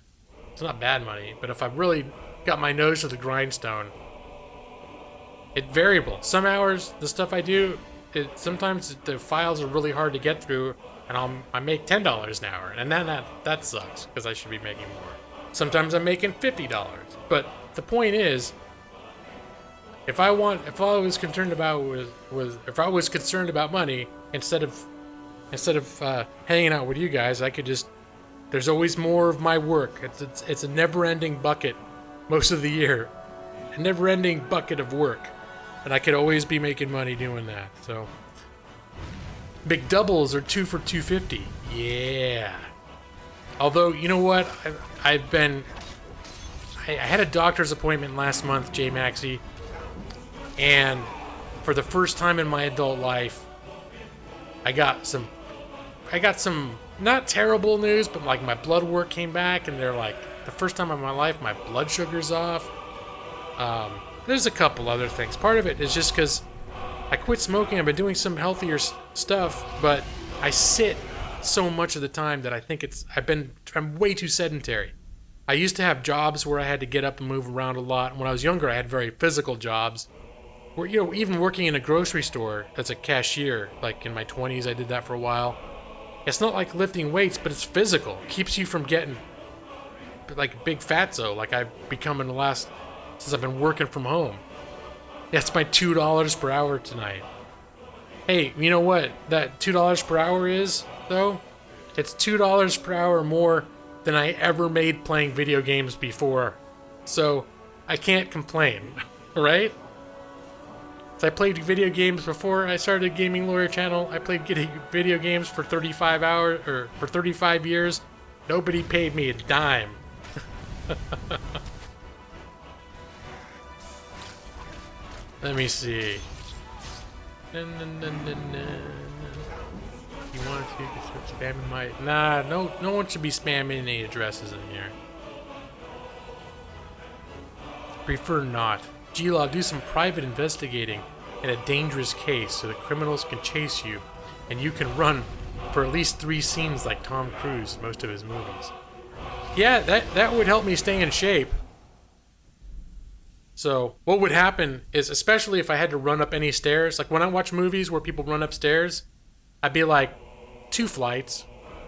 It's not bad money. But if I really got my nose to the grindstone, it's variable. Some hours, the stuff I do, sometimes the files are really hard to get through, and I make $10 an hour, and then that sucks because I should be making more. Sometimes I'm making $50. But the point is, if I was concerned about money, instead of hanging out with you guys, I could just. There's always more of my work. It's a never-ending bucket most of the year, a never-ending bucket of work, and I could always be making money doing that. So big doubles are 2 for $250. Yeah. Although, you know what? I had a doctor's appointment last month, J Maxie, and for the first time in my adult life, I got some not terrible news, but like my blood work came back, and they're like, the first time in my life, my blood sugar's off. There's a couple other things. Part of it is just because I quit smoking. I've been doing some healthier stuff, but I sit so much of the time that I think I'm way too sedentary. I used to have jobs where I had to get up and move around a lot. When I was younger, I had very physical jobs. Where, you know, even working in a grocery store as a cashier, like in my 20s, I did that for a while. It's not like lifting weights, but it's physical. It keeps you from getting like big fatso, like I've become in the last, since I've been working from home. That's my $2 per hour tonight. Hey, you know what that $2 per hour is, though? It's $2 per hour more than I ever made playing video games before. So I can't complain, right? So I played video games before I started a Gaming Lawyer channel. I played video games for 35 hours, or for 35 years. Nobody paid me a dime. Let me see. You want to start spamming my... Nah, no one should be spamming any addresses in here. Prefer not. G-Law, do some private investigating in a dangerous case so the criminals can chase you and you can run for at least 3 scenes like Tom Cruise in most of his movies. Yeah, that would help me stay in shape. So what would happen is, especially if I had to run up any stairs, like when I watch movies where people run upstairs, I'd be like, 2 flights,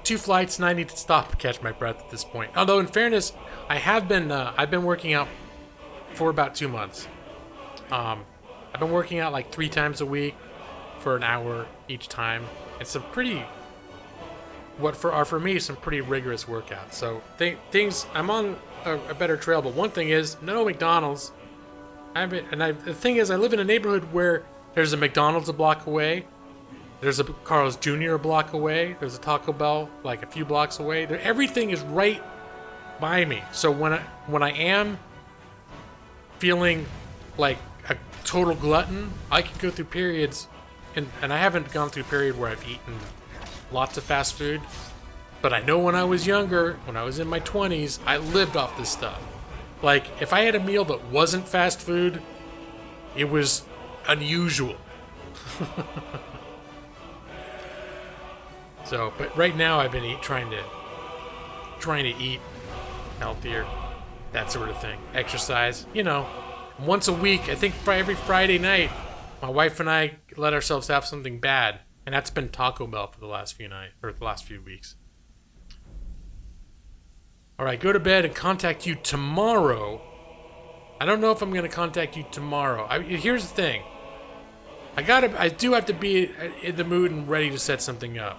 and I need to stop and catch my breath at this point. Although in fairness, I've been working out for about 2 months. I've been working out like 3 times a week for an hour each time. It's some pretty, for me, some pretty rigorous workouts. So things, I'm on a better trail. But one thing is, no McDonald's. The thing is, I live in a neighborhood where there's a McDonald's a block away. There's a Carl's Jr. a block away. There's a Taco Bell like a few blocks away. Everything is right by me. So when I am feeling like a total glutton, I can go through periods, and I haven't gone through a period where I've eaten lots of fast food, but I know when I was younger, when I was in my 20s, I lived off this stuff. Like, if I had a meal that wasn't fast food, it was unusual. So, but right now I've been trying to eat healthier, that sort of thing. Exercise, once a week. I think every Friday night, my wife and I let ourselves have something bad, and that's been Taco Bell for the last few weeks. All right, go to bed and contact you tomorrow. I don't know if I'm going to contact you tomorrow. Here's the thing. I do have to be in the mood and ready to set something up.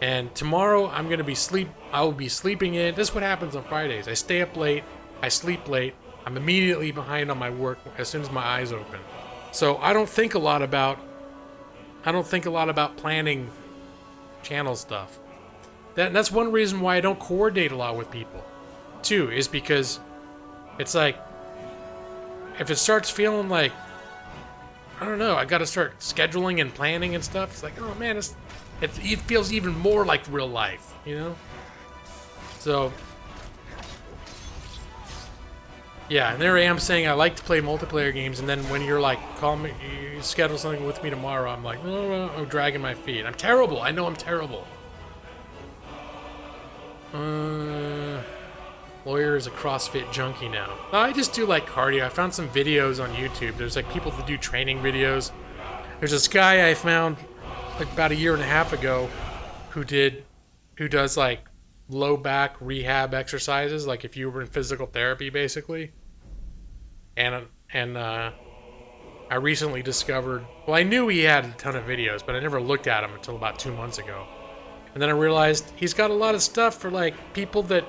And tomorrow I will be sleeping in. This is what happens on Fridays. I stay up late, I sleep late, I'm immediately behind on my work as soon as my eyes open. So I don't think a lot about I don't think a lot about planning channel stuff. That's one reason why I don't coordinate a lot with people. Too, is because it's like, if it starts feeling like, I don't know, I gotta start scheduling and planning and stuff, it's like, oh man, it feels even more like real life, you know? So, yeah, and there I am saying I like to play multiplayer games, and then when you're like, call me, you schedule something with me tomorrow, I'm like, oh, I'm dragging my feet. I'm terrible. I know I'm terrible. Lawyer is a CrossFit junkie now. No, I just do like cardio. I found some videos on YouTube. There's like people that do training videos. There's this guy I found like about 1.5 years ago who does like low back rehab exercises, like if you were in physical therapy basically. And I recently discovered, well, I knew he had a ton of videos, but I never looked at them until about 2 months ago. And then I realized he's got a lot of stuff for like people that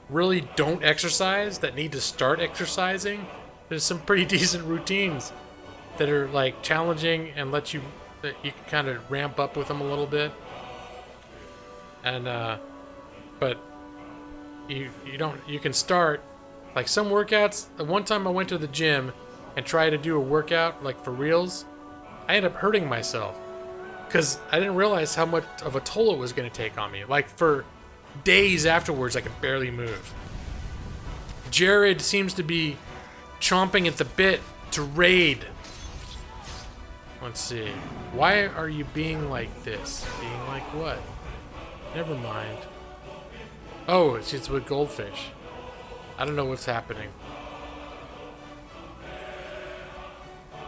really don't exercise, that need to start exercising. There's some pretty decent routines that are like challenging and that you can kind of ramp up with them a little bit. And but you can start like some workouts. One time I went to the gym and tried to do a workout like for reals. I ended up hurting myself because I didn't realize how much of a toll it was going to take on me. Like for days afterwards, I could barely move. Jared seems to be chomping at the bit to raid. Let's see. Why are you being like this? Being like what? Never mind. Oh, it's with Goldfish. I don't know what's happening.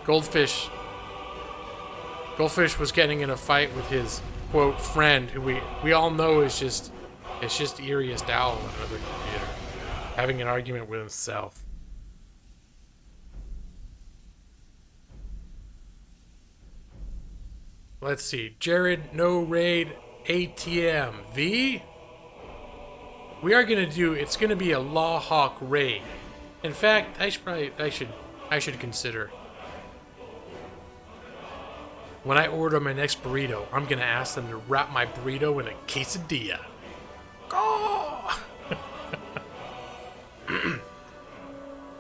Goldfish was getting in a fight with his, quote, friend, who we all know is just Eeriest Owl on another computer, having an argument with himself. Let's see. Jared, no raid, ATM. V? We are gonna do, it's gonna be a Lawhawk raid. In fact, I should consider. When I order my next burrito, I'm gonna ask them to wrap my burrito in a quesadilla. Oh!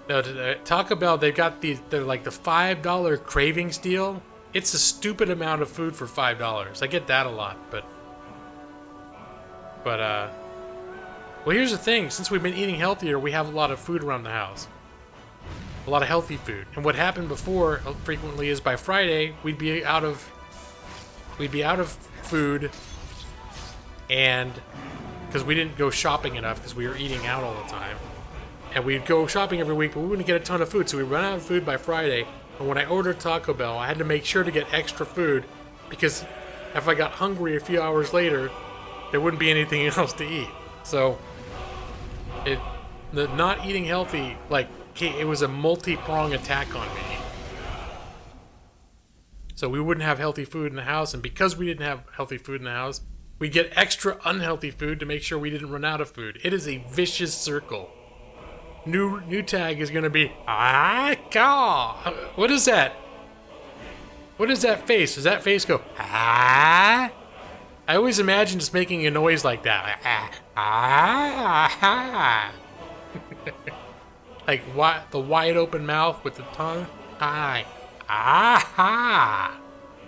No, Taco Bell, they've got they're like the $5 cravings deal. It's a stupid amount of food for $5. I get that a lot, but well, here's the thing. Since we've been eating healthier, we have a lot of food around the house. A lot of healthy food. And what happened before frequently is by Friday, we'd be out of food, and because we didn't go shopping enough because we were eating out all the time. And we'd go shopping every week, but we wouldn't get a ton of food, so we run out of food by Friday. And when I ordered Taco Bell, I had to make sure to get extra food because if I got hungry a few hours later, there wouldn't be anything else to eat. So the not eating healthy, like, it was a multi-prong attack on me. So we wouldn't have healthy food in the house, and because we didn't have healthy food in the house, we'd get extra unhealthy food to make sure we didn't run out of food. It is a vicious circle. New tag is gonna be God. What is that? What is that face? Does that face go ah? I always imagine just making a noise like that. Like what? The wide open mouth with the tongue. Hi. Aha.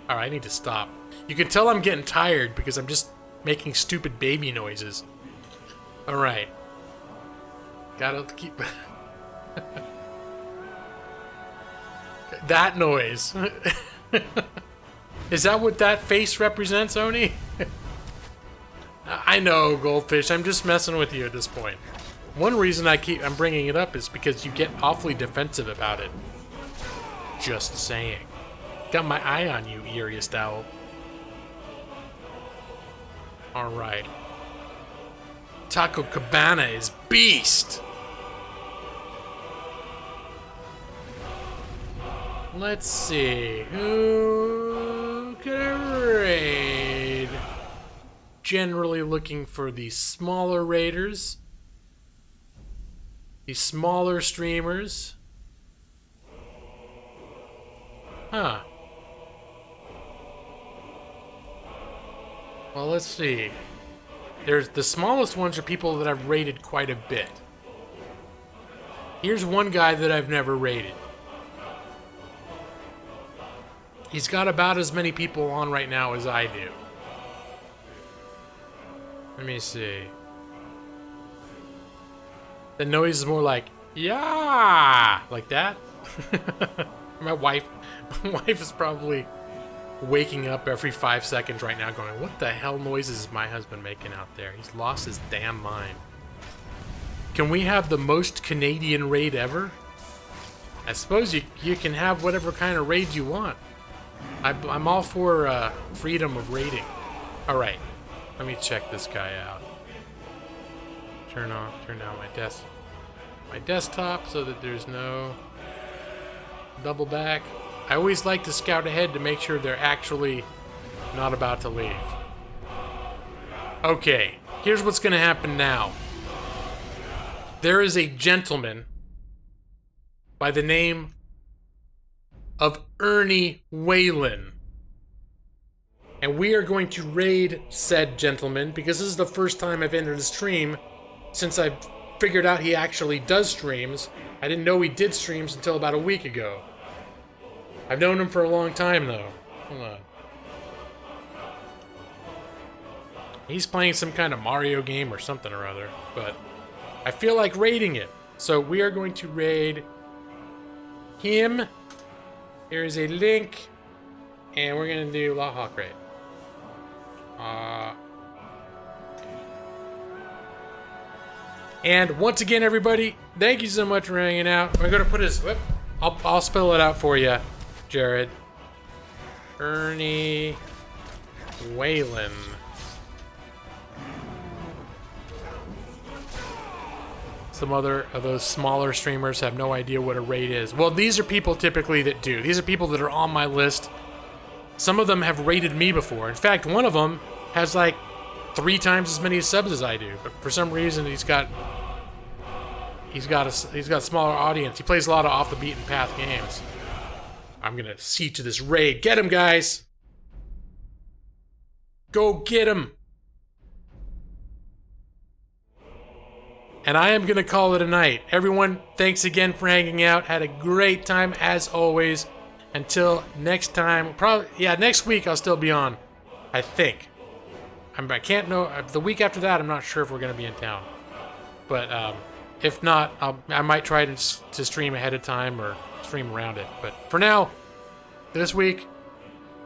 All right, I need to stop. You can tell I'm getting tired because I'm just making stupid baby noises. All right. Gotta keep that noise. Is that what that face represents, Oni? I know, Goldfish. I'm just messing with you at this point. One reason I'm bringing it up is because you get awfully defensive about it. Just saying. Got my eye on you, Eeriest Owl. All right. Taco Cabana is beast. Let's see. Who could I raid? Generally looking for the smaller raiders. The smaller streamers. Huh. Well, let's see. There's the smallest ones are people that I've raided quite a bit. Here's one guy that I've never raided. He's got about as many people on right now as I do. Let me see. The noise is more like, yeah, like that. My wife is probably waking up every 5 seconds right now going, what the hell noises is my husband making out there? He's lost his damn mind. Can we have the most Canadian raid ever? I suppose you can have whatever kind of raid you want. I'm all for freedom of raiding. All right, let me check this guy out. Turn down my desktop so that there's no double back. I always like to scout ahead to make sure they're actually not about to leave. Okay, here's what's gonna happen now. There is a gentleman by the name of Ernie Whalen. And we are going to raid said gentleman because this is the first time I've entered a stream since I've figured out he actually does streams. I didn't know he did streams until about a week ago. I've known him for a long time though. Hold on. He's playing some kind of Mario game or something or other, but I feel like raiding it. So we are going to raid him. There is a link, and we're gonna do La Hawk raid. And once again, everybody, thank you so much for hanging out. I'm gonna put his. Whoop, I'll spell it out for you, Jared. Ernie Whalen. Some other of those smaller streamers have no idea what a raid is. Well, these are people typically that do. These are people that are on my list. Some of them have raided me before. In fact, one of them has like 3 times as many subs as I do. But for some reason, he's got a smaller audience. He plays a lot of off the beaten path games. I'm gonna see to this raid. Get him, guys! Go get him! And I am going to call it a night. Everyone, thanks again for hanging out. Had a great time as always. Until next time. Probably, yeah, next week I'll still be on. I think. I can't know. The week after that, I'm not sure if we're going to be in town. But if not, I might try to stream ahead of time or stream around it. But for now, this week,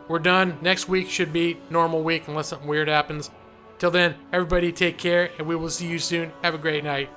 we're done. Next week should be normal week unless something weird happens. Till then, everybody take care, and we will see you soon. Have a great night.